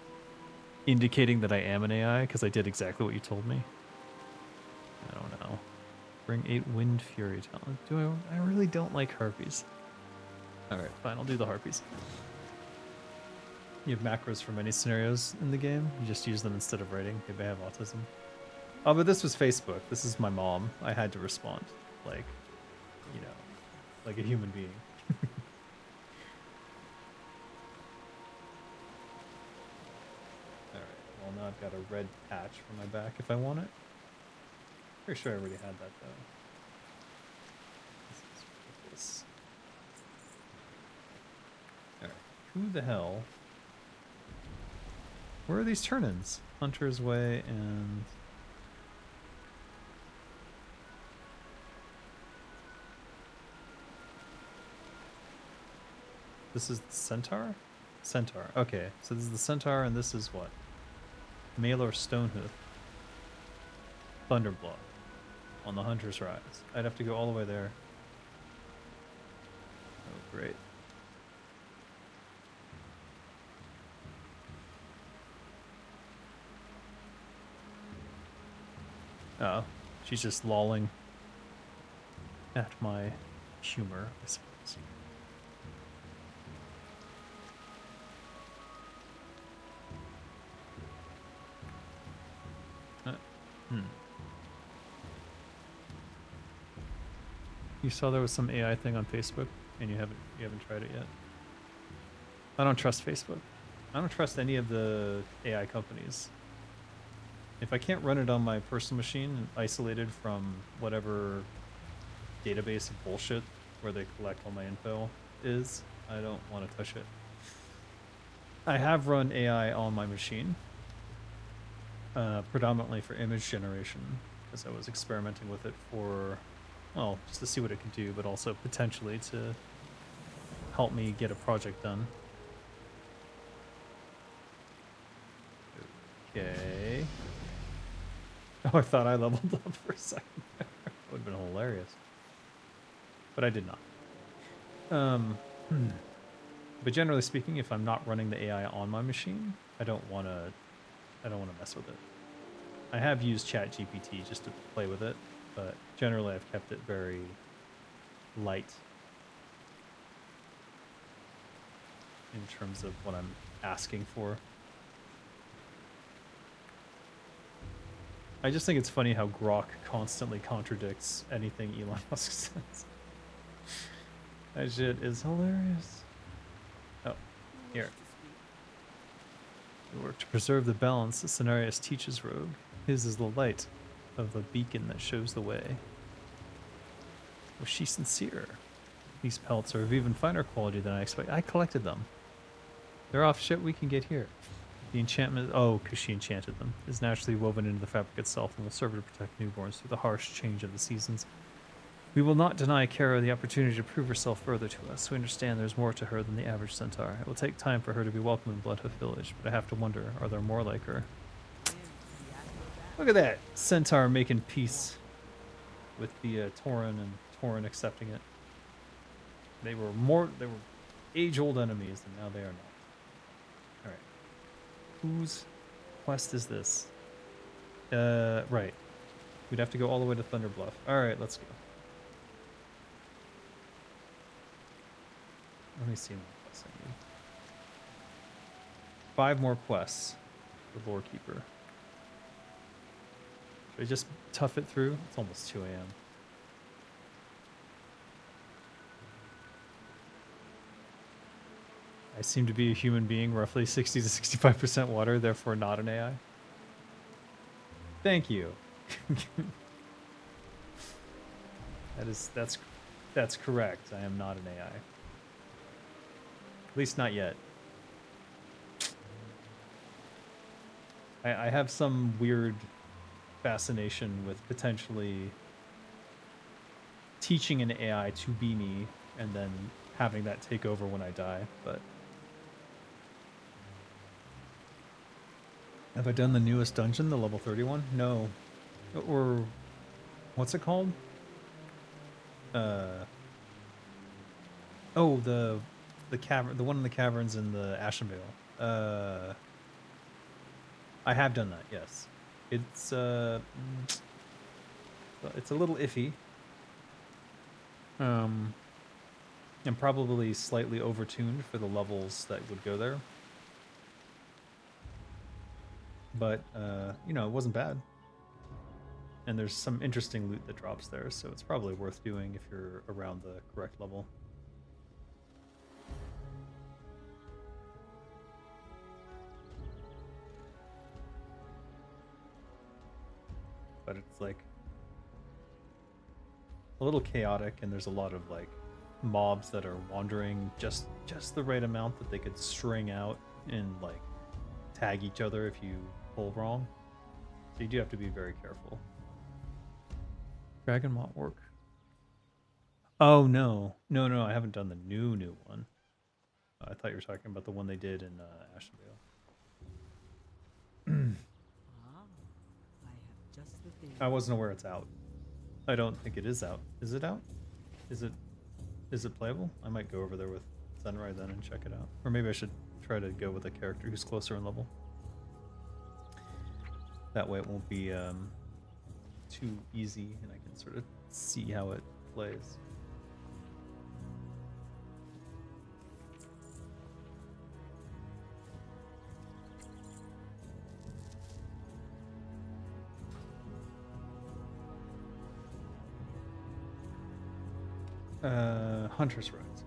indicating that I am an AI because I did exactly what you told me? I don't know. Bring 8 Wind Fury talent. I really don't like harpies. Alright, fine, I'll do the harpies. You have macros for many scenarios in the game. You just use them instead of writing. Maybe I have autism. Oh, but this was Facebook. This is my mom. I had to respond. Like, you know, like a human being. Alright, well now I've got a red patch for my back if I want it. Pretty sure I already had that though. This is ridiculous. Alright, who the hell? Where are these turn-ins? Hunter's Way and... This is the Centaur? Centaur. Okay, so this is the Centaur and this is what? Malor Stonehoof. Thunderblood. On the Hunter's Rise. I'd have to go all the way there. Oh, great. Oh, she's just lolling at my humor, I suppose. You saw there was some AI thing on Facebook, and you haven't tried it yet. I don't trust Facebook. I don't trust any of the AI companies. If I can't run it on my personal machine, isolated from whatever database of bullshit where they collect all my info is, I don't want to touch it. I have run AI on my machine, predominantly for image generation, because I was experimenting with it for, well, just to see what it can do, but also potentially to help me get a project done. Okay. Oh, I thought I leveled up for a second. That would have been hilarious. But I did not. But generally speaking, if I'm not running the AI on my machine, I don't want to mess with it. I have used ChatGPT just to play with it, but generally I've kept it very light in terms of what I'm asking for. I just think it's funny how Grok constantly contradicts anything Elon Musk says. That shit is hilarious. Oh, here. We work to preserve the balance that Cenarius teaches Rogue. His is the light of the beacon that shows the way. Was she sincere? These pelts are of even finer quality than I expect. I collected them. They're off shit we can get here. The enchantment, oh, because she enchanted them, is naturally woven into the fabric itself and will serve to protect newborns through the harsh change of the seasons. We will not deny Kara the opportunity to prove herself further to us. We understand there's more to her than the average centaur. It will take time for her to be welcome in Bloodhoof Village, but I have to wonder, are there more like her? Look at that centaur making peace with the Tauren and Tauren accepting it. They were age-old enemies, and now they are not. All right, whose quest is this? Right. We'd have to go all the way to Thunder Bluff. All right, let's go. Let me see what quests I need. 5 more quests for Lorekeeper. Should I just tough it through? It's almost 2 a.m. I seem to be a human being, roughly 60 to 65% water, therefore not an AI. Thank you. That's correct. I am not an AI. At least not yet. I have some weird fascination with potentially teaching an AI to be me and then having that take over when I die, but have I done the newest dungeon, the level 31? No. Or what's it called? Oh, the cavern, the one in the caverns in the Ashenvale. I have done that, yes. It's a little iffy. And probably slightly overtuned for the levels that would go there. But you know, it wasn't bad. And there's some interesting loot that drops there, so it's probably worth doing if you're around the correct level. But it's like a little chaotic, and there's a lot of like mobs that are wandering just the right amount that they could string out and like tag each other if you pull wrong. So you do have to be very careful. Dragon Mott work. Oh no, I haven't done the new one. I thought you were talking about the one they did in Ashenvale. Ah, I have just the thing. I wasn't aware it's out. I don't think it is out. Is it out? Is it playable? I might go over there with Sunrise then and check it out. Or maybe I should try to go with a character who's closer in level. That way it won't be too easy and I can sort of see how it plays. Hunter's Rights.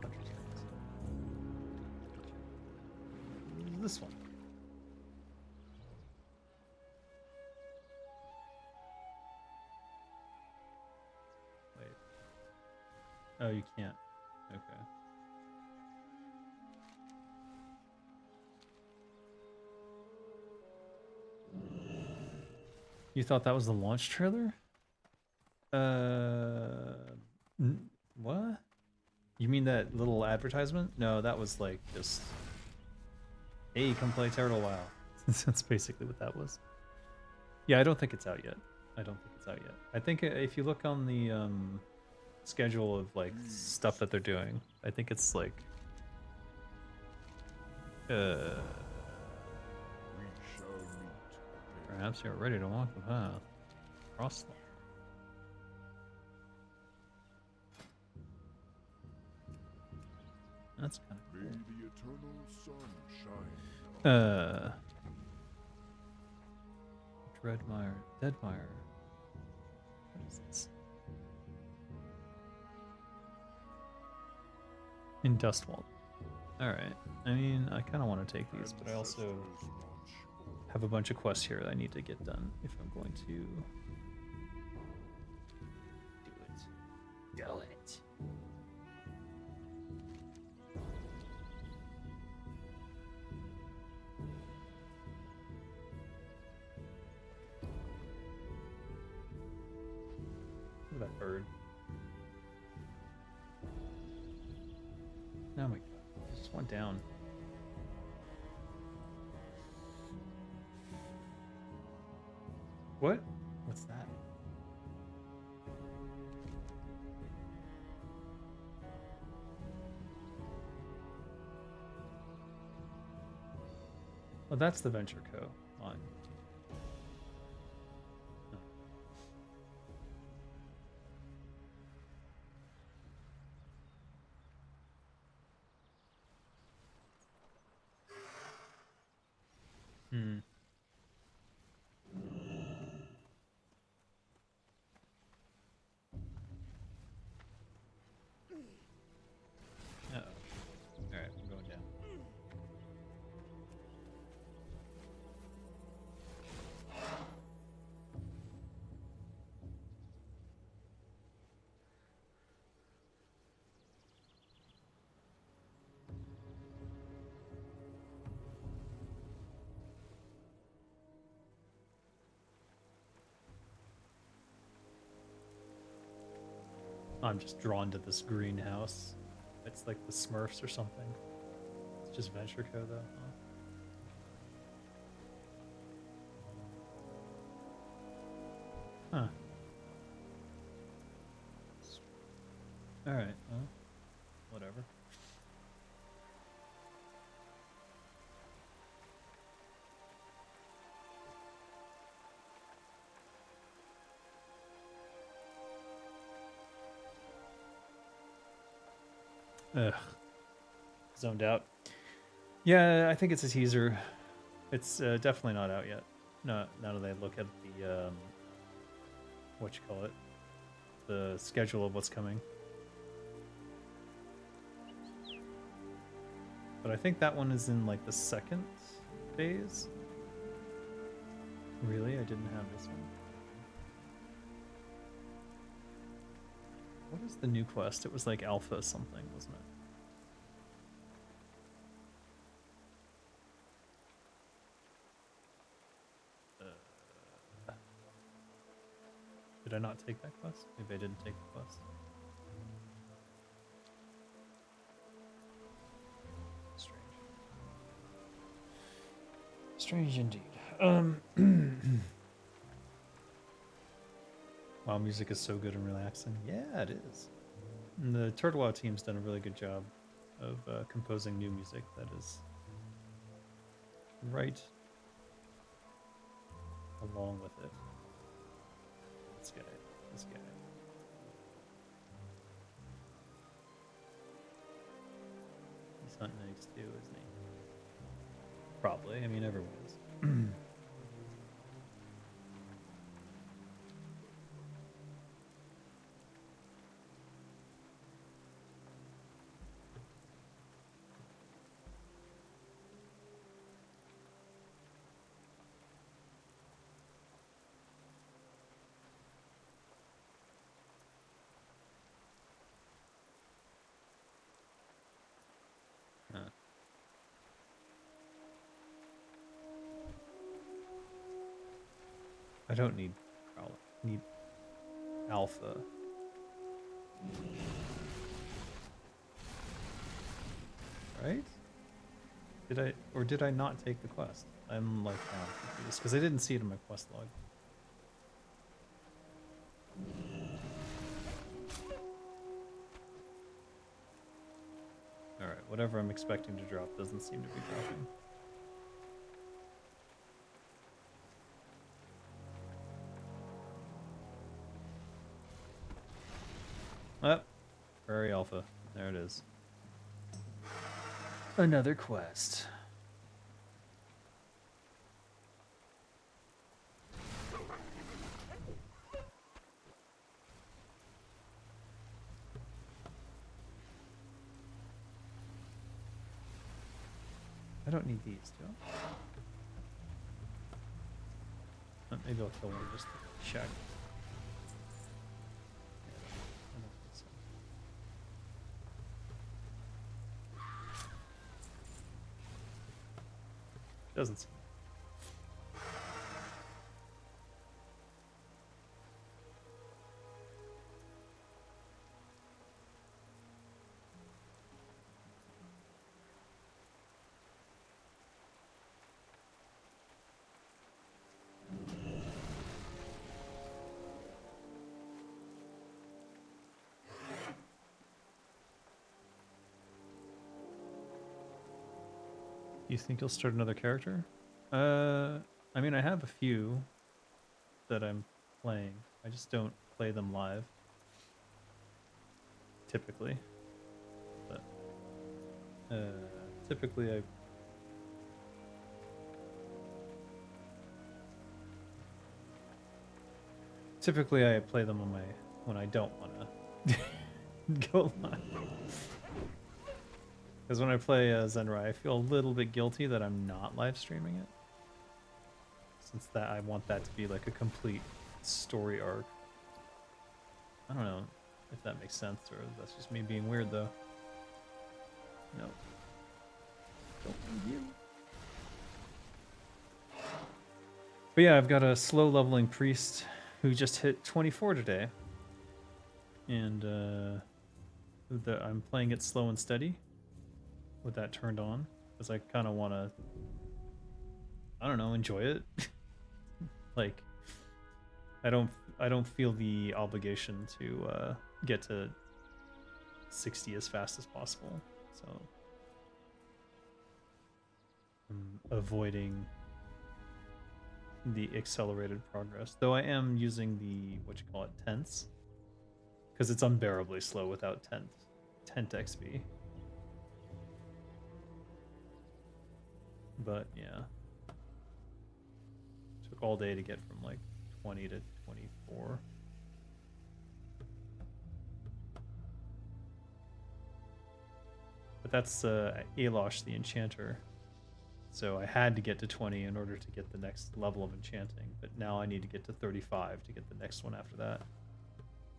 This one. Wait. Oh, you can't. Okay. You thought that was the launch trailer? What? You mean that little advertisement? No, that was like just, hey, come play Turtle WoW. That's basically what that was. Yeah, I don't think it's out yet. I think if you look on the schedule of like stuff that they're doing, I think it's like We shall meet. perhaps you're ready to walk the path. Cross the That's kind of May cool. the eternal sun shine. Deadmire. What is this? In Dustwall. Alright. I mean, I kind of want to take these, but I also Ancestors march forth. have a bunch of quests here that I need to get done if I'm going to do it. Do it. Look at that bird. Oh my god. It just went down. What? What's that? Well, that's the Venture Co. line. Oh. Hmm. Uh-oh. Alright, I'm going down. I'm just drawn to this greenhouse. It's like the Smurfs or something. It's just Venture Co. though. Huh. Alright, well, whatever. Ugh. Zoned out. Yeah, I think it's a teaser. It's definitely not out yet. No, now that I look at the what you call it, the schedule of what's coming. But I think that one is in like the second phase. Really, I didn't have this one. What is the new quest? It was like alpha something, wasn't it? Did I not take that quest? Maybe I didn't take the quest. Strange. Strange indeed. Wow, music is so good and relaxing. Yeah, it is. And the Turtle Wow team's done a really good job of composing new music that is right along with it. This guy. He's not nice too, isn't he? Probably. I mean, everyone is. I don't need alpha. Right? Did I not take the quest? I'm like now confused because I didn't see it in my quest log. Alright, whatever I'm expecting to drop doesn't seem to be dropping. Prairie Alpha. There it is. Another quest. I don't need these, do I? Maybe I'll kill one just to check. Doesn't seem. You think you'll start another character? I mean, I have a few that I'm playing. I just don't play them live. Typically. But, typically I play them on when I don't want to go live. Because when I play Zenrai, I feel a little bit guilty that I'm not live streaming it. Since that I want that to be like a complete story arc. I don't know if that makes sense or that's just me being weird though. No. Don't need you. But yeah, I've got a slow leveling priest who just hit 24 today. And I'm playing it slow and steady with that turned on. Because I kind of want to, I don't know, enjoy it. Like, I don't feel the obligation to get to 60 as fast as possible. So I'm avoiding the accelerated progress. Though I am using the, what you call it, tenths. Because it's unbearably slow without tent XP. But yeah. Took all day to get from like 20 to 24. But that's Alosh the Enchanter. So I had to get to 20 in order to get the next level of enchanting. But now I need to get to 35 to get the next one after that.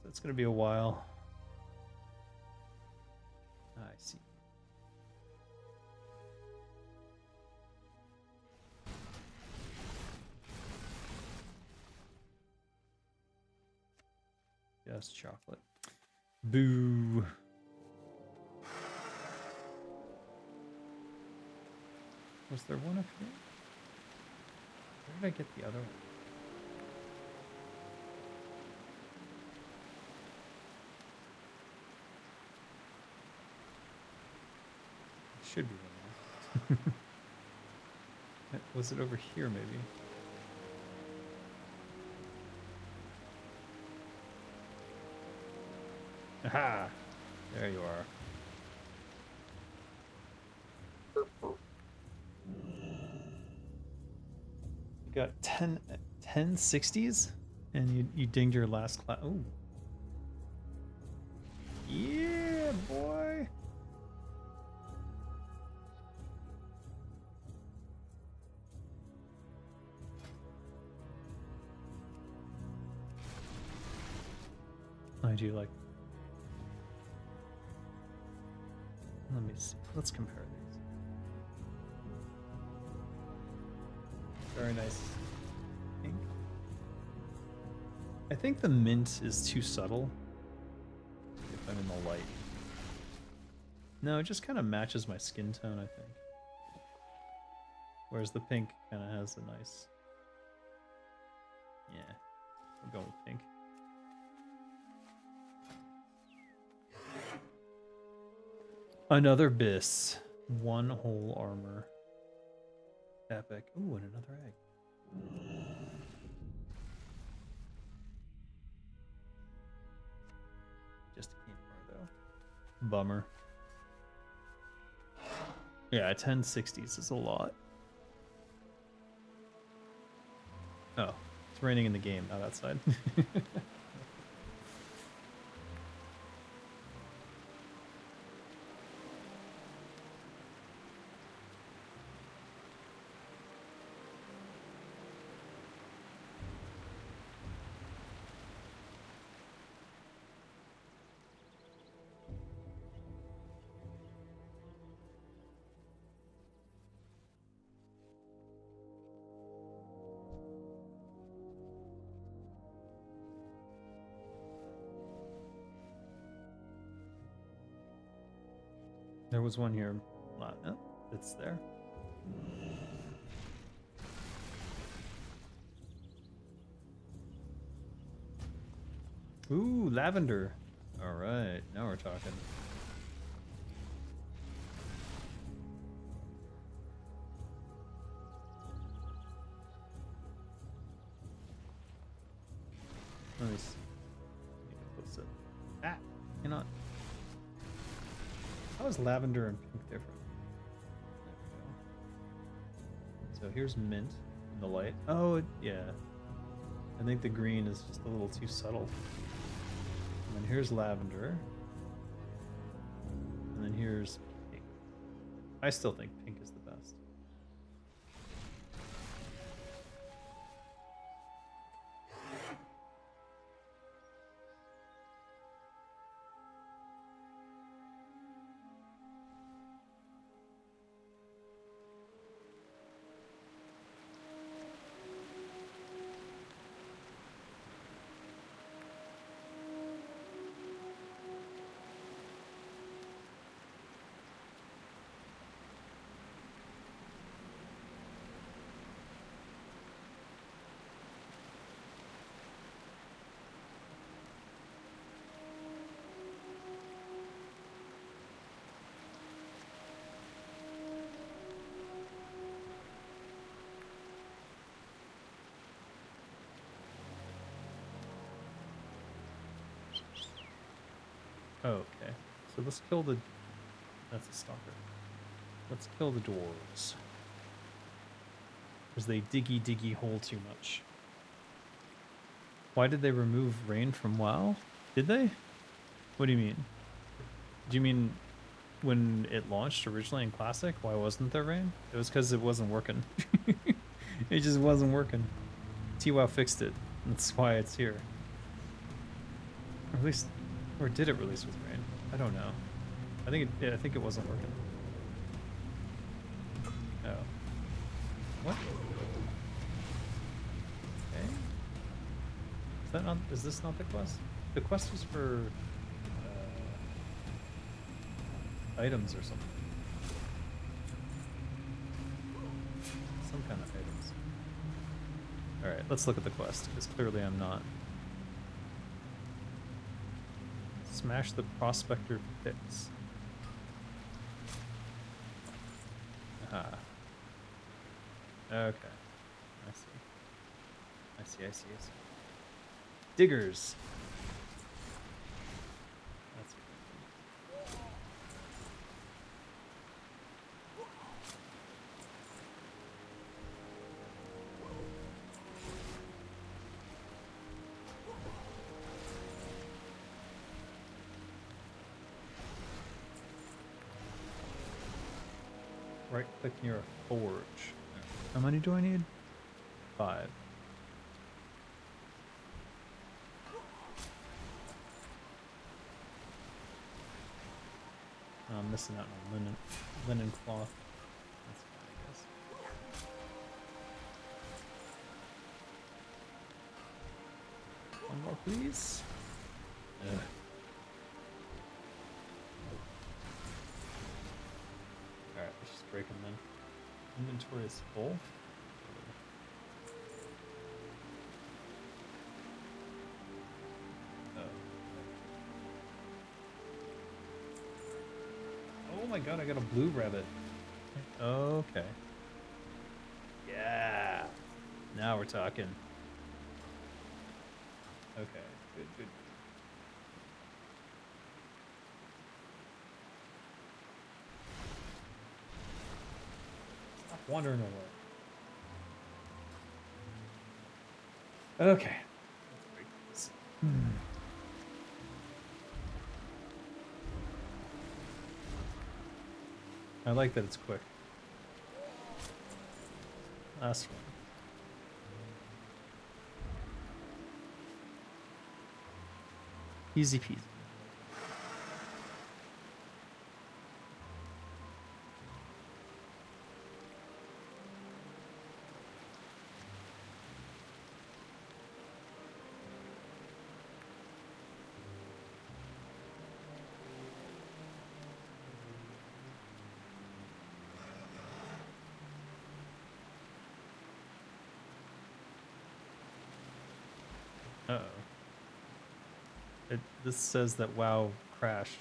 So it's going to be a while. I see. Yes, chocolate. Boo. Was there one up here? Where did I get the other one? It should be one there. Was it over here, maybe? Aha! There you are. You got 10 60s? And you dinged your last class. Oh. Yeah, boy! I do like. Let me see. Let's compare these. Very nice pink. I think the mint is too subtle if I'm in the light. No, it just kind of matches my skin tone, I think. Whereas the pink kind of has a nice... Yeah, we'll go with pink. Another BiS. One whole armor. Epic. Ooh, and another egg. Just a campfire, though. Bummer. Yeah, 1060s is a lot. Oh, it's raining in the game, not outside. There was one here. Oh, it's there. Ooh, lavender. All right, now we're talking. Let me see. Need to post it. Ah, cannot. How is lavender and pink different? There we go. So here's mint in the light. Oh, yeah. I think the green is just a little too subtle. And then here's lavender. And then here's pink. I still think pink is the best. Okay, so let's kill the... That's a stalker. Let's kill the dwarves. Because they diggy hole too much. Why did they remove rain from WoW? Did they? What do you mean? Do you mean when it launched originally in Classic? Why wasn't there rain? It was because it wasn't working. It just wasn't working. TWoW fixed it. That's why it's here. Or at least... Or did it release with rain? I don't know. I think it wasn't working. Oh. What? Okay. Is this not the quest? The quest was for items or something. Some kind of items. Alright, let's look at the quest, because clearly I'm not. Smash the prospector pits. Aha. Okay. I see. Diggers. That's right click near a forge. How many do I need? 5. Oh, I'm missing out on linen cloth. That's fine, I guess. One more, please. Ugh. Alright, let's just break them then. Inventory is full. Oh my god, I got a blue rabbit. Okay. Yeah. Now we're talking. Okay, good. Stop wandering away. Okay. Let's break this. I like that it's quick. Last one. Easy peasy. Uh-oh. This says that WoW crashed.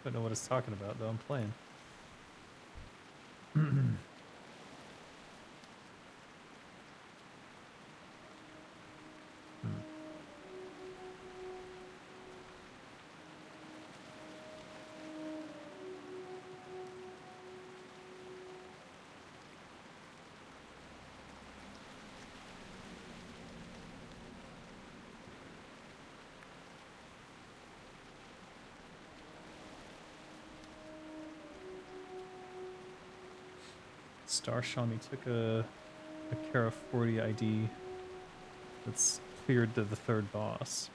Don't know what it's talking about, though I'm playing. Star Shami took a Kara 40 ID that's cleared to the third boss.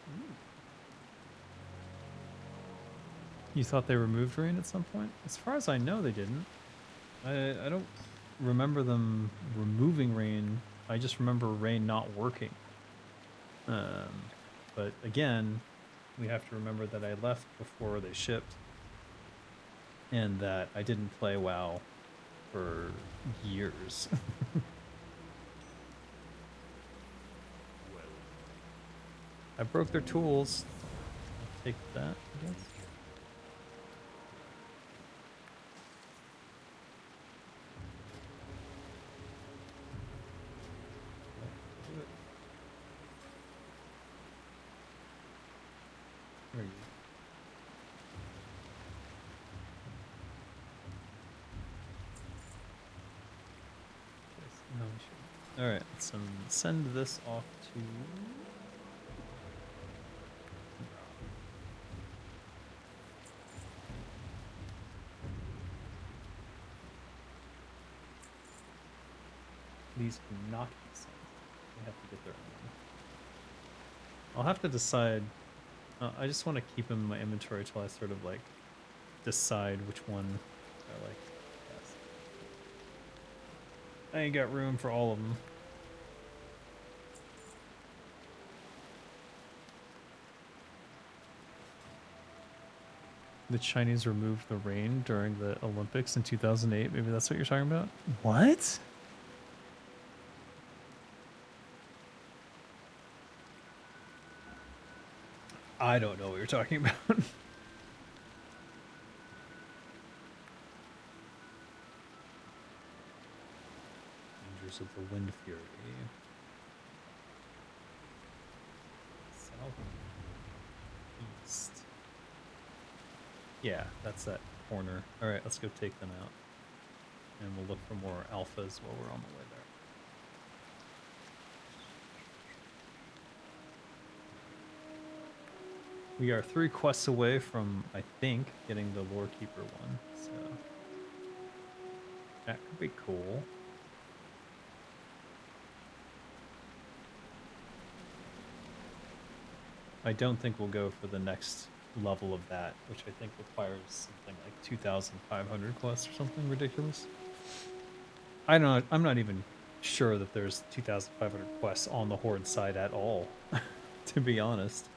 You thought they removed rain at some point? As far as I know, they didn't. I don't remember them removing rain. I just remember rain not working. But again, we have to remember that I left before they shipped, and that I didn't play WoW for years. I broke their tools. I'll take that, I guess. Where are you? No, we shouldn't. All right, let's send this off to. These cannot be sent. We have to get their own. I'll have to decide. I just want to keep them in my inventory till I sort of like decide which one I like best. I ain't got room for all of them. The Chinese removed the rain during the Olympics in 2008. Maybe that's what you're talking about? What? I don't know what you're talking about. Dangers of the Wind Fury. South east. Yeah, that's that corner. Alright, let's go take them out. And we'll look for more alphas while we're on the way there. We are 3 quests away from, I think, getting the Lore Keeper one, so that could be cool. I don't think we'll go for the next level of that, which I think requires something like 2,500 quests or something ridiculous. I'm not even sure that there's 2,500 quests on the Horde side at all, to be honest.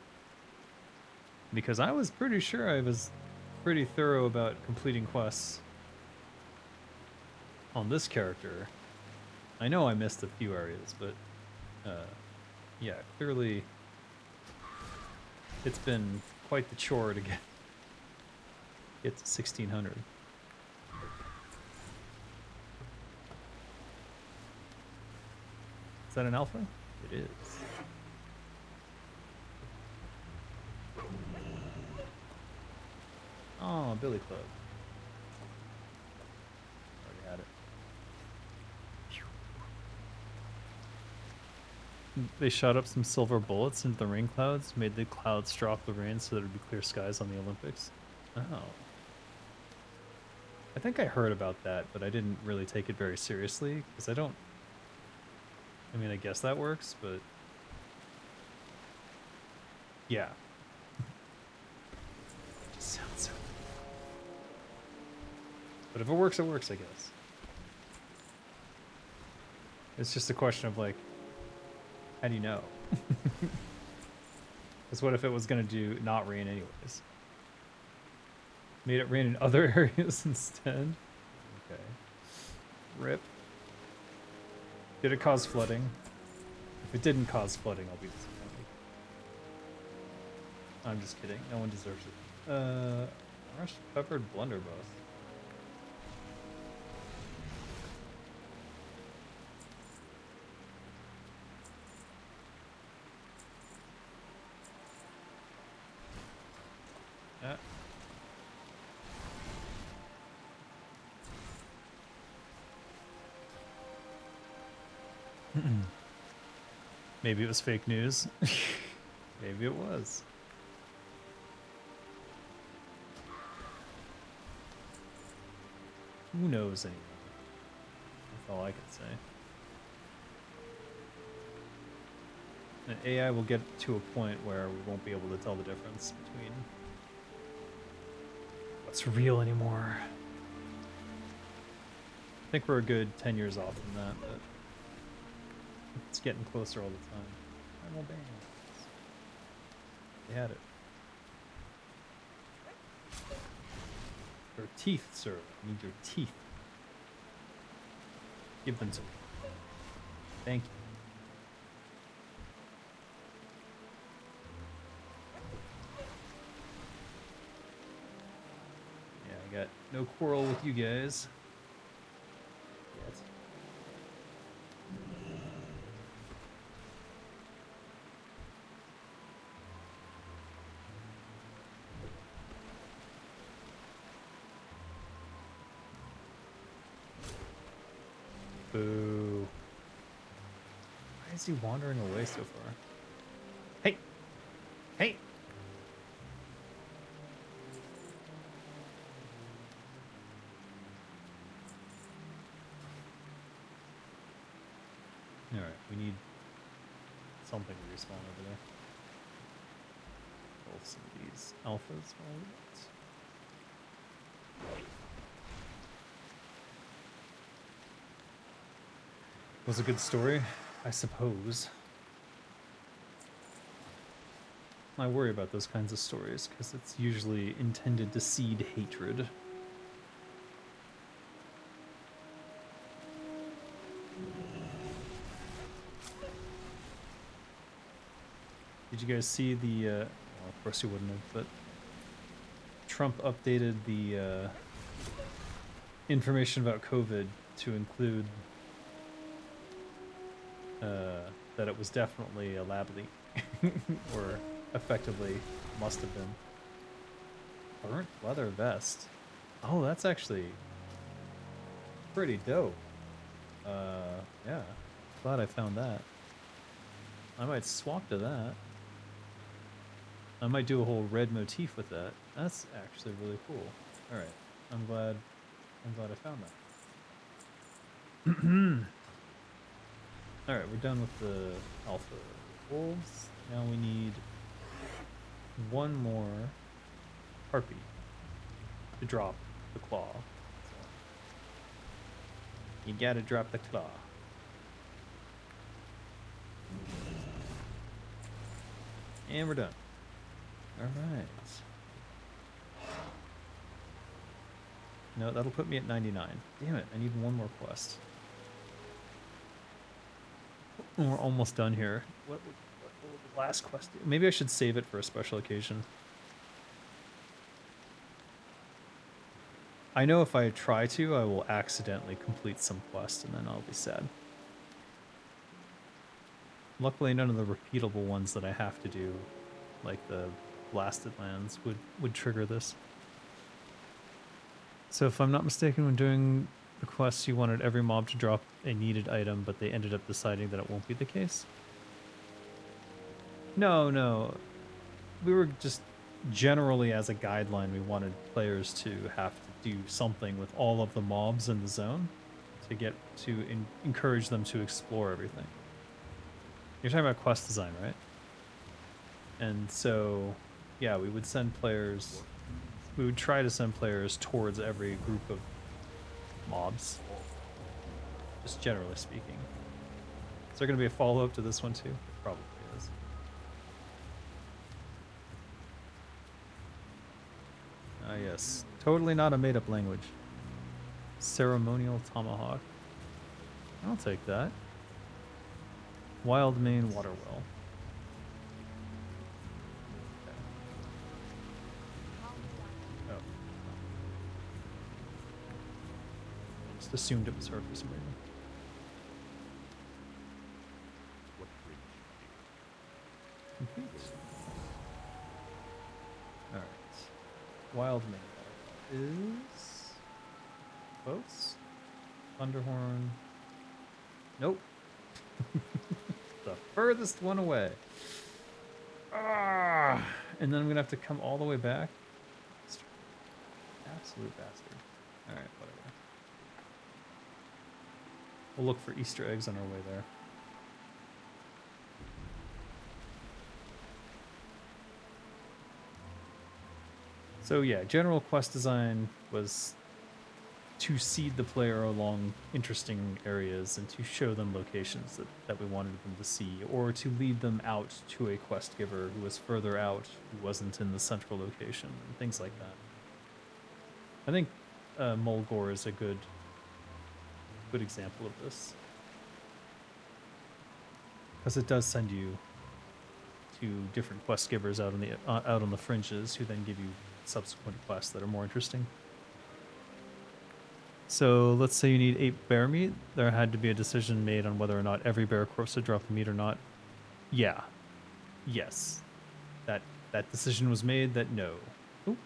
Because I was pretty sure I was pretty thorough about completing quests on this character. I know I missed a few areas, but yeah, clearly it's been quite the chore to get to 1,600. Is that an alpha? It is. Oh, Billy Club. Already had it. They shot up some silver bullets into the rain clouds, made the clouds drop the rain so that it would be clear skies on the Olympics. Oh. I think I heard about that, but I didn't really take it very seriously, because I don't... I mean, I guess that works, but... Yeah. It just sounds so... But if it works, I guess. It's just a question of, like, how do you know? Because what if it was going to do not rain anyways? Made it rain in other areas instead? Okay. RIP. Did it cause flooding? If it didn't cause flooding, I'll be disappointed. I'm just kidding. No one deserves it. Rush peppered blunderbuss. Yeah. Maybe it was fake news. Maybe it was. Who knows anymore? all I can say. And AI will get to a point where we won't be able to tell the difference between what's real anymore. I think we're a good 10 years off from that, but it's getting closer all the time. Primal bands. They had it. Your teeth, sir. I need your teeth. Give them to me. Thank you. Yeah, I got no quarrel with you guys. Yet. Boo. Why is he wandering away so far? Hey! Hey! Alright, we need something to respawn over there. Roll some of these alphas while we wait. Was a good story, I suppose. I worry about those kinds of stories because it's usually intended to seed hatred. Did you guys see the, well, of course you wouldn't have, but Trump updated the information about COVID to include that it was definitely a lab leak, or effectively must have been. Burnt leather vest. Oh, that's actually pretty dope. Yeah, glad I found that. I might swap to that. I might do a whole red motif with that. That's actually really cool. All right, I'm glad I found that. All right, we're done with the alpha wolves. Now we need one more harpy to drop the claw. So you gotta drop the claw. And we're done. All right. No, that'll put me at 99. Damn it, I need one more quest. We're almost done here. What will the last quest do? Maybe I should save it for a special occasion. I know if I try to, I will accidentally complete some quest and then I'll be sad. Luckily, none of the repeatable ones that I have to do, like the Blasted Lands, would trigger this. So if I'm not mistaken, when doing the quests, you wanted every mob to drop a needed item, but they ended up deciding that it won't be the case? No. We were just generally, as a guideline, we wanted players to have to do something with all of the mobs in the zone to get to encourage them to explore everything. You're talking about quest design, right? And so, yeah, we would send players, we would try to send players towards every group of mobs, just generally speaking. Is there going to be a follow-up to this one too? Probably is. Ah, yes. Totally not a made-up language. Ceremonial Tomahawk. I'll take that. Wild Mane Waterwell. Okay. Oh. Just assumed it was her for some reason. What brings you here? Complete. Alright. Wild Mane Waterwell is... close? Thunderhorn. Nope. The furthest one away. Ah! And then I'm gonna have to come all the way back. Absolute bastard. Alright, whatever. We'll look for Easter eggs on our way there. So yeah, general quest design was to seed the player along interesting areas and to show them locations that we wanted them to see, or to lead them out to a quest giver who was further out, who wasn't in the central location, and things like that. I think Mulgore is a good example of this, because it does send you to different quest givers out on the fringes, who then give you subsequent quests that are more interesting. So let's say you need 8 bear meat. There had to be a decision made on whether or not every bear corpse would drop the meat or not. Yeah. Yes. That decision was made that no. Oop.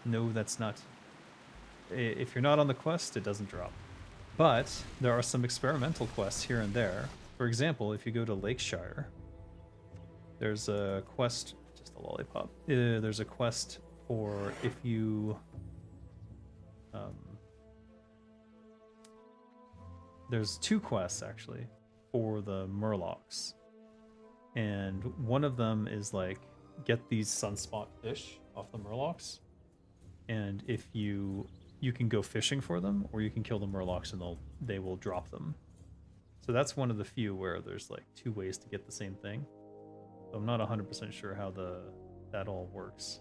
No, that's not. If you're not on the quest, it doesn't drop. But there are some experimental quests here and there. For example, if you go to Lakeshire, there's a quest, just a lollipop. There's a quest for if you there's 2 quests actually for the Murlocs, and one of them is like get these sunspot fish off the Murlocs, and if you can go fishing for them, or you can kill the Murlocs and they will drop them. So that's one of the few where there's like 2 ways to get the same thing. So I'm not 100% sure how that all works.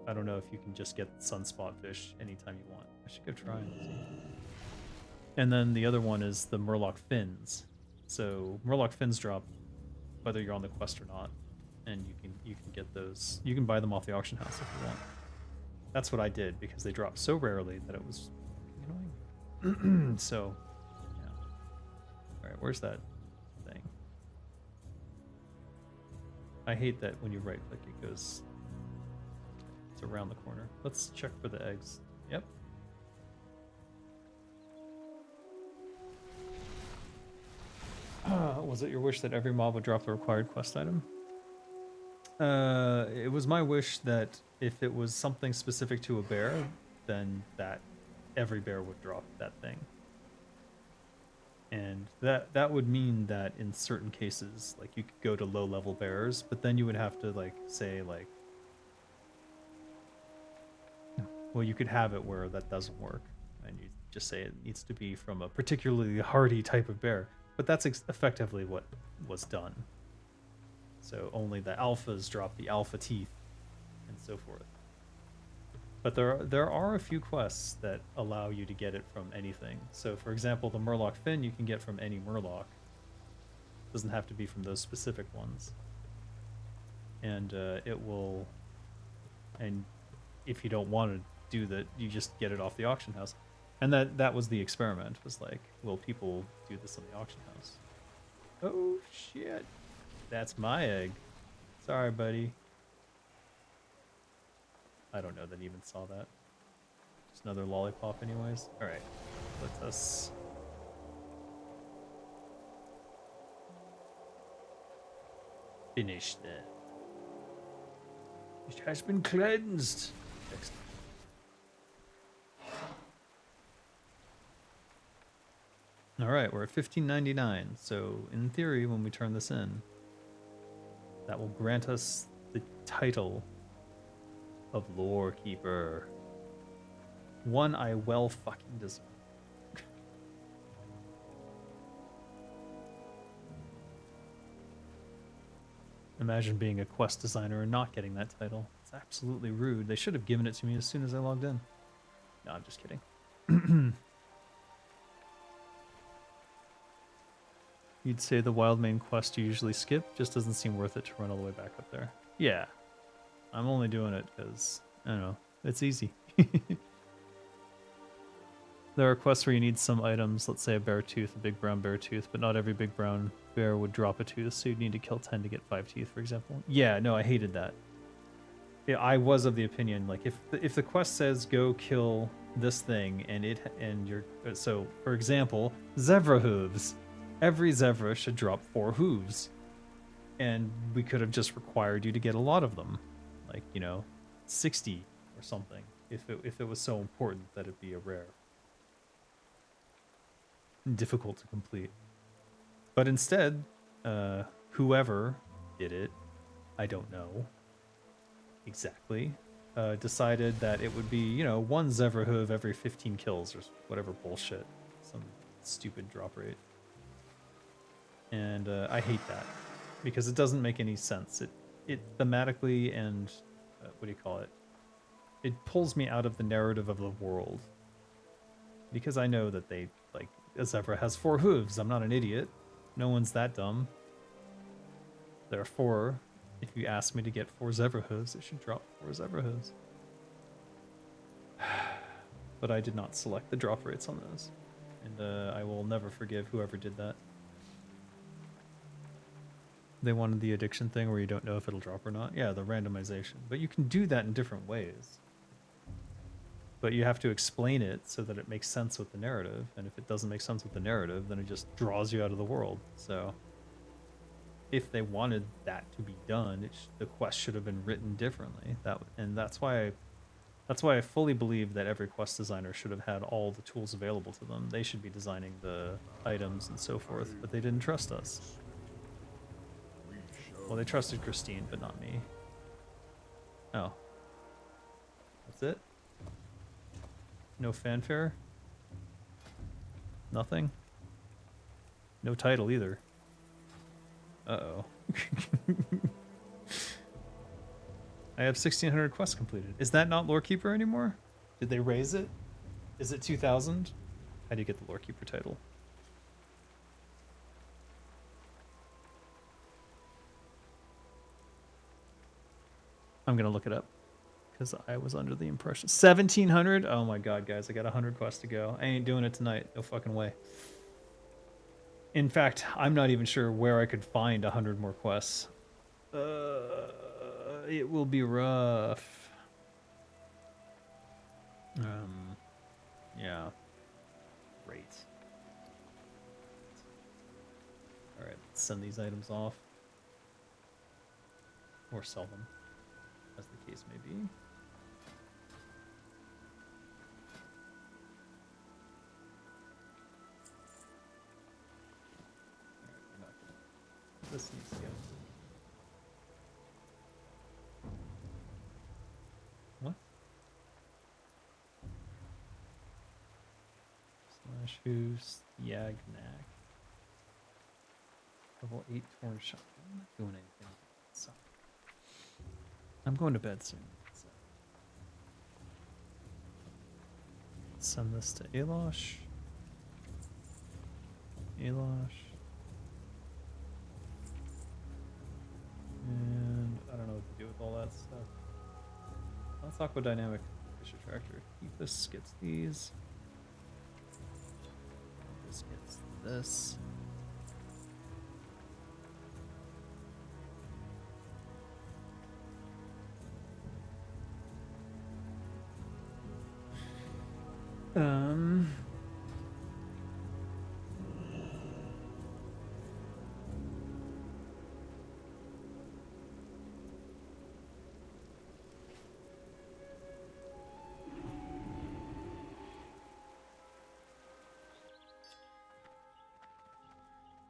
I don't know if you can just get sunspot fish anytime you want. I should go try and see. And then the other one is the Murloc fins. So Murloc fins drop whether you're on the quest or not, and you can get those. You can buy them off the auction house if you want. That's what I did because they drop so rarely that it was annoying. So, yeah. All right, where's that thing? I hate that when you right click, it goes. It's around the corner. Let's check for the eggs. Yep. Was it your wish that every mob would drop the required quest item? It was my wish that if it was something specific to a bear, then that every bear would drop that thing. And that would mean that in certain cases, like you could go to low level bears, but then you would have to like say like, well, you could have it where that doesn't work, and you just say it needs to be from a particularly hardy type of bear. But that's effectively what was done. So only the alphas drop the alpha teeth, and so forth. But there are a few quests that allow you to get it from anything. So for example, the Murloc fin you can get from any Murloc. Doesn't have to be from those specific ones. And it will. And if you don't want to do that, you just get it off the auction house. And that was the experiment, was like, will people do this on the auction house? Oh, shit. That's my egg. Sorry, buddy. I don't know that he even saw that. Just another lollipop anyways. Alright, let us... finish that. It has been cleansed. Excellent. All right, we're at 1599. So in theory, when we turn this in, that will grant us the title of Lore Keeper. One I well fucking deserve. Imagine being a quest designer and not getting that title. It's absolutely rude. They should have given it to me as soon as I logged in. No, I'm just kidding. You'd say the wild main quest you usually skip just doesn't seem worth it to run all the way back up there. Yeah. I'm only doing it because, I don't know, it's easy. There are quests where you need some items, let's say a bear tooth, a big brown bear tooth, but not every big brown bear would drop a tooth, so you'd need to kill 10 to get 5 teeth, for example. Yeah, no, I hated that. Yeah, I was of the opinion, like, if the quest says go kill this thing, and you're... So, for example, zebra hooves. Every zebra should drop 4 hooves. And we could have just required you to get a lot of them. Like, 60 or something. if it was so important that it be a rare. Difficult to complete. But instead, whoever did it, I don't know exactly, decided that it would be, you know, one Zeverhoof every 15 kills or whatever bullshit. Some stupid drop rate. And I hate that because it doesn't make any sense. It thematically and what do you call it? It pulls me out of the narrative of the world. Because I know that they, like, a zebra has 4 hooves. I'm not an idiot. No one's that dumb. Therefore, if you ask me to get 4 zebra hooves, it should drop 4 zebra hooves. But I did not select the drop rates on those. And I will never forgive whoever did that. They wanted the addiction thing where you don't know if it'll drop or not. Yeah, the randomization. But you can do that in different ways. But you have to explain it so that it makes sense with the narrative. And if it doesn't make sense with the narrative, then it just draws you out of the world. So if they wanted that to be done, the quest should have been written differently. That's why I fully believe that every quest designer should have had all the tools available to them. They should be designing the items and so forth, but they didn't trust us. Well, they trusted Christine, but not me. Oh. That's it? No fanfare? Nothing? No title either. Uh-oh. I have 1,600 quests completed. Is that not Lorekeeper anymore? Did they raise it? Is it 2,000? How do you get the Lorekeeper title? I'm gonna look it up because I was under the impression 1,700. Oh my god, guys, I got 100 quests to go. I ain't doing it tonight. No fucking way. In fact, I'm not even sure where I could find 100 more quests. It will be rough. Yeah. Great. All right, let's send these items off or sell them, as the case may be. This needs to go. What? Slash who's Yagnak. Level 8 torn shot. I'm not doing anything. So I'm going to bed soon. So. Send this to Alosh. Alosh. And I don't know what to do with all that stuff. Let's Aquadynamic Fish Attractor. This gets these. This gets this.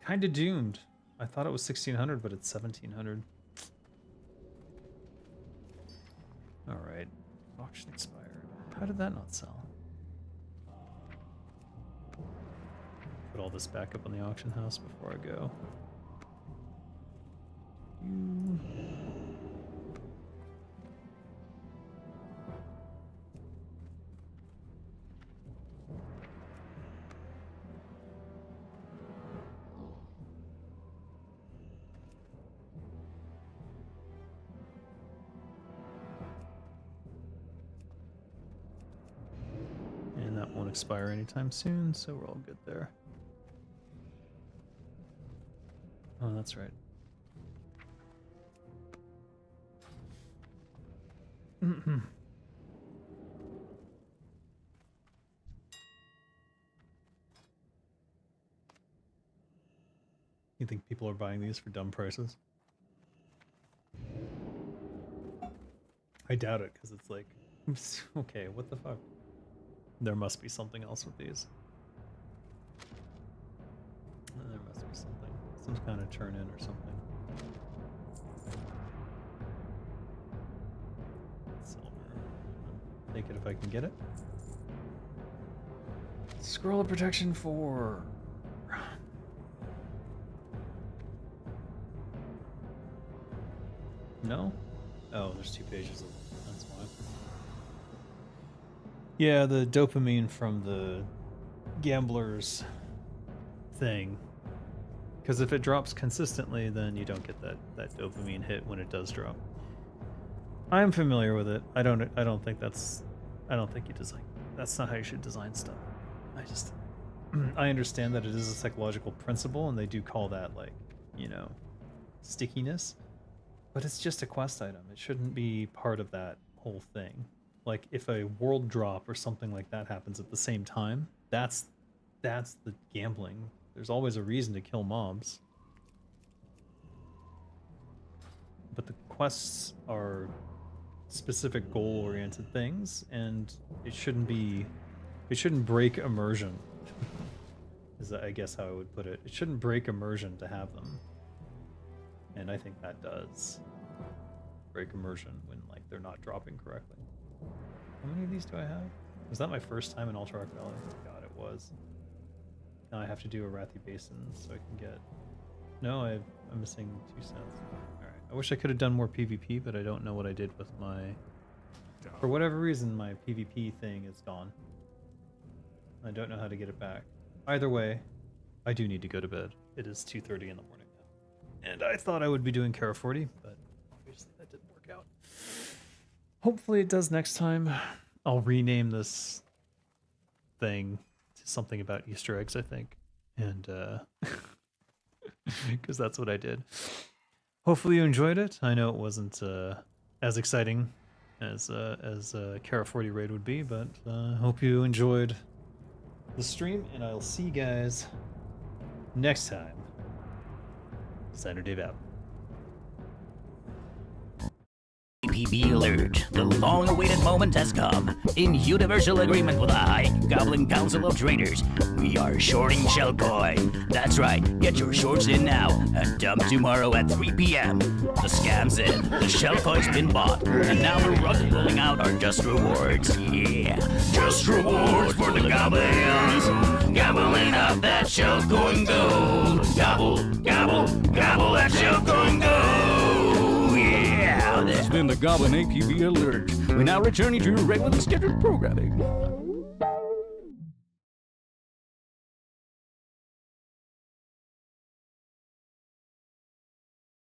Kinda doomed. I thought it was 1,600, but it's 1,700. Alright. Auction expired. How did that not sell? Put all this back up on the auction house before I go. And that won't expire anytime soon, so we're all good there. Oh, that's right. You think people are buying these for dumb prices? I doubt it, because it's like Okay, what the fuck? There must be something else with these. There must be something. Some kind of turn in or something. Silver. Take it if I can get it. Scroll of protection 4. No? Oh, there's 2 pages of it. That's why. Yeah, the dopamine from the gambler's thing. Because if it drops consistently, then you don't get that dopamine hit when it does drop. I am familiar with it. I don't think you design. That's not how you should design stuff. I understand that it is a psychological principle, and they do call that, like, you know, stickiness. But it's just a quest item. It shouldn't be part of that whole thing. Like, if a world drop or something like that happens at the same time, that's the gambling. There's always a reason to kill mobs. But the quests are specific goal-oriented things, and it shouldn't break immersion. Is I guess how I would put it. It shouldn't break immersion to have them. And I think that does break immersion when, like, they're not dropping correctly. How many of these do I have? Was that my first time in Alterac Valley? God, it was. Now I have to do a Arathi Basin so I can get... No, I'm missing 2 cents. Alright, I wish I could have done more PvP, but I don't know what I did with my... For whatever reason, my PvP thing is gone. I don't know how to get it back. Either way, I do need to go to bed. It is 2:30 in the morning now. And I thought I would be doing Kara 40, but obviously that didn't work out. Hopefully it does next time. I'll rename this thing to something about Easter eggs, I think. And, because that's what I did. Hopefully you enjoyed it. I know it wasn't as exciting as Kara 40 raid would be, but hope you enjoyed the stream, and I'll see you guys next time. Signer Dave out. PB alert. The long-awaited moment has come. In universal agreement with the High Goblin Council of Traders, we are shorting shell coin. That's right. Get your shorts in now and dump tomorrow at 3 p.m. The scam's in. The shell coin's been bought. And now we're rolling out our just rewards. Yeah. Just rewards for the goblins. Gobbling up that shell coin gold. Gobble, gobble, gobble that shell coin gold. Yeah. This has been the Goblin APB Alert. We now return you to your regularly scheduled programming.